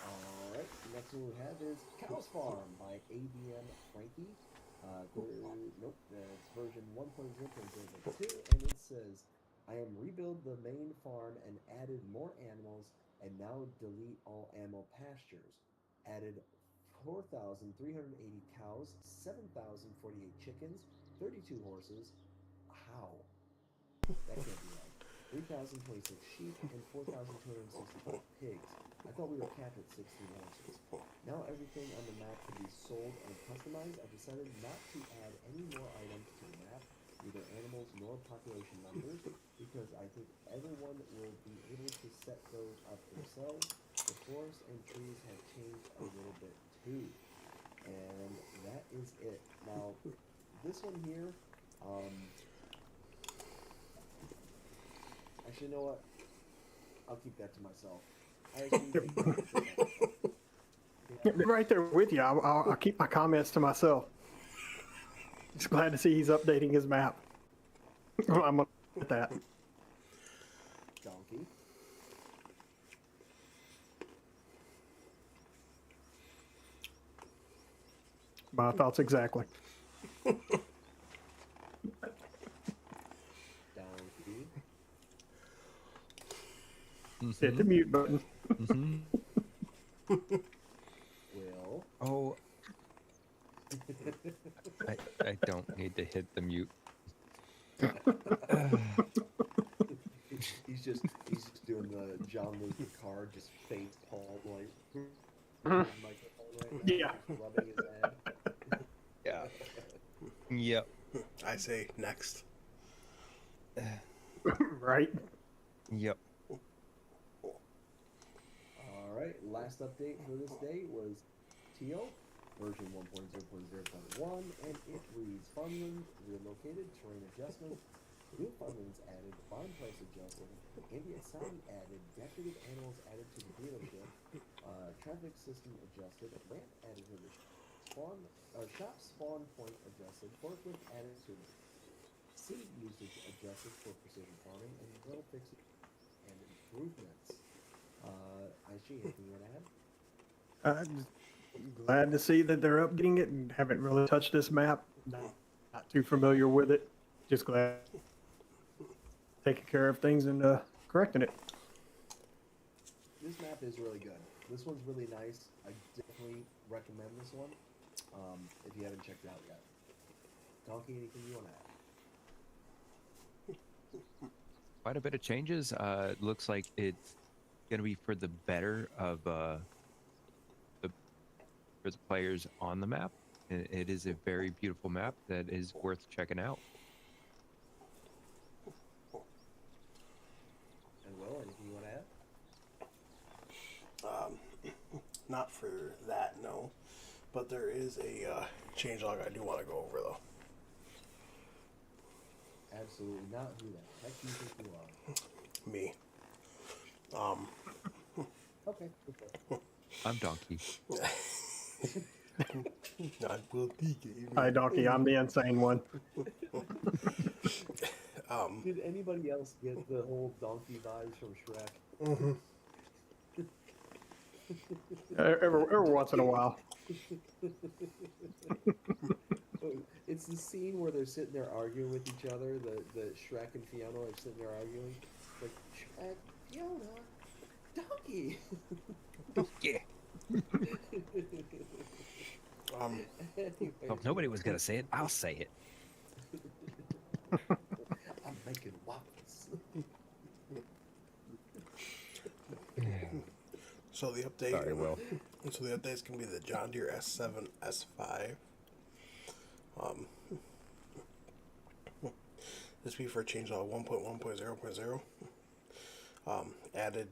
Speaker 2: all right. Next one we have is Cows Farm by ABM Frankie. Nope, that's version 1.0.0.2, and it says, I am rebuild the main farm and added more animals, and now delete all animal pastures. Added 4,380 cows, 7,048 chickens, 32 horses. How? That can't be right. 3,026 sheep and 4,265 pigs. I thought we were capped at 16 horses. Now everything on the map can be sold and customized. I've decided not to add any more items to the map, neither animals nor population numbers, because I think everyone will be able to set those up themselves. The forest and trees have changed a little bit too. And that is it. Now, this one here, actually, you know what? I'll keep that to myself. I actually
Speaker 3: Right there with you. I'll keep my comments to myself. Just glad to see he's updating his map. I'm gonna get that.
Speaker 2: Donkey.
Speaker 3: My thoughts exactly.
Speaker 2: Donkey.
Speaker 3: Hit the mute button.
Speaker 2: Will.
Speaker 4: Oh, I don't need to hit the mute.
Speaker 2: He's just doing the John Luke Picard, just face palm like microphone right now,
Speaker 3: Yeah.
Speaker 2: just rubbing his head.
Speaker 4: Yeah. Yep.
Speaker 5: I say next.
Speaker 3: Right?
Speaker 4: Yep.
Speaker 2: All right, last update for this day was Teal, version 1.0.0.1, and it reads farmland relocated, terrain adjustment, new farmlands added, farm price adjusted, ambient sound added, decorative animals added to the dealership, traffic system adjusted, ramp added to the shop spawn point adjusted, forklift added to the seed usage adjusted for precision farming, and little fixes and improvements. IG, anything you want to add?
Speaker 3: Glad to see that they're updating it and haven't really touched this map. Not too familiar with it. Just glad taking care of things and correcting it.
Speaker 2: This map is really good. This one's really nice. I definitely recommend this one if you haven't checked it out yet. Donkey, anything you want to add?
Speaker 4: Quite a bit of changes. Looks like it's going to be for the better of for the players on the map. It is a very beautiful map that is worth checking out.
Speaker 2: And Will, anything you want to add?
Speaker 5: Not for that, no. But there is a changelog I do want to go over, though.
Speaker 2: Absolutely not. Who the heck do you think you are?
Speaker 5: Me.
Speaker 2: Okay.
Speaker 3: I'm
Speaker 4: Donkey.
Speaker 5: I will take it.
Speaker 3: Hi, Donkey. I'm the insane one.
Speaker 2: Did anybody else get the whole donkey vibes from Shrek?
Speaker 5: Mm-hmm.
Speaker 3: Every once in a while.
Speaker 2: It's the scene where they're sitting there arguing with each other. The Shrek and Fiona are sitting there arguing. Like, Shrek, Fiona, donkey.
Speaker 4: Yeah.
Speaker 2: Anyway,
Speaker 4: Well, if nobody was going to say it, I'll say it.
Speaker 2: I'm making waffles.
Speaker 5: So the update.
Speaker 4: Sorry, Will.
Speaker 5: So the update's gonna be the John Deere S7, S5. This will be for changelog 1.1.0.0. Added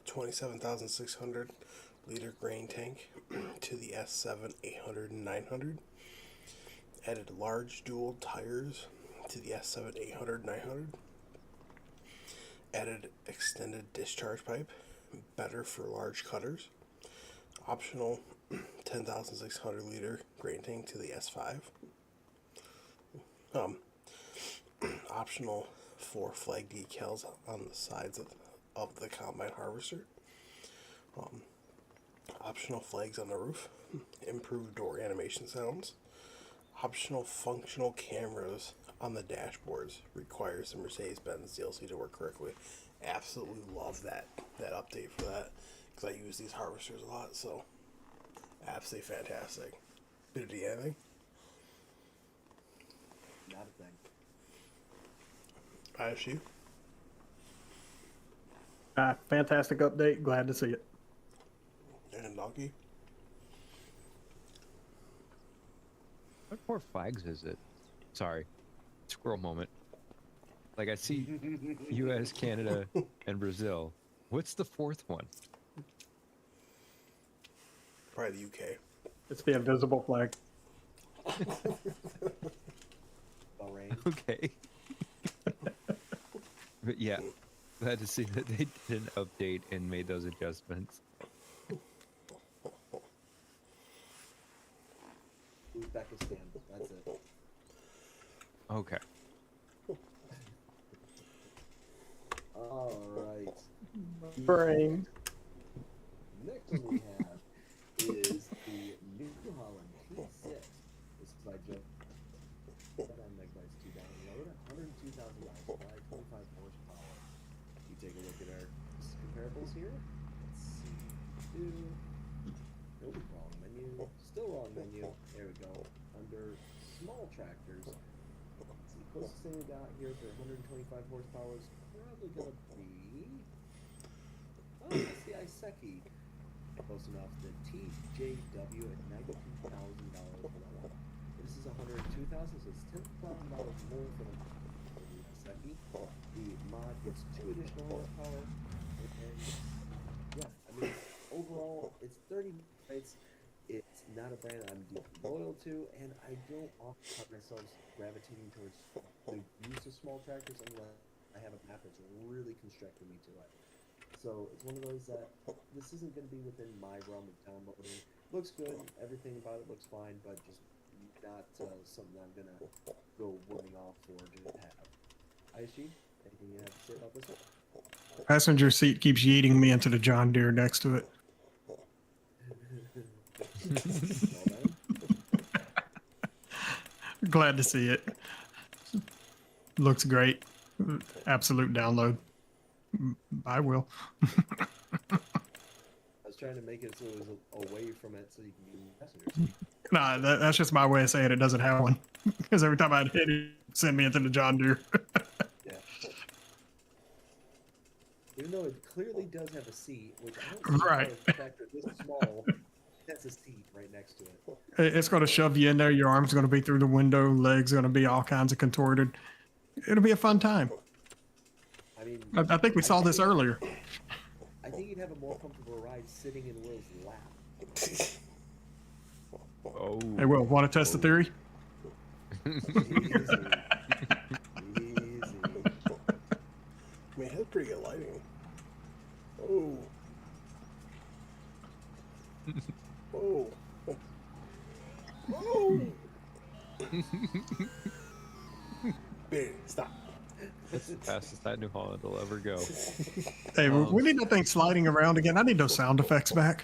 Speaker 5: 27,600 liter grain tank to the S7 800 and 900. Added large dual tires to the S7 800 900. Added extended discharge pipe, better for large cutters. Optional 10,600 liter grain tank to the S5. Optional 4 flag decals on the sides of the combine harvester. Optional flags on the roof. Improved door animation sounds. Optional functional cameras on the dashboards. Requires the Mercedes-Benz DLC to work correctly. Absolutely love that update for that, because I use these harvesters a lot. So absolutely fantastic. Did it do anything?
Speaker 2: Not a thing.
Speaker 5: I you.
Speaker 3: Fantastic update. Glad to see it.
Speaker 5: And Donkey.
Speaker 4: What more flags is it? Sorry, squirrel moment. Like I see U.S., Canada, and Brazil. What's the fourth one?
Speaker 5: Probably the UK.
Speaker 3: It's the invisible flag.
Speaker 2: Bahrain.
Speaker 4: Okay. But yeah, glad to see that they did an update and made those adjustments.
Speaker 2: Uzbekistan. That's it.
Speaker 4: Okay.
Speaker 2: All right.
Speaker 3: Brain.
Speaker 2: Next one we have is the New Holland T6. This is by Joe. On megabytes to download. $102,000 supply, 25 horsepower. You take a look at our comparables here. Let's see. Nope, wrong menu. Still wrong menu. There we go. Under small tractors. Let's see, closest thing we got here for 125 horsepower is probably gonna be. Oh, that's the Iseki. Close enough. The TJW at $92,000 for that one. This is 102,000, so it's $10,000 more for the Iseki. The mod gets 2 additional horsepower, and yeah, I mean, overall, it's 30 bytes. It's not a brand I'm deeply loyal to, and I don't often find myself gravitating towards the use of small tractors unless I have a map that's really constricting me to it. So it's one of those that this isn't going to be within my realm of downloading. Looks good, everything about it looks fine, but just not something I'm going to go running off for to have. ISG, anything you have to say about this one?
Speaker 3: Passenger seat keeps yeeting me into the John Deere next to it. Glad to see it. Looks great. Absolute download. I will.
Speaker 2: I was trying to make it so it was away from it so you can get passengers.
Speaker 3: Nah, that's just my way of saying it doesn't have one. Because every time I'd hit it, send me into the John Deere.
Speaker 2: Yeah. Even though it clearly does have a seat, which I don't see
Speaker 3: Right.
Speaker 2: the fact that this small has a seat right next to it.
Speaker 3: It's going to shove you in there. Your arm's going to be through the window. Legs going to be all kinds of contorted. It'll be a fun time.
Speaker 2: I mean,
Speaker 3: I think we saw this earlier.
Speaker 2: I think you'd have a more comfortable ride sitting in Will's lap.
Speaker 4: Oh.
Speaker 3: Hey, Will, want to test the theory?
Speaker 2: Easy.
Speaker 5: I mean, it has pretty good lighting. Oh. Oh. Oh. Baby, stop.
Speaker 4: That's the fastest that New Holland will ever go.
Speaker 3: Hey, we need that thing sliding around again. I need those sound effects back.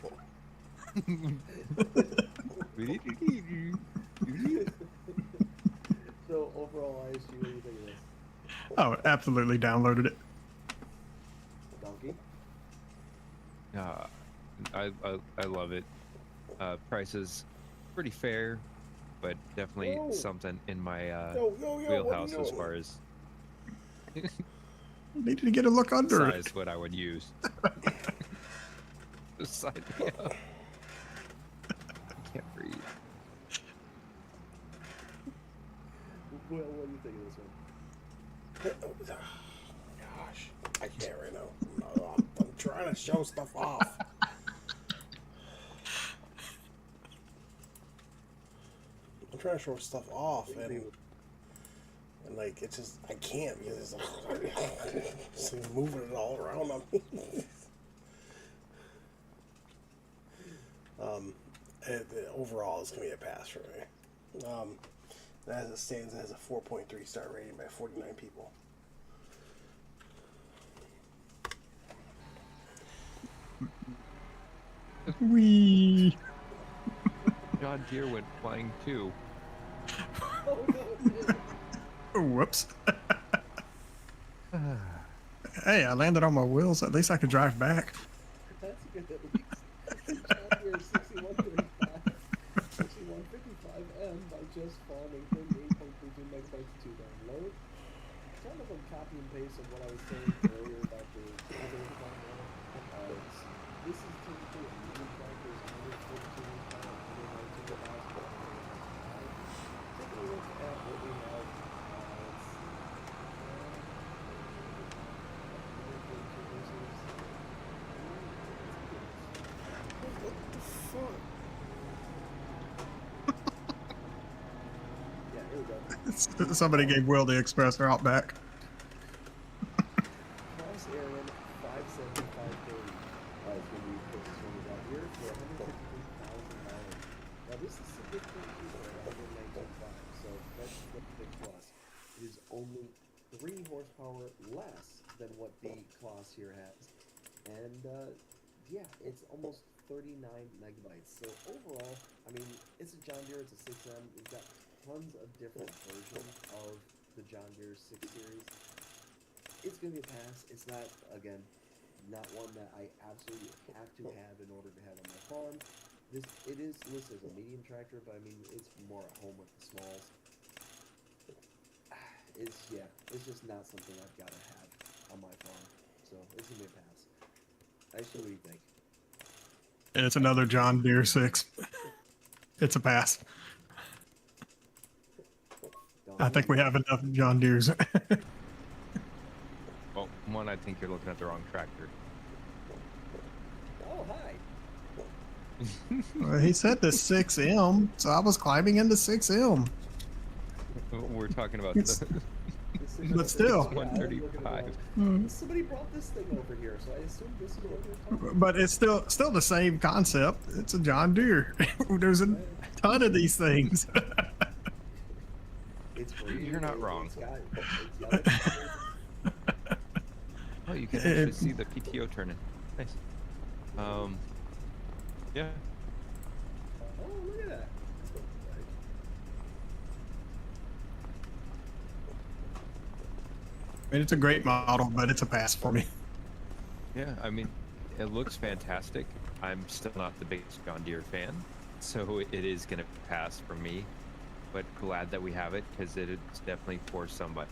Speaker 2: So overall, ISG, what do you think of this?
Speaker 3: Oh, absolutely downloaded it.
Speaker 2: Donkey?
Speaker 4: I love it. Prices pretty fair, but definitely
Speaker 5: Whoa.
Speaker 4: something in my
Speaker 5: Yo, what
Speaker 4: wheelhouse
Speaker 5: are you
Speaker 4: as
Speaker 5: doing?
Speaker 4: far as
Speaker 3: Needed to get a look under
Speaker 4: size
Speaker 3: it.
Speaker 4: what I would use. Just sign me up. I can't breathe.
Speaker 2: Will, what do you think of this one?
Speaker 5: Gosh, I can't right now. trying to show stuff off. I'm trying to show stuff off, and like it's just I can't because it's like moving it all around on me. Overall, it's gonna be a pass for me. As it stands, it has a 4.3 star rating by 49 people.
Speaker 3: Wee.
Speaker 4: John Deere went flying too.
Speaker 3: Whoops. Hey, I landed on my wheels. At least I could drive back.
Speaker 2: That's good at least. John Deere 6155M by just farming 38.32 megabytes to download. Kind of a copy and paste of what I was saying earlier about the other download. This is typically a medium tractor's 114 pound, 119 horsepower. Take a look at what we have.
Speaker 5: What the fuck?
Speaker 2: Yeah, here we go.
Speaker 3: Somebody gave Will the Express route back.
Speaker 2: Cross Aaron 57530 is going to be purchased from out here for $153,000. Now this is significantly cheaper at 119.5, so that's the big plus. It is only 3 horsepower less than what the class here has, and yeah, it's almost 39 megabytes. So overall, I mean, it's a John Deere, it's a 6M. We've got tons of different versions of the John Deere 6 Series. It's going to be a pass. It's not, again, not one that I absolutely have to have in order to have on my farm. It is listed as a medium tractor, but I mean, it's more at home with the smalls. It's just not something I've got to have on my farm. So it's going to be a pass. Actually, what do you think?
Speaker 3: And it's another John Deere 6. It's a pass. I think we have enough John Deeres.
Speaker 4: Well, one, I think you're looking at the wrong tractor.
Speaker 2: Oh, hi.
Speaker 3: Well, he said the 6M, so I was climbing into 6M.
Speaker 4: We're talking about
Speaker 3: It's-
Speaker 4: the
Speaker 3: But still.
Speaker 4: 135.
Speaker 2: Somebody brought this thing over here, so I assume this is what we're talking about.
Speaker 3: But it's still the same concept. It's a John Deere. There's a ton of these things.
Speaker 2: It's green,
Speaker 4: You're not wrong.
Speaker 2: It's yellow.
Speaker 4: Oh, you can actually see the PTO turning. Nice. Yeah.
Speaker 2: Oh, look at that.
Speaker 3: I mean, it's a great model, but it's a pass for me.
Speaker 4: Yeah, I mean, it looks fantastic. I'm still not the biggest John Deere fan, so it is going to pass for me. But glad that we have it because it's definitely for somebody.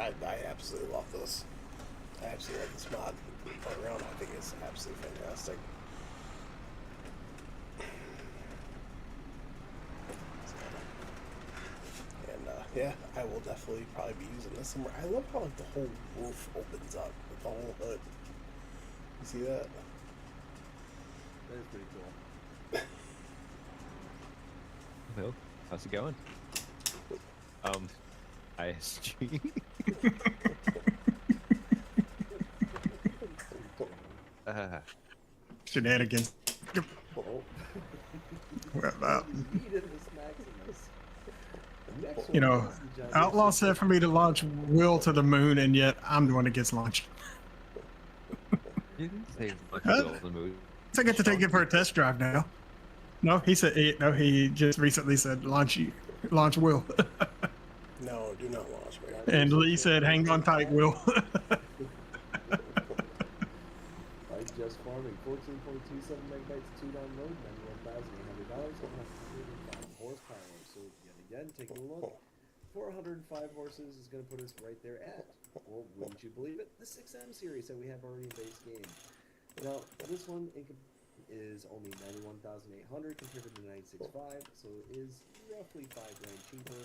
Speaker 5: I absolutely love this. I absolutely love this mod all around. I think it's absolutely fantastic. And yeah, I will definitely probably be using this somewhere. I love how like the whole roof opens up with the whole hood. You see that?
Speaker 2: That is pretty cool.
Speaker 4: Well, how's it going? ISG.
Speaker 3: Shenanigans.
Speaker 2: Oh.
Speaker 3: Well,
Speaker 2: Needed this Maximus. Next
Speaker 3: you
Speaker 2: one
Speaker 3: know,
Speaker 2: is the John Deere
Speaker 3: Outlaw
Speaker 2: 6.
Speaker 3: said for me to launch Will to the moon, and yet I'm the one that gets launched.
Speaker 4: You didn't say much
Speaker 3: Huh?
Speaker 4: of the mood.
Speaker 3: So I get to take it for a test drive now. No, he said he just recently said launch Will,
Speaker 5: No, do not launch me.
Speaker 3: and Lee said hang on tight, Will.
Speaker 2: I just farming 14.27 megabytes, 2 download, $91,800, 105 horsepower. So yet again, taking a look, 405 horses is going to put us right there at, well, wouldn't you believe it, the 6M series that we have already in base game. Now, this one is only 91,800 compared to the 965, so it is roughly $5 grand cheaper.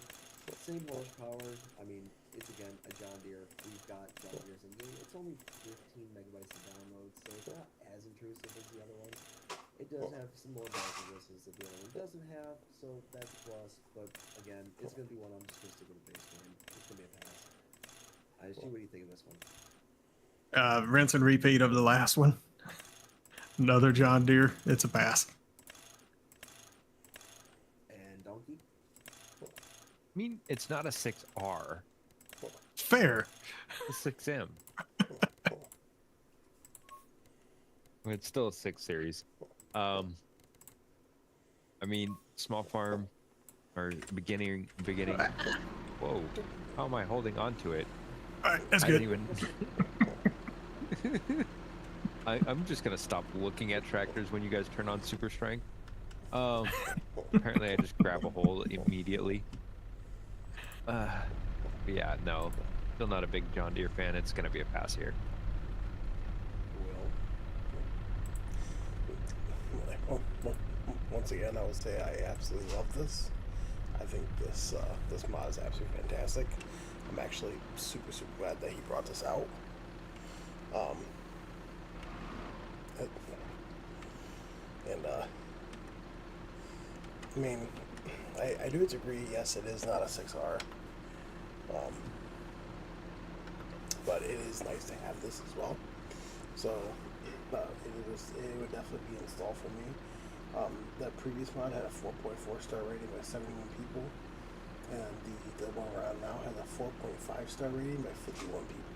Speaker 2: Same horsepower. I mean, it's again a John Deere. We've got John Deere's in game. It's only 15 megabytes to download, so it's not as intrusive as the other ones. It does have some more bells and whistles that the other one doesn't have, so that's a plus. But again, it's gonna be one I'm just gonna stick with the base game. It's gonna be a pass. ISG, what do you think of this one?
Speaker 3: Rinse and repeat of the last one. Another John Deere. It's a pass.
Speaker 2: And Donkey?
Speaker 4: I mean, it's not a 6R,
Speaker 3: Fair.
Speaker 4: it's a 6M. It's still a 6 series. I mean, small farm or beginning. Whoa, how am I holding on to it?
Speaker 3: All right, that's
Speaker 4: I
Speaker 3: good.
Speaker 4: didn't even. I'm just gonna stop looking at tractors when you guys turn on super strength. Apparently I just grab a hole immediately. Yeah, no, still not a big John Deere fan. It's gonna be a pass here.
Speaker 2: Will?
Speaker 5: Once again, I would say I absolutely love this. I think this mod is absolutely fantastic. I'm actually super glad that he brought this out. I mean, I do agree. Yes, it is not a 6R, but it is nice to have this as well. So it would definitely be installed for me. That previous mod had a 4.4 star rating by 71 people, and the one we're on now has a 4.5 star rating by 51 people.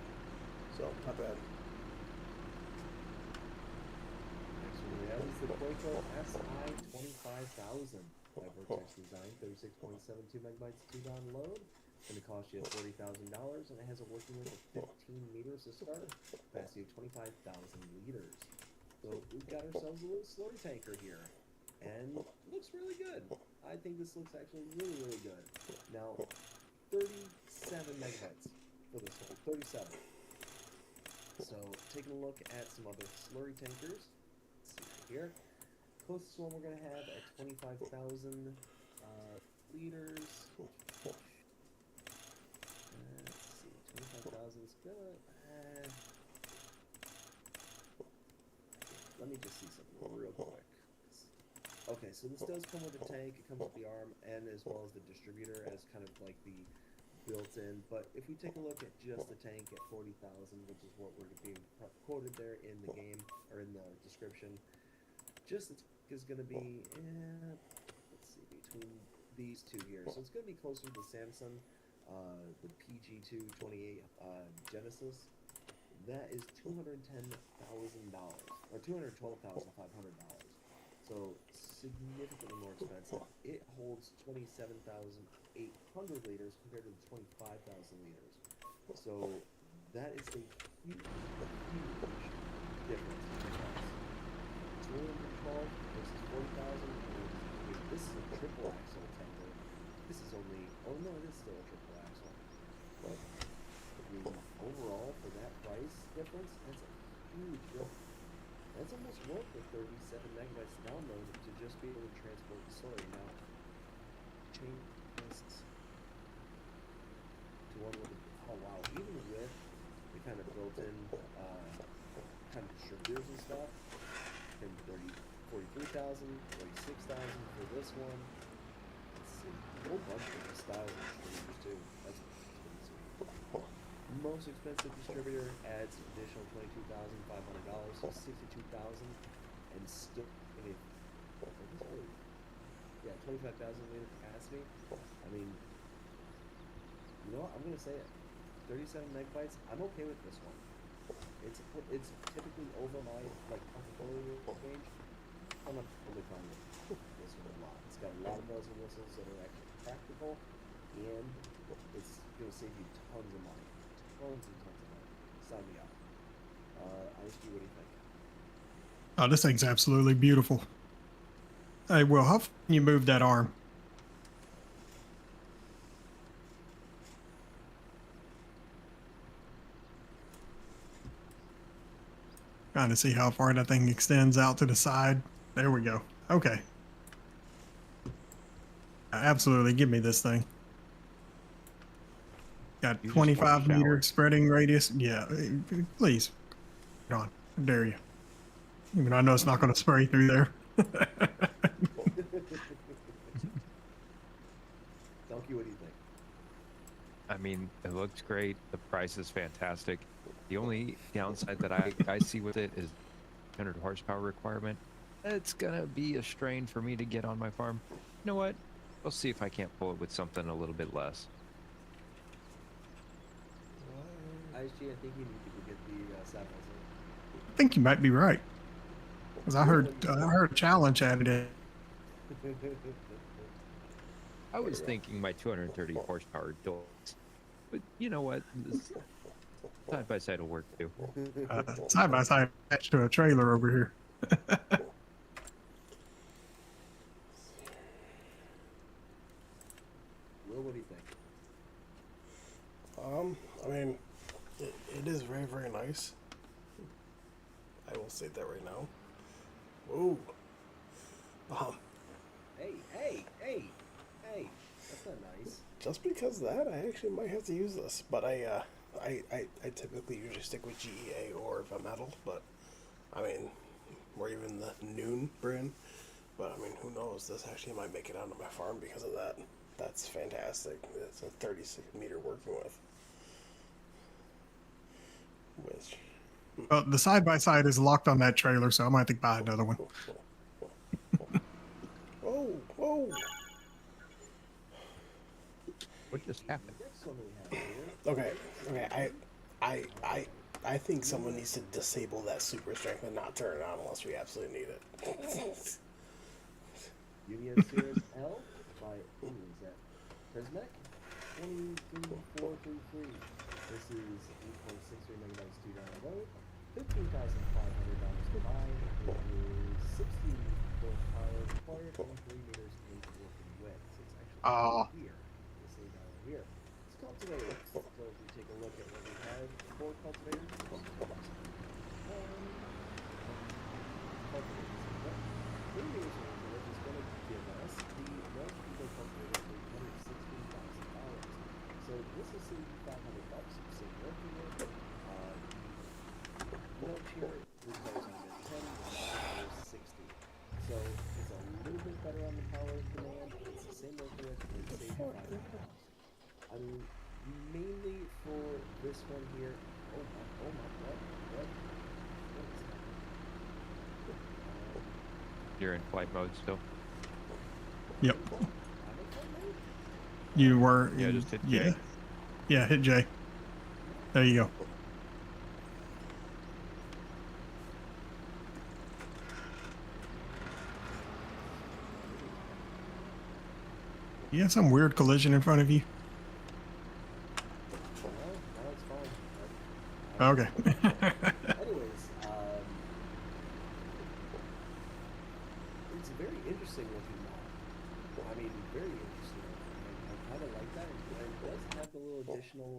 Speaker 5: So not bad.
Speaker 2: Next one we have is the Coico SI 25000 by Vertex Design, 36.72 megabytes to download. It's going to cost you $40,000, and it has a working weight of 15 meters to start, capacity of 25,000 liters. So we've got ourselves a little slurry tanker here, and looks really good. I think this looks actually really good. Now, 37 megabytes for this one, 37. So taking a look at some other slurry tankers, let's see right here. Closest one we're going to have at 25,000 liters. Let's see, 25,000 is good. Let me just see something real quick. Okay, so this does come with a tank. It comes with the arm and as well as the distributor as kind of like the built-in. But if we take a look at just the tank at 40,000, which is what we're being quoted there in the game or in the description, just the tank is going to be, let's see, between these two here. So it's going to be closer to the Samsung, the PG228 Genesis. That is $210,000 or $212,500. So significantly more expensive. It holds 27,800 liters compared to the 25,000 liters. So that is a huge difference in price. 212 versus 40,000. This is a triple axle tanker. This is only, oh no, it is still a triple axle. But I mean, overall, for that price difference, that's a huge difference. That's almost worth the 37 megabytes to download to just be able to transport the story. Now, change this to one with, oh wow, even with the kind of built-in kind of distributors and stuff, and 43,000, 46,000 for this one. Let's see, a whole bunch of different styles of distributors too. That's pretty sweet. Most expensive distributor adds an additional $22,500, so $62,000, and still, I mean, yeah, 25,000 liter capacity. I mean, you know what? I'm gonna say it. 37 megabytes. I'm okay with this one. It's typically over my comfortability range. I'm not totally fine with this one a lot. It's got a lot of bells and whistles that are actually practical, and it's gonna save you tons of money. Tons and tons of money. Sign me up. ISG, what do you think?
Speaker 3: Oh, this thing's absolutely beautiful. Hey, Will, how far can you move that arm? Trying to see how far that thing extends out to the side. There we go. Okay. Absolutely, give me this thing. Got
Speaker 4: You just want to
Speaker 3: 25 meter
Speaker 4: shower.
Speaker 3: spreading radius. Yeah, please. Come on. I dare you. Even though I know it's not going to spray through there.
Speaker 2: Donkey, what do you think?
Speaker 4: I mean, it looks great. The price is fantastic. The only downside that I see with it is 100 horsepower requirement. It's gonna be a strain for me to get on my farm. You know what? I'll see if I can't pull it with something a little bit less.
Speaker 2: ISG, I think you need to go get the side
Speaker 3: I think you might be right. Because I heard a challenge added in.
Speaker 4: I was thinking my 230 horsepower does, but you know what? Side by side will work too.
Speaker 3: Side by side attached to a trailer over here.
Speaker 2: Will, what do you think?
Speaker 5: I mean, it is very, very nice. I will say that right now. Whoa.
Speaker 2: Hey, that's not nice.
Speaker 5: Just because of that, I actually might have to use this. But I typically usually stick with GEA or Metal. But I mean, or even the Noon brand. But I mean, who knows? This actually might make it onto my farm because of that. That's fantastic. It's a 36 meter working with. Which.
Speaker 3: Well, the side by side is locked on that trailer, so I might think buy another one.
Speaker 5: Whoa.
Speaker 4: What just happened?
Speaker 2: Next one we have here.
Speaker 5: Okay. I think someone needs to disable that super strength and not turn it on unless we absolutely need it.
Speaker 2: Union Series L by, who is that? Prismac? 23433. This is 8.63 megabytes 2 download. $15,500 combined. It is 60 horsepower required and 3 meters in working width. So it's actually here. This is down here. It's cultivated. So if we take a look at what we have for cultivators, cultivators. 3 meters in working width is going to give us the most people cultivator for $116,000. So this is $7,500. So working with note here requires 110, 60. So it's a little bit better on the power demand. It's the same working with, but it's saving $500. I mean, mainly for this one here. Oh my, what is happening?
Speaker 4: You're in flight mode still.
Speaker 3: Yep.
Speaker 2: I'm in flight mode?
Speaker 3: You were.
Speaker 4: Yeah, just hit J.
Speaker 3: Yeah, hit J. There you go. You have some weird collision in front of you.
Speaker 2: No, it's fine.
Speaker 3: Okay.
Speaker 2: Anyways, it's a very interesting looking model. I mean, very interesting. I kind of like that. It does have the little additional,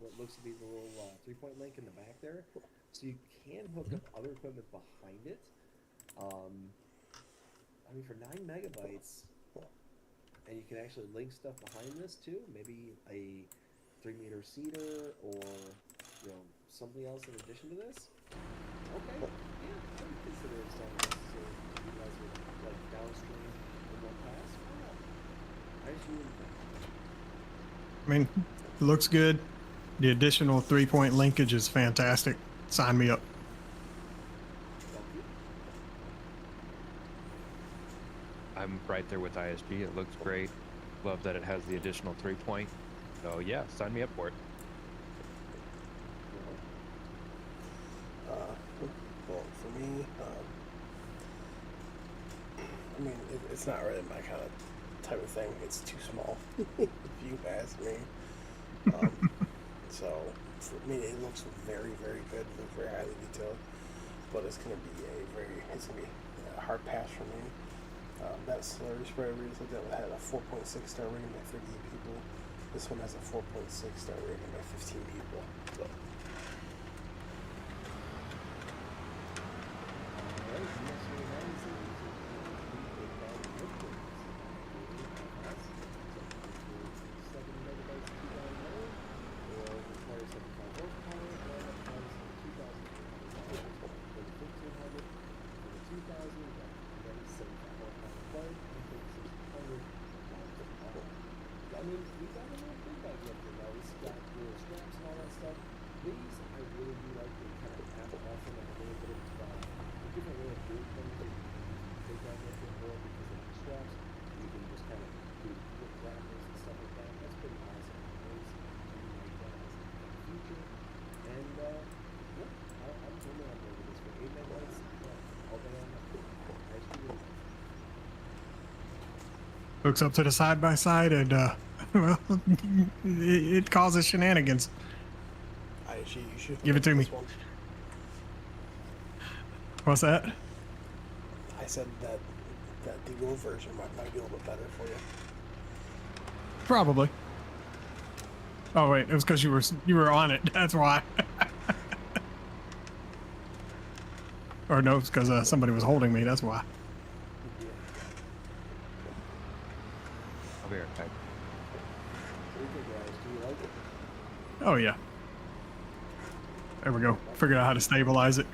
Speaker 2: what looks to be the little 3-point link in the back there, so you can hook up other equipment behind it. I mean, for 9 megabytes, and you can actually link stuff behind this too. Maybe a 3-meter seeder or something else in addition to this. Okay, yeah, I would consider installing this so you guys would like downstream in one pass. Why not? I just really think.
Speaker 3: I mean, it looks good. The additional 3-point linkage is fantastic. Sign me up.
Speaker 2: Thank you.
Speaker 4: I'm right there with ISG. It looks great. Love that it has the additional 3-point. So yeah, sign me up for it.
Speaker 5: Well, for me, I mean, it's not really my kind of type of thing. It's too small, if you ask me. So, for me, it looks very, very good. It looks very highly detailed. But it's going to be a hard pass for me. That slurry spray we just looked at had a 4.6 star rating by 38 people. This one has a 4.6 star rating by 15 people. So.
Speaker 2: we got a little big bag lifter now. It's got little straps and all that stuff. These I really do like. They kind of add off and a little bit of different way of doing things that you can use big bag lifter for because of the straps. You can just kind of do quick grapples and stuff like that. That's pretty awesome. Those something like that as a feature. And yeah, I'm totally on board with this. For 8 megabytes, all day on that. I actually
Speaker 3: Hooks up to the side by side, and well, it causes shenanigans.
Speaker 5: You should
Speaker 3: Give it to me.
Speaker 5: this one.
Speaker 3: What's that?
Speaker 5: I said that the Go version might be a little bit better for you.
Speaker 3: Probably. Oh wait, it was because you were on it. That's why. Or no, it's because somebody was holding me. That's why.
Speaker 4: I'll be right back.
Speaker 2: do you like it?
Speaker 3: Oh yeah. There we go. Figured out how to stabilize it.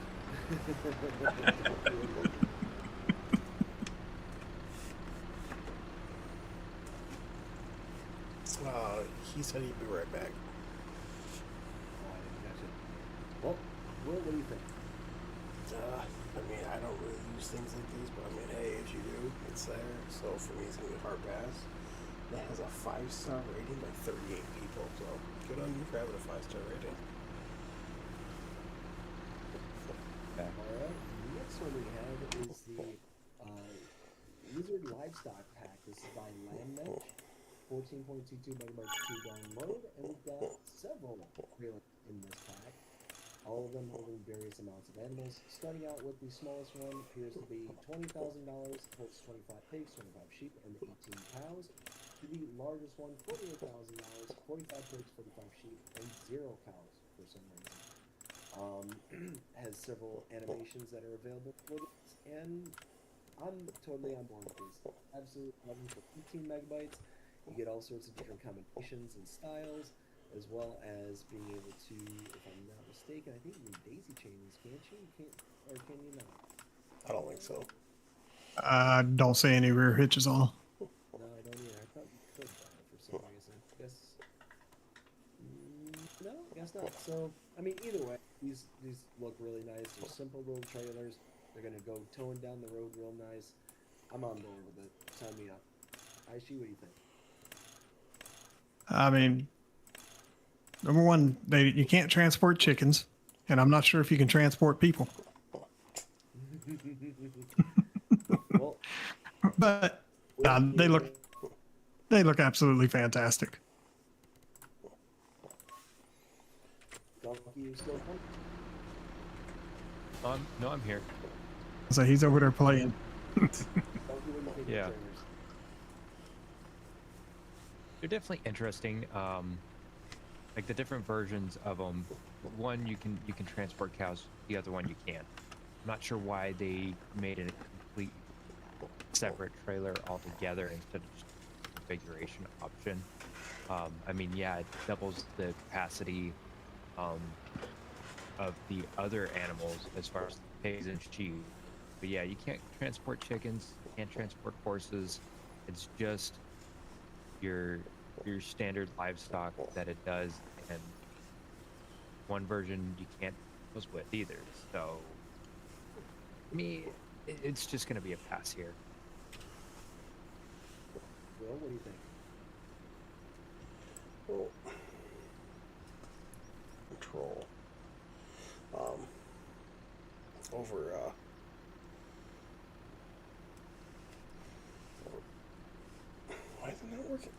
Speaker 5: He said he'd be right back.
Speaker 2: Oh, I didn't catch it. Well, Will, what do you think?
Speaker 5: I mean, I don't really use things like these, but I mean, hey, if you do, it's there. So for me, it's gonna be a hard pass. It has a 5-star rating by 38 people, so good on you for having a 5-star rating.
Speaker 2: All right. The next one we have is the Wizard Livestock Pack. This is by Landmatch. 14.22 megabytes to download, and we've got several trailers in this pack. All of them holding various amounts of animals. Starting out with the smallest one appears to be $20,000, holds 25 pigs, 25 sheep, and 18 cows. To the largest one, $48,000, 45 pigs, 45 sheep, and 0 cows for some reason. Has several animations that are available for this, and I'm totally on board with these. Absolutely love them for 15 megabytes. You get all sorts of different combinations and styles, as well as being able to, if I'm not mistaken, I think you can daisy chain these, can't you? Or can you not?
Speaker 5: I don't think so.
Speaker 3: Don't say any rear hitches on.
Speaker 2: No, I don't either. I thought you could for some reason. Guess no, guess not. So, I mean, either way, these look really nice. They're simple little trailers. They're gonna go towing down the road real nice. I'm on board with it. Sign me up. Aishi, what do you think?
Speaker 3: I mean, number one, you can't transport chickens, and I'm not sure if you can transport people.
Speaker 2: Well,
Speaker 3: But they look absolutely fantastic.
Speaker 2: Donkey, you still coming?
Speaker 4: No, I'm here.
Speaker 3: So he's over there playing.
Speaker 2: Donkey, what do you think
Speaker 4: Yeah.
Speaker 2: of the trailers?
Speaker 4: They're definitely interesting. Like the different versions of them. One you can transport cows. The other one you can't. I'm not sure why they made it a complete separate trailer altogether instead of just a configuration option. I mean, yeah, it doubles the capacity of the other animals as far as pigs and sheep. But yeah, you can't transport chickens. You can't transport horses. It's just your standard livestock that it does, and one version you can't goes with either. So, I mean, it's just going to be a pass here.
Speaker 2: Will, what do you think?
Speaker 5: Well, control. Why is it not working?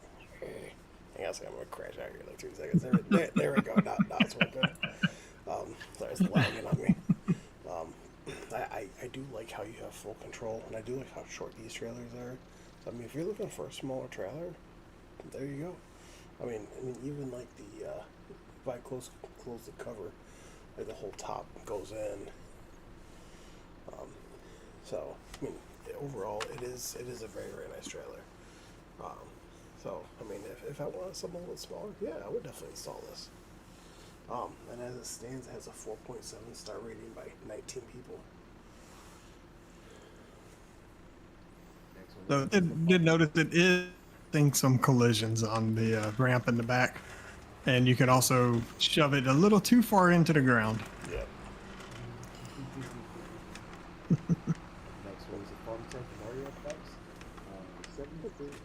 Speaker 5: I guess I'm gonna crash out here in like 2 seconds. There we go. Now it's working. Sorry, it's lagging on me. I do like how you have full control, and I do like how short these trailers are. So I mean, if you're looking for a smaller trailer, there you go. I mean, even like the if I close the cover, like the whole top goes in. So I mean, overall, it is a very, very nice trailer. So I mean, if I wanted something a little bit smaller, yeah, I would definitely install this. And as it stands, it has a 4.7 star rating by 19 people.
Speaker 3: So did notice it is expecting some collisions on the ramp in the back. And you can also shove it a little too far into the ground.
Speaker 5: Yep.
Speaker 2: Next one is a Farm Tech Mario effects. 73. This is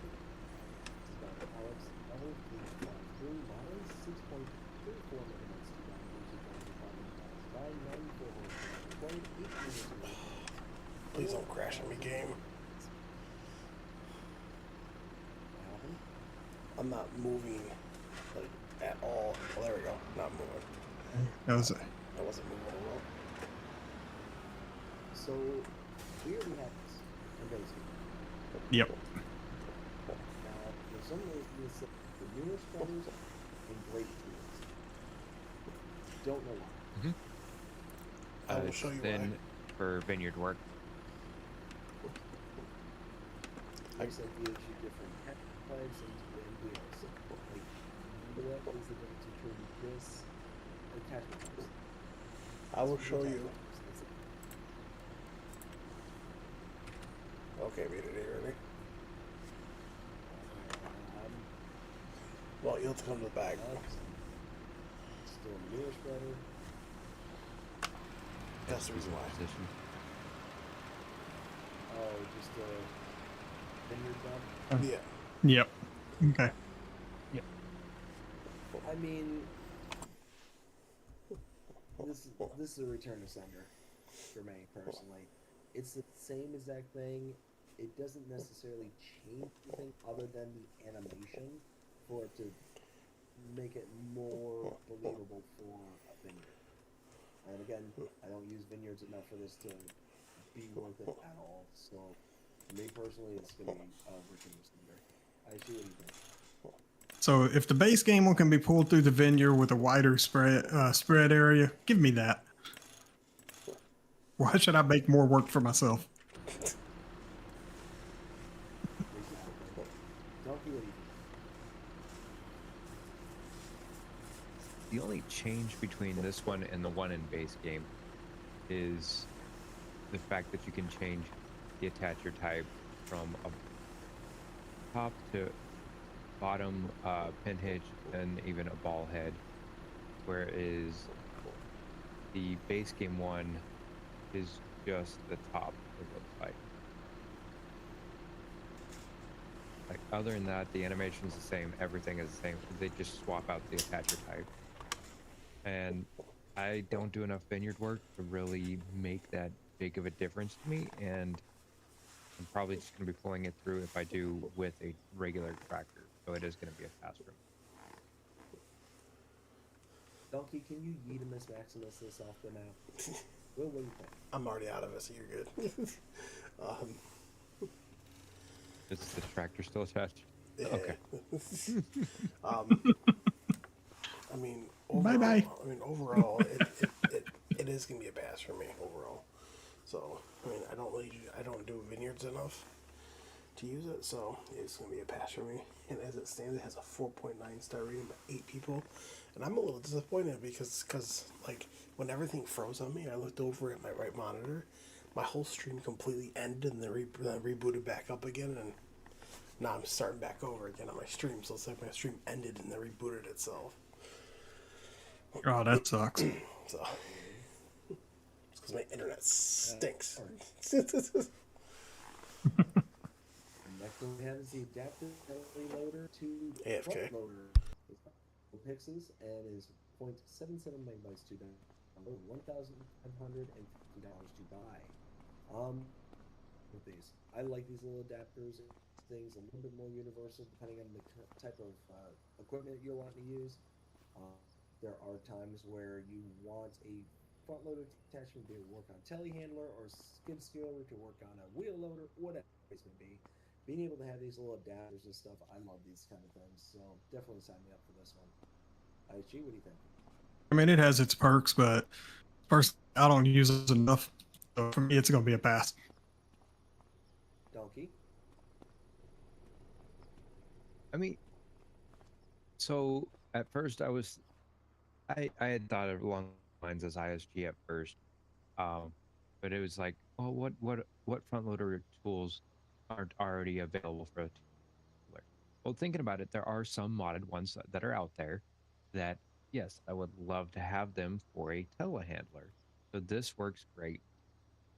Speaker 2: by Alex L353 mine 6.34 megabytes to download versus by 94 horsepower. 8 units of
Speaker 5: Please don't crash on me, game.
Speaker 2: What happened?
Speaker 5: I'm not moving like at all. Well, there we go. Not moving.
Speaker 3: That was
Speaker 5: I wasn't moving at all.
Speaker 2: So we already have this.
Speaker 3: yep.
Speaker 2: Now, for some reason, the newer spreaders and great tools. Don't know why.
Speaker 5: I will
Speaker 4: It's
Speaker 5: show you
Speaker 4: thin
Speaker 5: why.
Speaker 4: for vineyard work.
Speaker 2: Looks like we issue different head pipes and wheels. So, like, what is the difference between this attachment pipes?
Speaker 5: I will
Speaker 2: These
Speaker 5: show you.
Speaker 2: attachment pipes. That's it.
Speaker 5: Okay, made it here, ready?
Speaker 2: Um,
Speaker 5: Well, you'll have to come to the back.
Speaker 2: Still a newer spreader.
Speaker 5: That's the reason why.
Speaker 4: Position.
Speaker 2: Oh, just a vineyard dump.
Speaker 5: Yeah.
Speaker 3: Yep. Okay.
Speaker 2: I mean, this is a return to sender for me personally. It's the same exact thing. It doesn't necessarily change anything other than the animation for it to make it more believable for a vineyard. And again, I don't use vineyards enough for this to be worth it at all. So, for me personally, it's going to be a return to sender. I see what you think.
Speaker 3: So if the base game one can be pulled through the vineyard with a wider spread area, give me that. Why should I make more work for myself?
Speaker 2: Exactly. Donkey, what do you think?
Speaker 4: The only change between this one and the one in base game is the fact that you can change the attacher type from a top to bottom pin hitch and even a ball head, whereas the base game one is just the top, it looks like. Like other than that, the animation's the same, everything is the same. They just swap out the attacher type. And I don't do enough vineyard work to really make that big of a difference to me, and I'm probably just going to be pulling it through if I do with a regular tractor. So it is going to be a pass for me.
Speaker 2: Donkey, can you Yeetimus Maximus this off the map? Will, what do you think?
Speaker 5: I'm already out of it, so you're good.
Speaker 4: Is the tractor still attached?
Speaker 5: Yeah.
Speaker 4: Okay.
Speaker 5: I mean, overall,
Speaker 3: Bye-bye.
Speaker 5: I mean, overall, it is gonna be a pass for me overall. So, I mean, I don't do vineyards enough to use it, so it's gonna be a pass for me. And as it stands, it has a 4.9 star rating by 8 people, and I'm a little disappointed because like when everything froze on me, I looked over at my right monitor, my whole stream completely ended and then rebooted back up again, and now I'm starting back over again on my stream. So it's like my stream ended and then rebooted itself.
Speaker 3: Oh, that sucks.
Speaker 5: So it's because my internet stinks.
Speaker 2: Next one we have is the adaptive reloader to
Speaker 5: AFK.
Speaker 2: front loader. It's pixels and is 0.77 megabytes to download, $1,550 to buy. With these, I like these little adapters. Things a little bit more universal depending on the type of equipment you're wanting to use. There are times where you want a front loader attachment to work on telehandler or skid steerer to work on a wheel loader, whatever it may be. Being able to have these little adapters and stuff, I love these kind of things. So definitely sign me up for this one. IG, what do you think?
Speaker 3: I mean, it has its perks, but first, I don't use it enough. So for me, it's going to be a pass.
Speaker 2: Donkey?
Speaker 4: I mean, so at first I had thought along the lines as ISG at first, but it was like, oh, what front loader tools aren't already available for a tooler? Well, thinking about it, there are some modded ones that are out there that, yes, I would love to have them for a telehandler. So this works great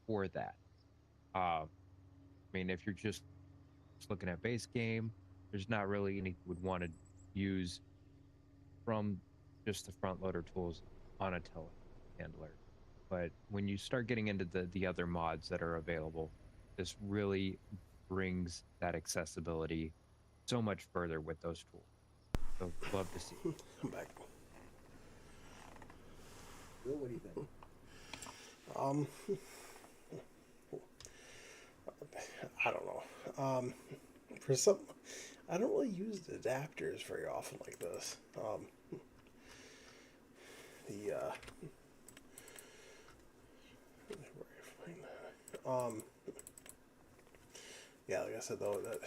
Speaker 4: for that. I mean, if you're just looking at base game, there's not really anything you would want to use from just the front loader tools on a telehandler. But when you start getting into the other mods that are available, this really brings that accessibility so much further with those tools. So love to see.
Speaker 5: I'm back.
Speaker 2: Will, what do you think?
Speaker 5: I don't know. For some, I don't really use the adapters very often like this. The where I find that? Yeah, like I said though, that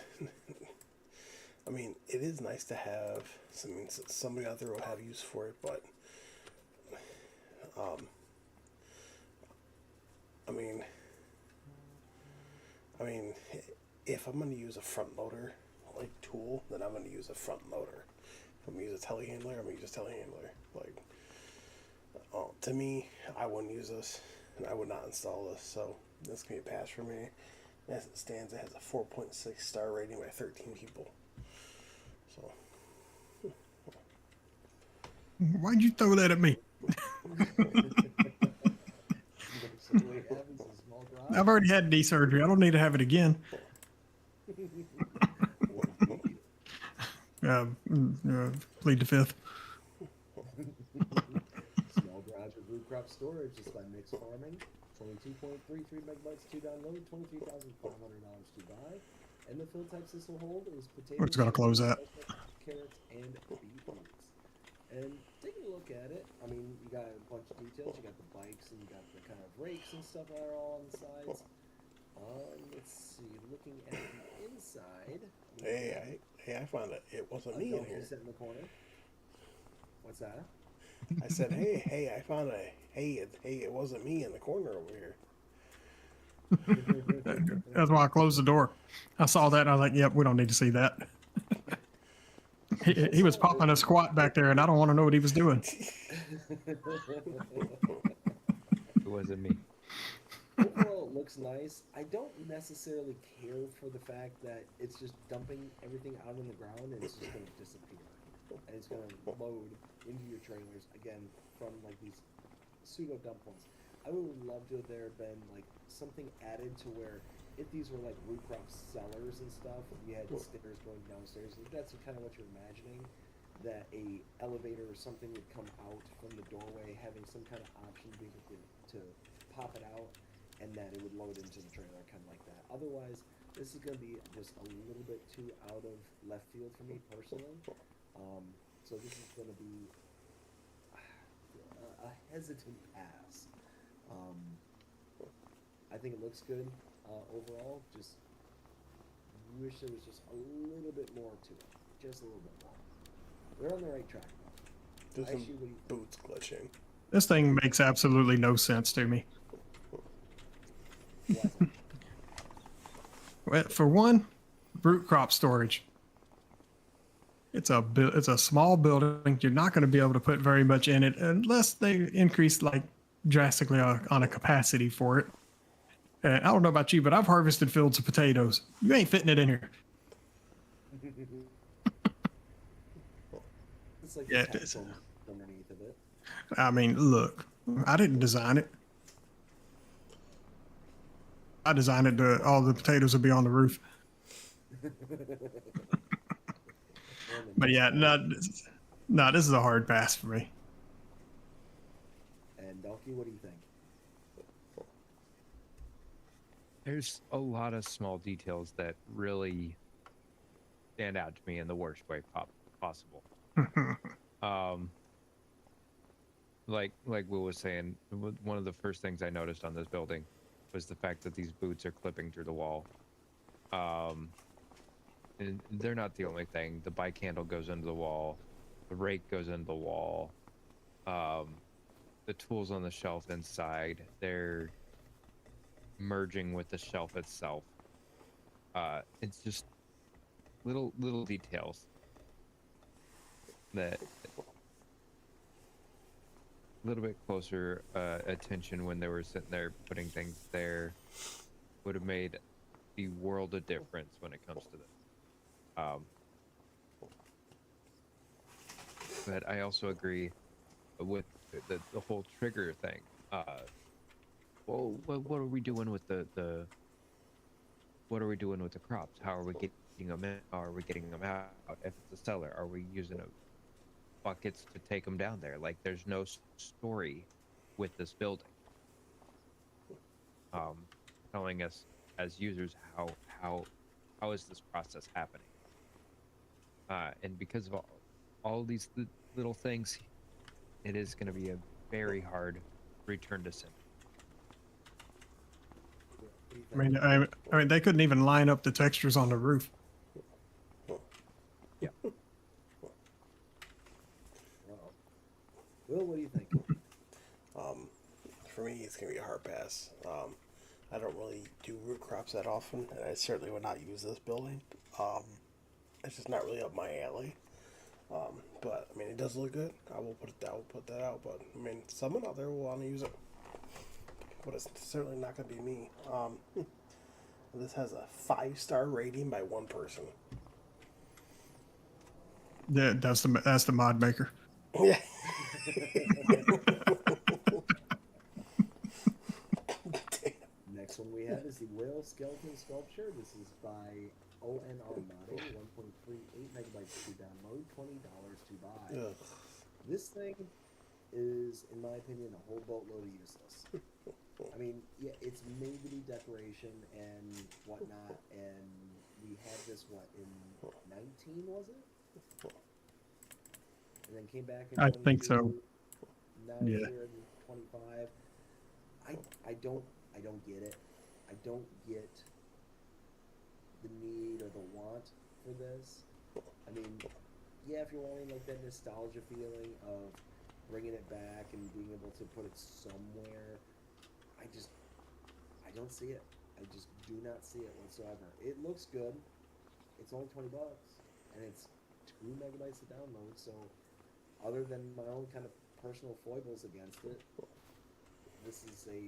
Speaker 5: I mean, it is nice to have. I mean, somebody out there will have use for it, but I mean, if I'm going to use a front loader like tool, then I'm going to use a front loader. If I'm going to use a telehandler, I'm going to use a telehandler. Like, to me, I wouldn't use this, and I would not install this. So this can be a pass for me. As it stands, it has a 4.6 star rating by 13 people. So
Speaker 3: Why'd you throw that at me? I've already had knee surgery. I don't need to have it again. Plead the fifth.
Speaker 2: Small garage with root crop storage is by Mixed Farming. 22.33 megabytes to download, $23,500 to buy. And the fill types this will hold is potatoes,
Speaker 3: What's gonna close that?
Speaker 2: carrots, and beetroots. And taking a look at it, I mean, you got a bunch of details. You got the bikes and you got the kind of rakes and stuff that are all on the sides. Let's see. Looking at the inside.
Speaker 5: hey, I found it. It wasn't me in here.
Speaker 2: Sit in the corner. What's that?
Speaker 5: I said, hey, I found a hey, it wasn't me in the corner over here.
Speaker 3: That's why I closed the door. I saw that and I was like, yep, we don't need to see that. He was popping a squat back there and I don't want to know what he was doing.
Speaker 4: It wasn't me.
Speaker 2: Overall, it looks nice. I don't necessarily care for the fact that it's just dumping everything out on the ground and it's just going to disappear. And it's going to load into your trailers, again, from like these pseudo dump ones. I would love to have there been like something added to where if these were like root crop cellars and stuff, you had stairs going downstairs. If that's kind of what you're imagining, that a elevator or something would come out from the doorway, having some kind of option to be able to pop it out, and that it would load into the trailer, kind of like that. Otherwise, this is going to be just a little bit too out of left field for me personally. So this is going to be a hesitant pass. I think it looks good overall. Just wish there was just a little bit more to it. Just a little bit more. They're on the right track though.
Speaker 5: There's some
Speaker 2: Actually, what do you think?
Speaker 5: boots glitching.
Speaker 3: This thing makes absolutely no sense to me.
Speaker 2: Why is that?
Speaker 3: Well, for one, root crop storage. It's a small building. You're not going to be able to put very much in it unless they increase like drastically on a capacity for it. And I don't know about you, but I've harvested fields of potatoes. You ain't fitting it in here.
Speaker 2: It's like
Speaker 3: Yeah,
Speaker 2: the
Speaker 3: it is.
Speaker 2: top underneath of it.
Speaker 3: I mean, look, I didn't design it. I designed it to all the potatoes would be on the roof. But yeah, no, this is a hard pass for me.
Speaker 2: And Donkey, what do you think?
Speaker 4: There's a lot of small details that really stand out to me in the worst way possible. Like Will was saying, one of the first things I noticed on this building was the fact that these boots are clipping through the wall. And they're not the only thing. The bike handle goes into the wall. The rake goes into the wall. The tools on the shelf inside, they're merging with the shelf itself. It's just little details that a little bit closer attention when they were sitting there putting things there would have made a world of difference when it comes to this. But I also agree with the whole trigger thing. Well, what are we doing with the what are we doing with the crops? How are we getting them in? How are we getting them out? If it's a cellar, are we using buckets to take them down there? Like, there's no story with this building, telling us as users how is this process happening? And because of all these little things, it is going to be a very hard return to sender.
Speaker 2: What do you
Speaker 3: I
Speaker 2: think?
Speaker 3: mean, they couldn't even line up the textures on the roof.
Speaker 4: Yeah.
Speaker 2: Uh-oh. Will, what do you think?
Speaker 5: For me, it's gonna be a hard pass. I don't really do root crops that often, and I certainly would not use this building. It's just not really up my alley. But I mean, it does look good. I will put that out. But I mean, someone out there will want to use it, but it's certainly not going to be me. This has a 5-star rating by one person.
Speaker 3: Yeah, that's the mod maker.
Speaker 5: Yeah.
Speaker 2: Next one we have is the whale skeleton sculpture. This is by ONR Modding, 1.38 megabytes to download, $20 to buy.
Speaker 5: Ugh.
Speaker 2: This thing is, in my opinion, a whole boatload of useless. I mean, yeah, it's made to be decoration and whatnot, and we had this, in 19, was it? And then came back in
Speaker 3: I think so.
Speaker 2: 22. Now
Speaker 3: Yeah.
Speaker 2: it's here in 25. I don't get it. I don't get the need or the want for this. I mean, yeah, if you're wanting like that nostalgia feeling of bringing it back and being able to put it somewhere, I don't see it. I just do not see it whatsoever. It looks good. It's only $20, and it's 2 megabytes to download. So, other than my own kind of personal foibles against it, this is a